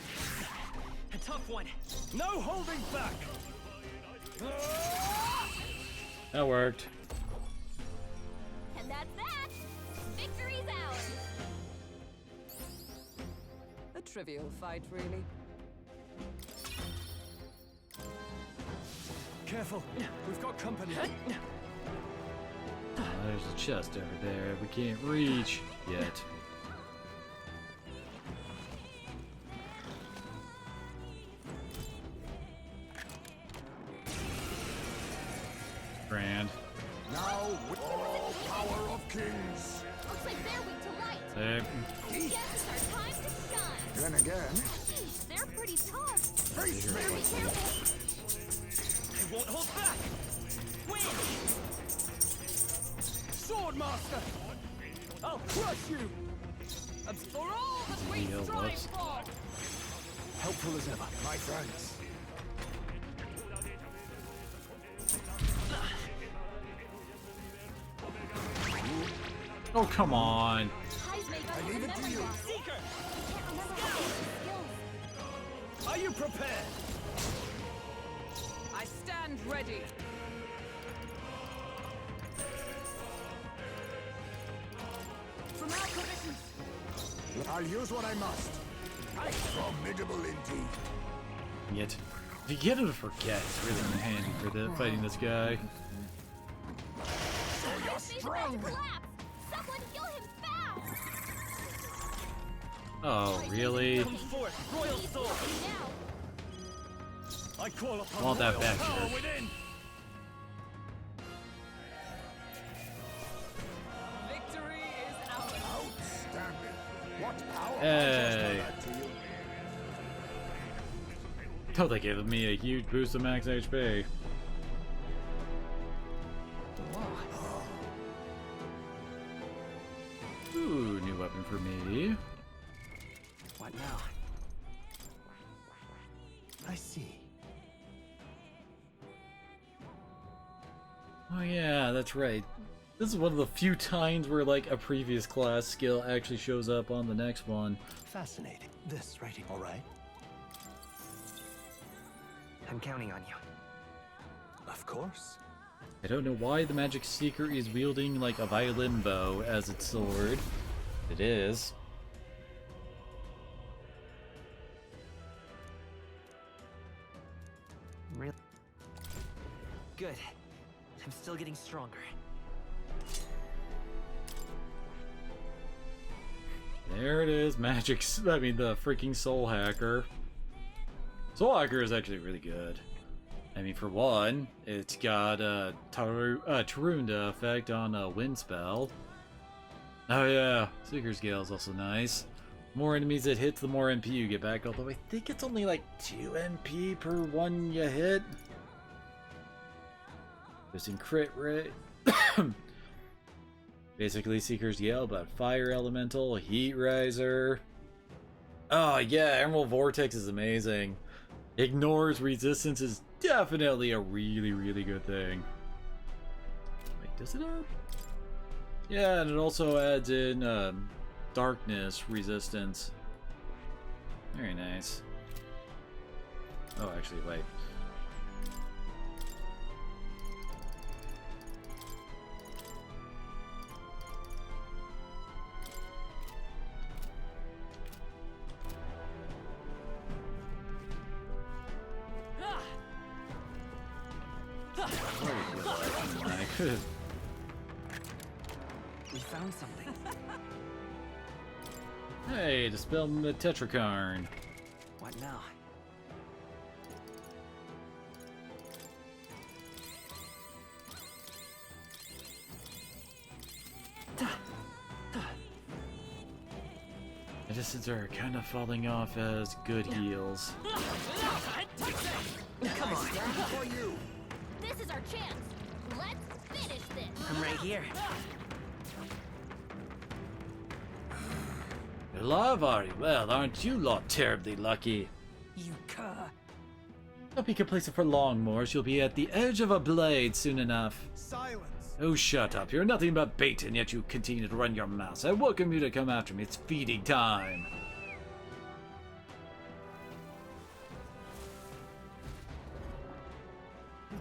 A tough one. No holding back! That worked. And that's that. Victory's ours. A trivial fight, really. Careful, we've got company. There's a chest over there we can't reach yet. Grand. Now, with all power of kings! Looks like they're weak to light. There. Guess it's our time to shine. Then again, They're pretty tough. face Better be me! careful. I won't hold back. Win. Swordmaster! I'll crush you! And for all that we Yeah, strive whoops. for. Helpful as ever. My thanks. Oh, come on. I leave it to you. Seeker. Can't remember how to use the skills. Are you prepared? I stand ready. From our provisions. I'll use what I must. Formidable indeed. Yet, if you get him to forget, it's really handy for fighting this guy. So you're strong! Collapse. Someone heal him fast. Oh, really? Come forth, royal soul. I call upon Want that royal back, power George. within. Victory is ours. Outstanding. What power Hey. that to you? Oh, they gave me a huge boost of max HP. Ooh, new weapon for me. What now? I see. Oh yeah, that's right. This is one of the few times where like a previous class skill actually shows up on the next one. Fascinating. This right here, all right? I'm counting on you. Of course. I don't know why the Magic Seeker is wielding like a violin bow as its sword. It is. Really? Good. I'm still getting stronger. There it is, the freaking Soul Hacker. Soul Hacker is actually really good. I mean, for one, it's got a Tarunda effect on a wind spell. Oh yeah, Seeker's Gale is also nice. More enemies it hits, the more MP you get back, although I think it's only like 2 MP per one you hit. Boosting crit rate. Basically, Seeker's Gale, but Fire Elemental, Heat Riser. Oh yeah, Emerald Vortex is amazing. Ignores resistance is definitely a really, really good thing. Wait, does it add? Yeah, and it also adds in darkness resistance. Very nice. Oh, actually, wait. We found something. Hey, dispel the Tetrakarn. What now? Medicines are kind of falling off as good heals. Come on. This is our chance. Let's finish this. I'm right here. You're alive, are you? Well, aren't you lot terribly lucky? You cur. Don't be complacent for long, Morse. You'll be at the edge of a blade soon enough. Silence! Oh, shut up. You're nothing but bait, and yet you continue to run your mouth. I welcome you to come after me. It's feeding time.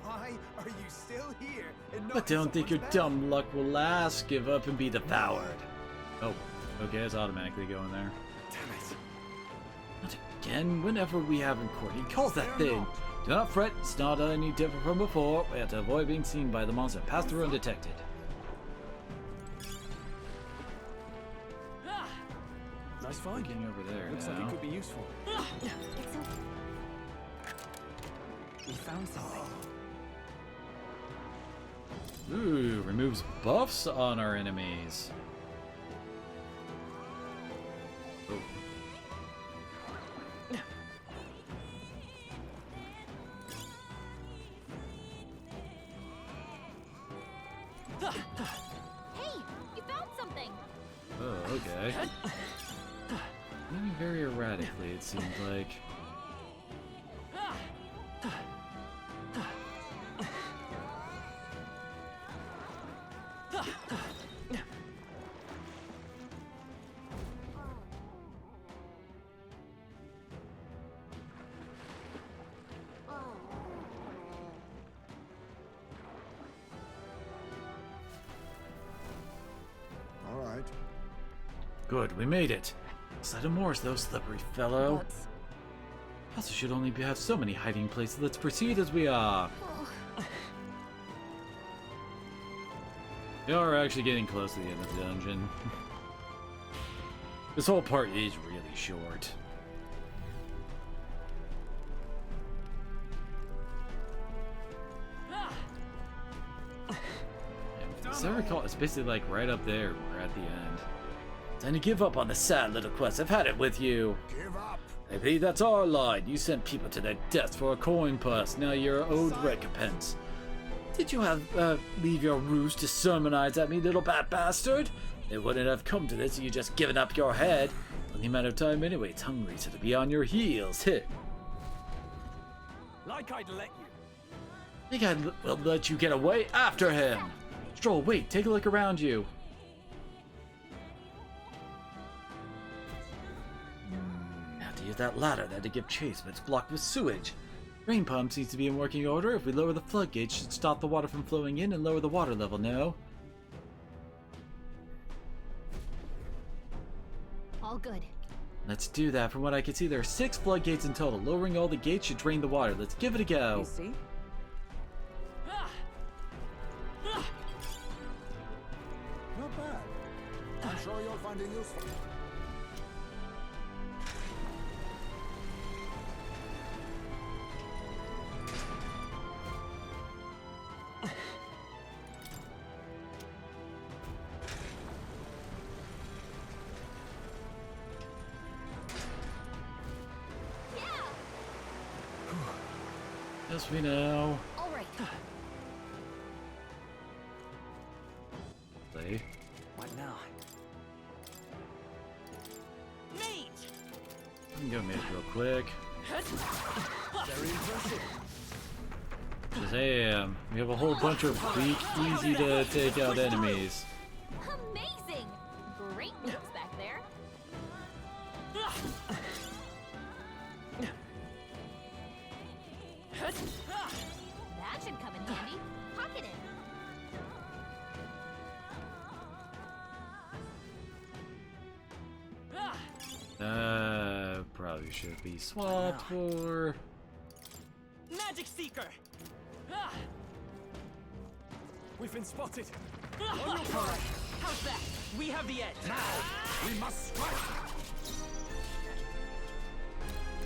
Why are you still here? And not But don't in think your someone's bed? dumb luck will last. Give up and be devoured. Oh, okay, it's automatically going there. Damn it. Not again. Whenever we have him court, he calls that thing. Do not fret. It's not any different from before. We have to avoid being seen by the monster. Pass through undetected. Nice find. Getting over there Looks now. like it could be useful. We found something. Ooh, removes buffs on our enemies. Oh. Hey, you found something. Oh, okay. Moving very erratically, it seems like. All right. Good, we made it. Side of Morse, though, slippery fellow. Also should only have so many hiding places. Let's proceed as we are. We are actually getting close to the end of the dungeon. This whole part is really short. As I recall, it's basically like right up there. We're at the end. Time to give up on the sad little quest. I've had it with you. Give up. I believe that's our line. You sent people to their deaths for a coin purse. Now you're owed recompense. Did you have leave your ruse to sermonize at me, little bat bastard? It wouldn't have come to this if you just given up your head. Only a matter of time anyway. It's hungry, so to be on your heels. Hit. Like I'd let you. Think I will let you get away after him. Stroll, wait. Take a look around you. Now to use that ladder there to give chase, but it's blocked with sewage. Rain pump seems to be in working order. If we lower the floodgates, should stop the water from flowing in and lower the water level, no? All good. Let's do that. From what I can see, there are 6 floodgates in total. Lowering all the gates should drain the water. Let's give it a go. You see? Not bad. I'm sure you'll find it useful. Yes, we know. All right. Play. What now? Mage! I can go mage real quick. Very impressive. Shazam! We have a whole bunch of weak, easy to take out enemies. Amazing! Great moves back there. That should come in handy. Pocket it. Probably should be swapped for... Magic Seeker! We've been spotted. All right. How's that? We have the edge. Now, we must strike!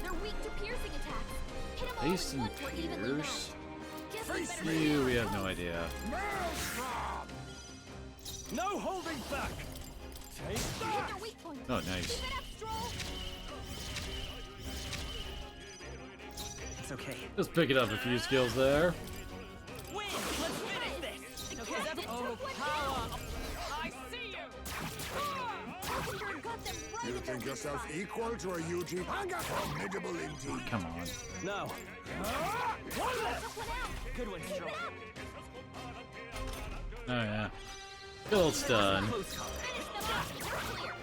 They're weak to piercing attacks. Hit them all Ace with and one more evenly now. Pierce? Guess we better You, we have no idea. Maelstrom! No holding back. Take hit that. their weak points. Oh, nice. Keep it up, Stroll. It's okay. Just picking up a few skills there. Win! Let's finish this! Okay, Oh, power! I see you! Hockenberg got them right You in their think weak yourself spot. equal to a UG? Formidable indeed. Come on. Now. Took one out. good one, Stroll. Oh, yeah. Good old stun. Close call. Finish them off. We're clear.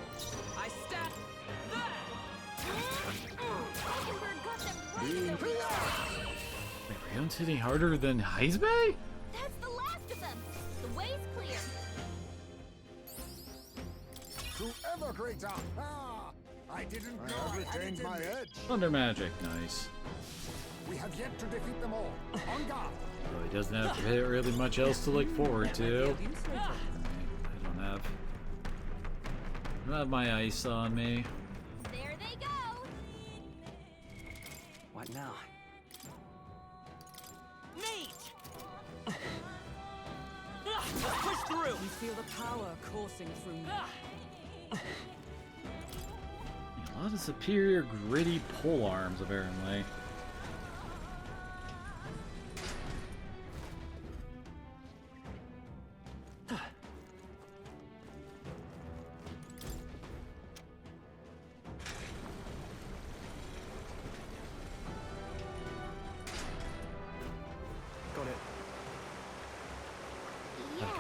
I stat Hockenberg got them right in their weak spot. Wait, Rion's hitting harder than Heismay? That's the last of them. The way's clear. To ever greater! Ah! I didn't know I had retained my edge. Thunder magic, nice. We have yet to defeat them all. On guard! Well, he doesn't have really much else to look forward to. I don't have my ice on me. There they go. What now? Nate! Let's push through! You feel the power coursing through me. A lot of superior gritty pole arms, apparently. Got it.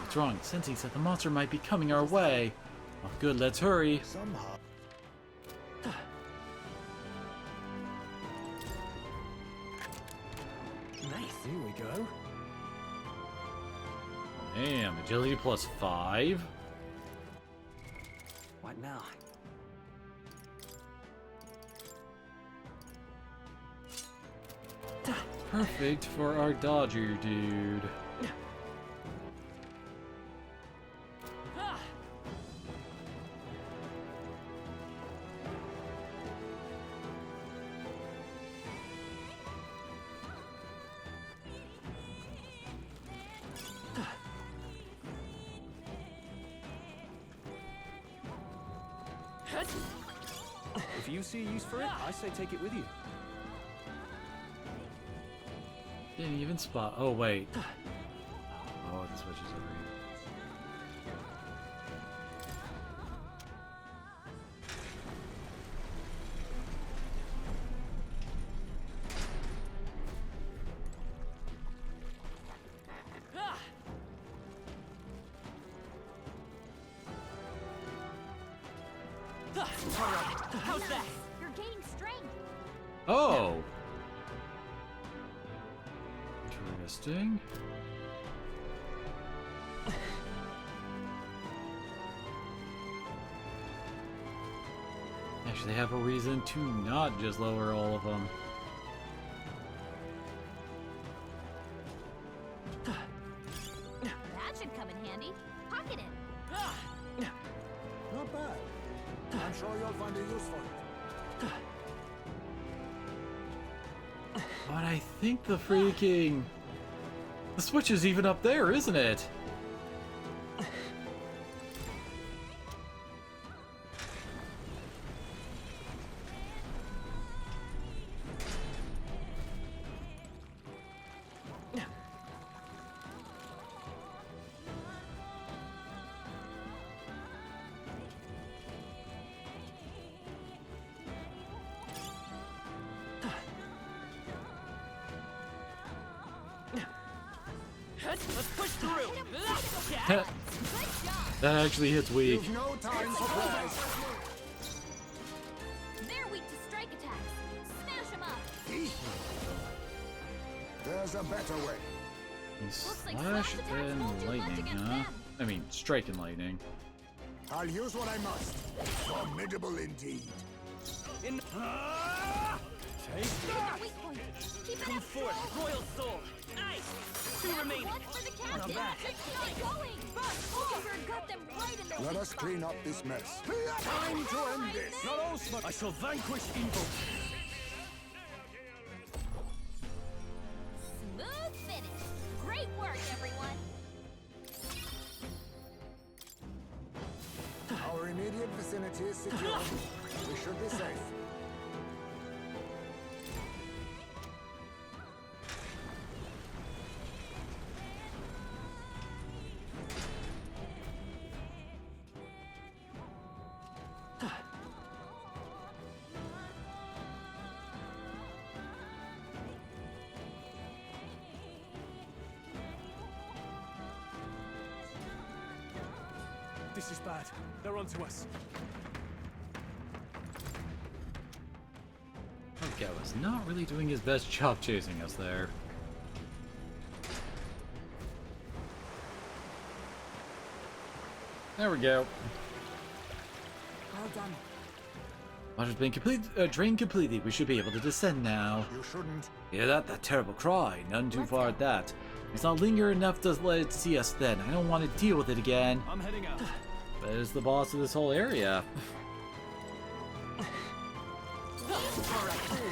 What's wrong? Sensing said the monster might be coming our way. Oh, good, let's hurry. Somehow. Nice. Here we go. Damn, agility plus 5. What now? Perfect for our Dodger dude. If you see a use for it, I say take it with you. Didn't even spot. Oh, wait. Oh, it switches over. How's that? You're gaining strength. Oh! Interesting. Actually, they have a reason to not just lower all of them. That should come in handy. Pocket it. Not bad. I'm sure you'll find a use for it. But I think the freaking... The switch is even up there, isn't it? Let's push through! That actually hits weak. You've no time for prayers. They're weak to strike attacks. Smash them up. There's a better way. Looks like Slash slash attacks and won't do much lightning, against huh? them. I mean, strike and lightning. I'll use what I must. Formidable indeed. In. Take Hit that. their weak points. Keep it Come up, forth, Stroll. Royal Soul! Ice! Two remaining. One for the captain. Not bad. It's not going. Booker got them right in their Let weak us spot. clean up this mess. Time to end this. Not all smoke. I shall vanquish evil. Smooth finish. Great work, everyone. Our immediate vicinity is secure. We should be safe. This is bad. They're onto us. Okay, was not really doing his best job chasing us there. There we go. Well done. Water's been drained completely. We should be able to descend now. You shouldn't. Hear that? That terrible cry. None too far at that. It's not linger enough to let it see us then. I don't want to deal with it again. I'm heading out. But it's the boss of this whole area.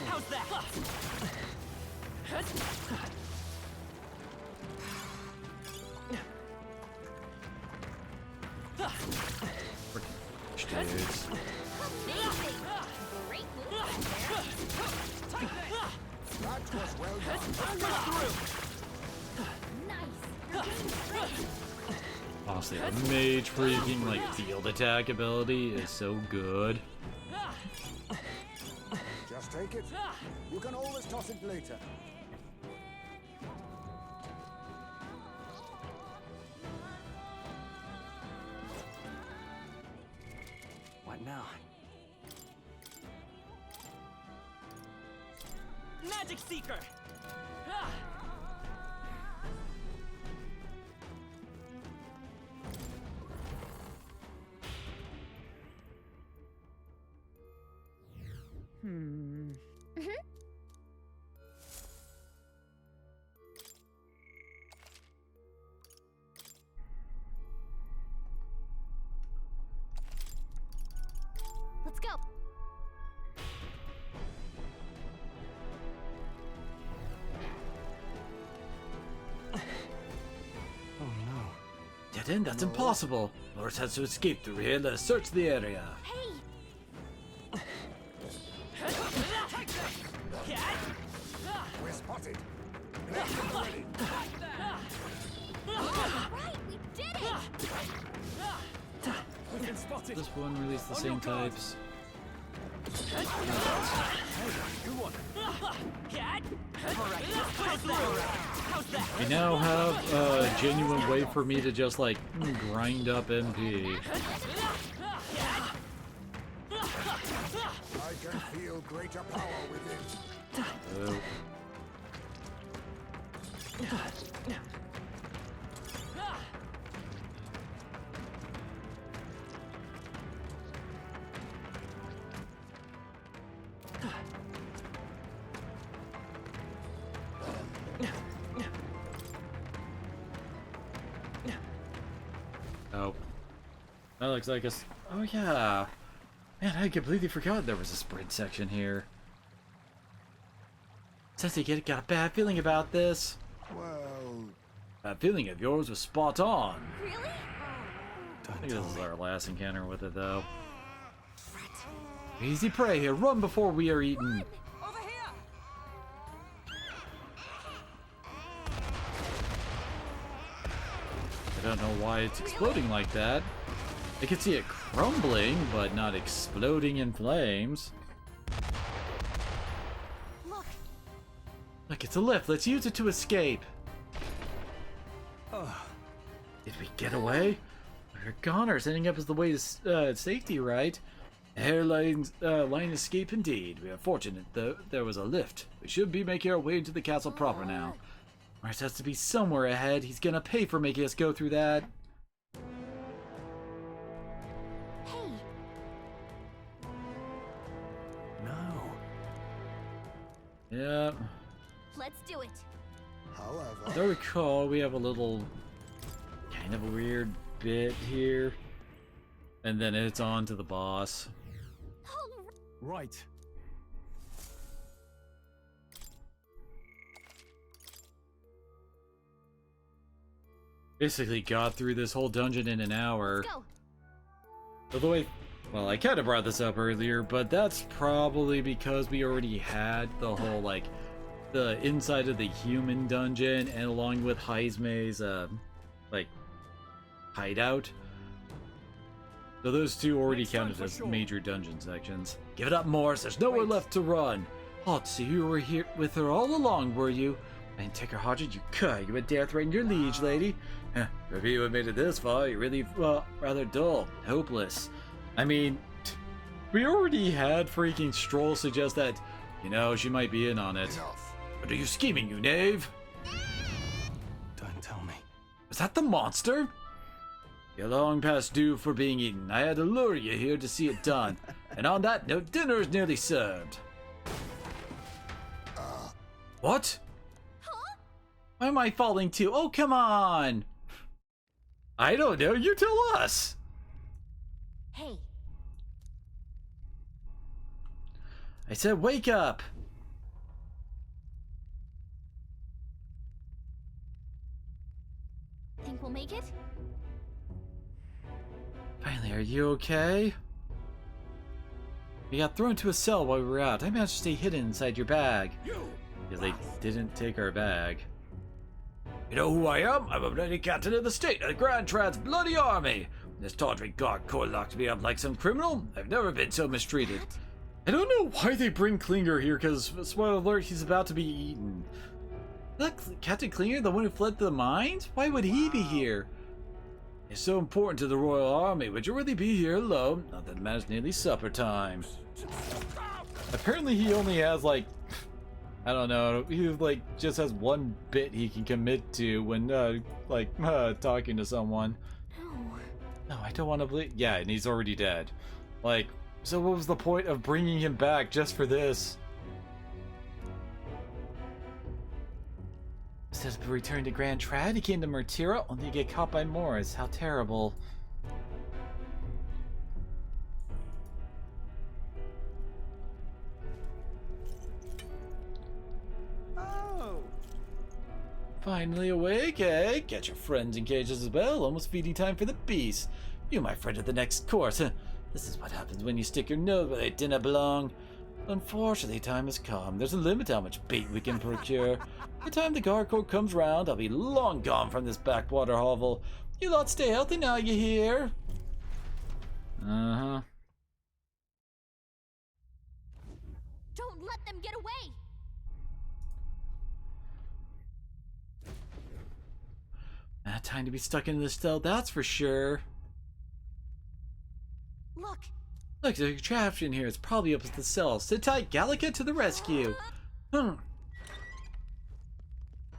How's that? Dudes. Amazing. Great move. That was well done. Nice. Honestly, the mage freaking like field attack ability is so good. Just take it. You can always toss it later. What now? Magic Seeker! Ah! Let's go. Oh no. Dead end? That's impossible. Loris has to escape through here. Let us search the area. Hey, We're spotted. right, we did it. We've been spotted. This one released the same types. Good one. We now have a genuine way for me to just like grind up MP. I can feel greater power within. Oh. Oh. That looks like a... Oh, yeah. Man, I completely forgot there was a sprint section here. Since you got a bad feeling about this. Well... That feeling of yours was spot on. Really? I think this is our last encounter with it, though. Easy prey here. Run before we are eaten. Over here. I don't know why it's exploding like that. I can see it crumbling, but not exploding in flames. Look. Look, it's a lift. Let's use it to escape. Did we get away? We're goners. Ending up as the way to safety, right? Line escape indeed. We are fortunate though there was a lift. We should be making our way into the castle proper now. Mars has to be somewhere ahead. He's gonna pay for making us go through that. Hey. No. Yeah. Let's do it. However, As I recall, we have a little kind of a weird bit here. And then it's on to the boss. Right. Basically got through this whole dungeon in an hour. Go. By the way, well, I kind of brought this up earlier, but that's probably because we already had the whole, like, the inside of the human dungeon, and along with Heisme's, like, hideout. So those two already counted as major dungeon sections. Give it up, Morris. There's nowhere left to run. Oh, so you were here with her all along, were you? I didn't take her hostage, you could. You would dare threaten your liege, lady. If you had made it this far, you're really, well, rather dull, hopeless. I mean, we already had freaking Stroll suggest that, you know, she might be in on it. What are you scheming, you knave? Don't tell me. Was that the monster? You're long past due for being eaten. I had to lure you here to see it done. And on that note, dinner is nearly served. What? Huh? Why am I falling to? Oh, come on! I don't know, you tell us! Hey. I said wake up! Think we'll make it? Finally, are you okay? We got thrown to a cell while we were out. I managed to stay hidden inside your bag. Because they didn't take our bag. You know who I am? I'm a bloody captain of the state, of Grand Trad's bloody army. This tawdry guard corps locked me up like some criminal. I've never been so mistreated. I don't know why they bring Klinger here, because, spoiler alert, he's about to be eaten. Is that Captain Klinger, the one who fled the mines? Why would he be here? It's so important to the Royal Army. Would you really be here alone? Not that it matters, nearly supper time. Apparently he only has, like, I don't know, he, like, just has one bit he can commit to when, talking to someone. No, I don't want to believe. Yeah, and he's already dead. Like, so what was the point of bringing him back just for this? Says to return to Grand Trad, he came to Mertira, only to get caught by Morris. How terrible. Oh. Finally awake, eh? Get your friends in cages as well. Almost feeding time for the beast. You, my friend, at the next course. This is what happens when you stick your nose where they didn't belong. Unfortunately, time has come. There's a limit to how much bait we can procure. By the time the guard corps comes round, I'll be long gone from this backwater hovel. You lot stay healthy now, you hear? Uh-huh. Don't let them get away! Not time to be stuck in this cell, that's for sure. Look! Look, there's a contraption here. It's probably up at the cell. Sit tight, Gallica to the rescue.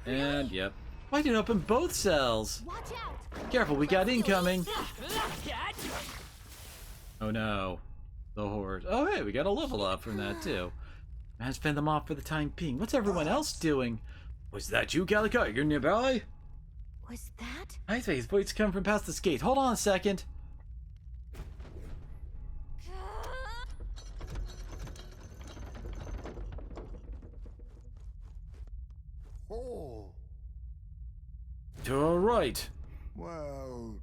And, yep. Why did it open both cells? Watch out! Careful, we got incoming. Oh no. The horde. Oh hey, we got a level up from that too. Man, fend them off for the time being. What's everyone else doing? Was that you, Gallica? You're nearby? Was that? I think his voice come from past this gate. Hold on a second. Oh. To our right. Well.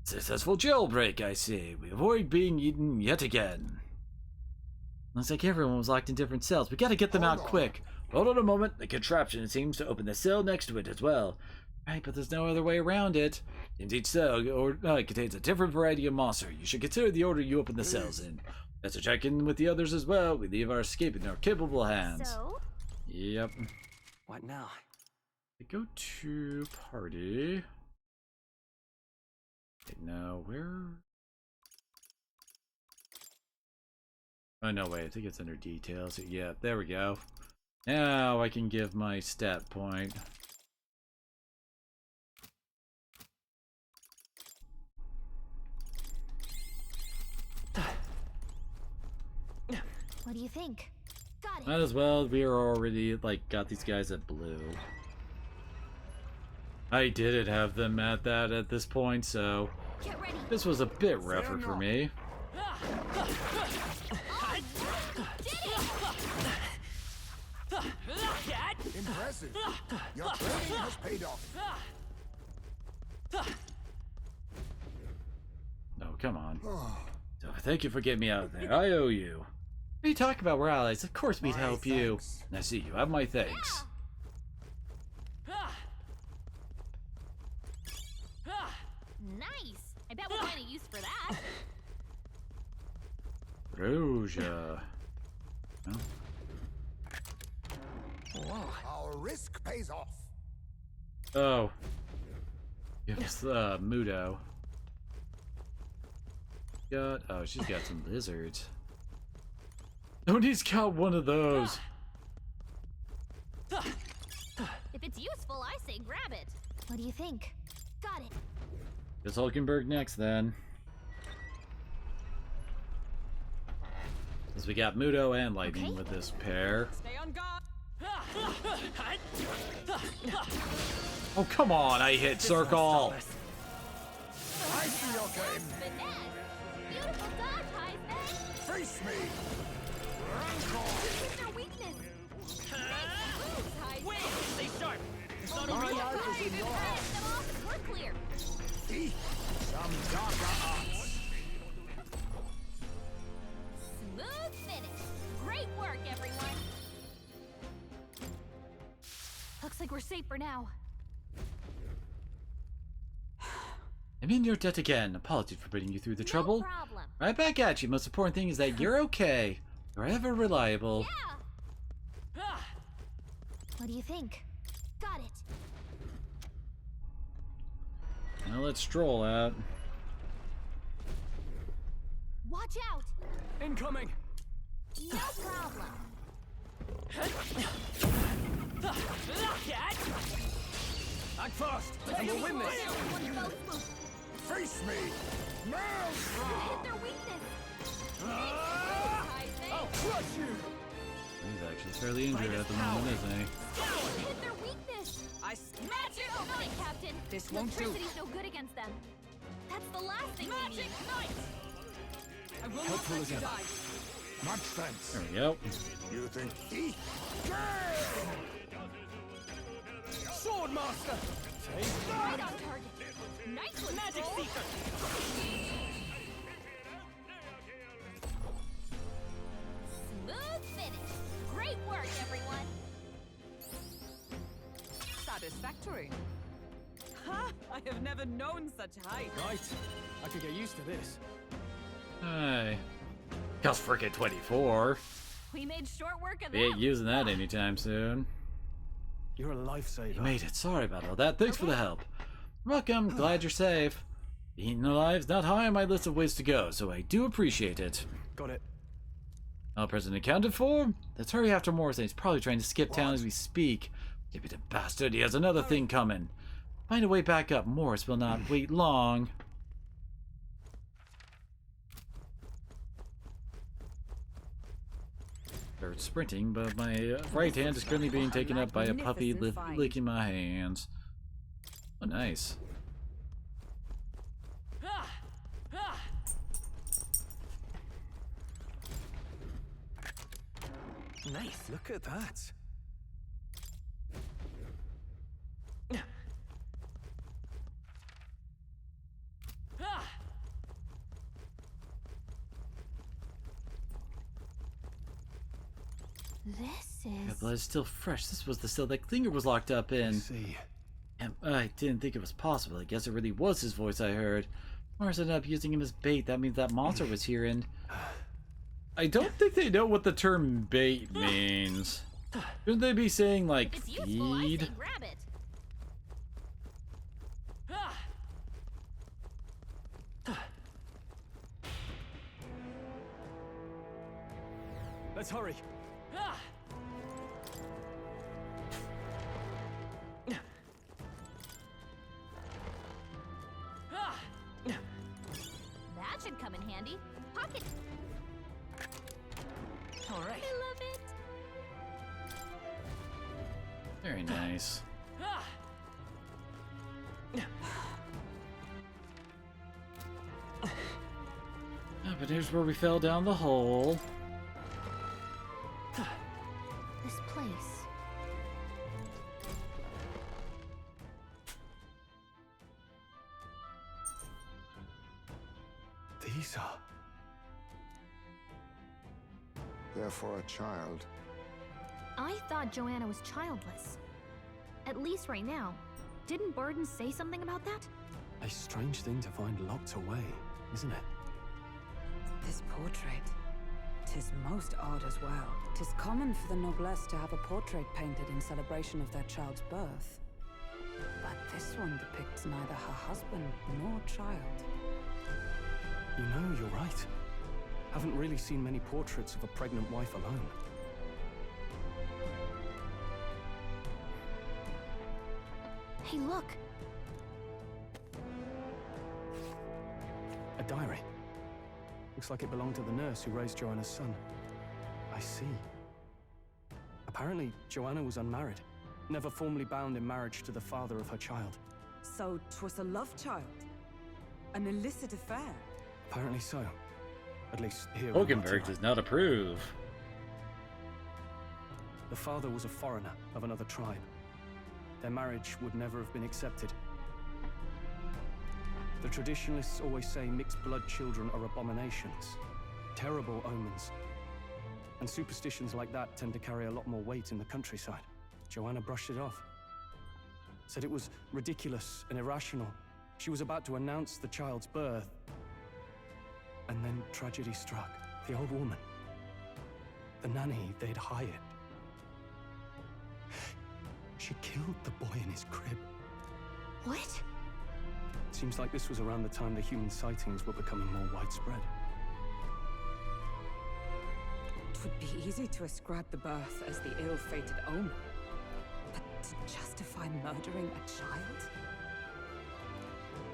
Successful jailbreak, I see. We avoid being eaten yet again. Looks like everyone was locked in different cells. We gotta get them out quick. Hold on a moment. The contraption seems to open the cell next to it as well. Right, but there's no other way around it. Since each cell contains a different variety of monster, you should consider the order you open the cells in. Let's check in with the others as well. We leave our escape in our capable hands. So? Yep. What now? Go to party. Okay, now where? Oh no, wait, I think it's under details. Yeah, there we go. Now I can give my stat point. What do you think? Got it. Might as well. We are already like got these guys at blue. I didn't have them at this point, so this was a bit rougher for me. Impressive. Your training has paid off. No, come on. So, thank you for getting me out there. I owe you. What are you talking about? We're allies. Of course we'd help you. I see you have my thanks. Nice. I bet we'll find a use for that. Roja. No? Our risk pays off. Oh. Give us Mudo. Oh, she's got some lizards. Nobody's got one of those. If it's useful, I say grab it. What do you think? Got it. Guess Hulkenberg next then. Because we got Mudo and Lightning with this pair. Stay on guard. Oh, come on, I hit circle. I see your game. Beautiful dodge, Heisman. Face me. This is their weakness. Wait, stay sharp. It's not My over yet. life is in your hands. Them off. We're clear. See? Some darker arts. Smooth finish. Great work, everyone. Looks like we're safe for now. I'm in your debt again. Apologies for putting you through the trouble. No problem. Right back at you. Most important thing is that you're okay. You're ever reliable. Yeah. What do you think? Got it. Now let's stroll out. Watch out. Incoming. No problem. Act fast, and we'll win this. Face me. Maelstrom. Hit their weakness. I'll crush you. He's actually fairly injured at the moment, isn't he? Hit their weakness. I smash it. Got it, Captain. This won't do. Electricity's no good against them. That's the last thing we Magic need. knight. I will not Helpful let as you ever. die. Much thanks. There we go. You think he? Sword master. Right on target. Nicely, Magic Scroll. seeker. Smooth finish. Great work, everyone. Satisfactory. Ha! I have never known such height. Right. I could get used to this. Hey. Cost frickin' 24. We made short work of We ain't them. using that anytime soon. You're a lifesaver. You made it. Sorry about all that. Thanks for the help. Welcome. Glad you're safe. Being alive's not high on my list of ways to go, so I do appreciate it. Got it. All present accounted for? Let's hurry after Morrison. He's probably trying to skip town as we speak. Give it a bastard. He has another thing coming. Find a way back up. Morris will not wait long. They're sprinting, but my right hand is currently being taken up by a puppy licking my hands. Oh, nice. Nice. Look at that. This The is... blood is still fresh. This was the cell that Klinger was locked up in. See. And I didn't think it was possible. I guess it really was his voice I heard. Morris ended up using him as bait. That means that monster was here, and I don't think they know what the term bait means. Shouldn't they be saying, like, If it's useful, I say feed? grab it. Let's hurry. That should come in handy. Pocket. All right. I love it. Very nice. but here's where we fell down the hole. This place. These are... Therefore a child. I thought Joanna was childless. At least right now. Didn't Bardin say something about that? A strange thing to find locked away, isn't it? This portrait. 'Tis most odd as well. 'Tis common for the noblesse to have a portrait painted in celebration of their child's birth. But this one depicts neither her husband nor child. You know, you're right. Haven't really seen many portraits of a pregnant wife alone. Hey, look! A diary. Looks like it belonged to the nurse who raised Joanna's son. I see. Apparently, Joanna was unmarried, never formally bound in marriage to the father of her child. So 'twas a love child? An illicit affair? Apparently so. At least here in Hulkenberg Rotterdam. does not approve. The father was a foreigner of another tribe. Their marriage would never have been accepted. The traditionalists always say mixed blood children are abominations, terrible omens. And superstitions like that tend to carry a lot more weight in the countryside. Joanna brushed it off. Said it was ridiculous and irrational. She was about to announce the child's birth. And then tragedy struck. The old woman. The nanny they'd hired. She killed the boy in his crib. What? Seems like this was around the time the human sightings were becoming more widespread. It would be easy to ascribe the birth as the ill-fated omen. But to justify murdering a child?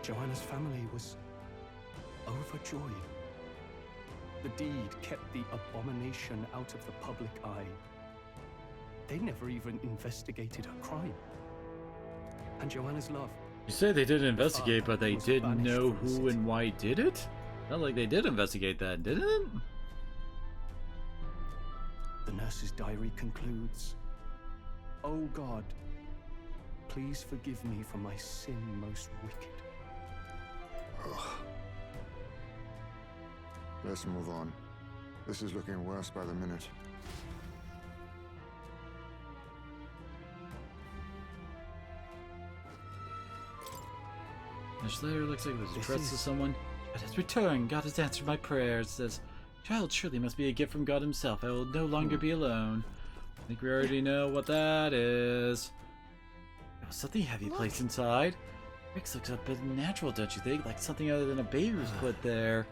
Joanna's family was overjoyed. The deed kept the abomination out of the public eye. They never even investigated her crime. And Joanna's love. You say they didn't investigate, but they was didn't banished know from the who and why did it? Not like they did investigate that, didn't it? The nurse's diary concludes, "O God, please forgive me for my sin most wicked." Ugh. Let's move on. This is looking worse by the minute. This letter looks like it was This addressed to is- someone. At his return, God has answered my prayers. It says, child surely must be a gift from God himself. I will no longer be alone. I think we already know what that is. Oh, something heavy placed inside. Rex looks a bit natural, don't you think? Like something other than a baby was put there.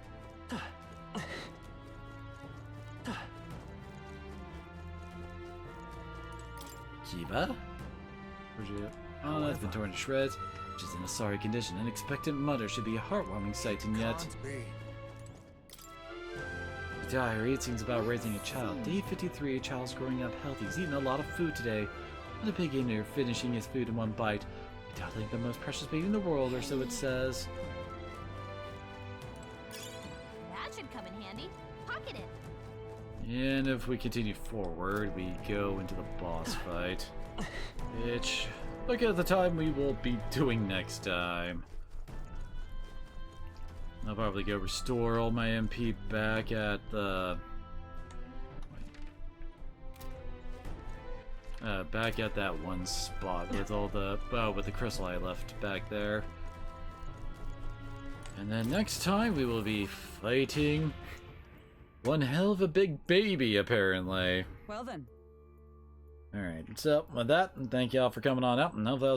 Kiva? Where's you? Oh, that's been torn to shreds. Which is in a sorry condition. An expectant mother should be a heartwarming sight, and yet... Can't be. The diary, it seems about raising a child. Day 53, a child's growing up healthy. He's eaten a lot of food today. Not a big eater, finishing his food in one bite. Undoubtedly the most precious baby in the world, or so it says. That should come in handy. Pocket it. And if we continue forward, we go into the boss fight. Which, look at the time we will be doing next time. I'll probably go restore all my MP back at the... back at that one spot with all the... oh, with the crystal I left back there. And then next time we will be fighting one hell of a big baby, apparently. Well then. Alright, so with that, thank y'all for coming on out, and hopefully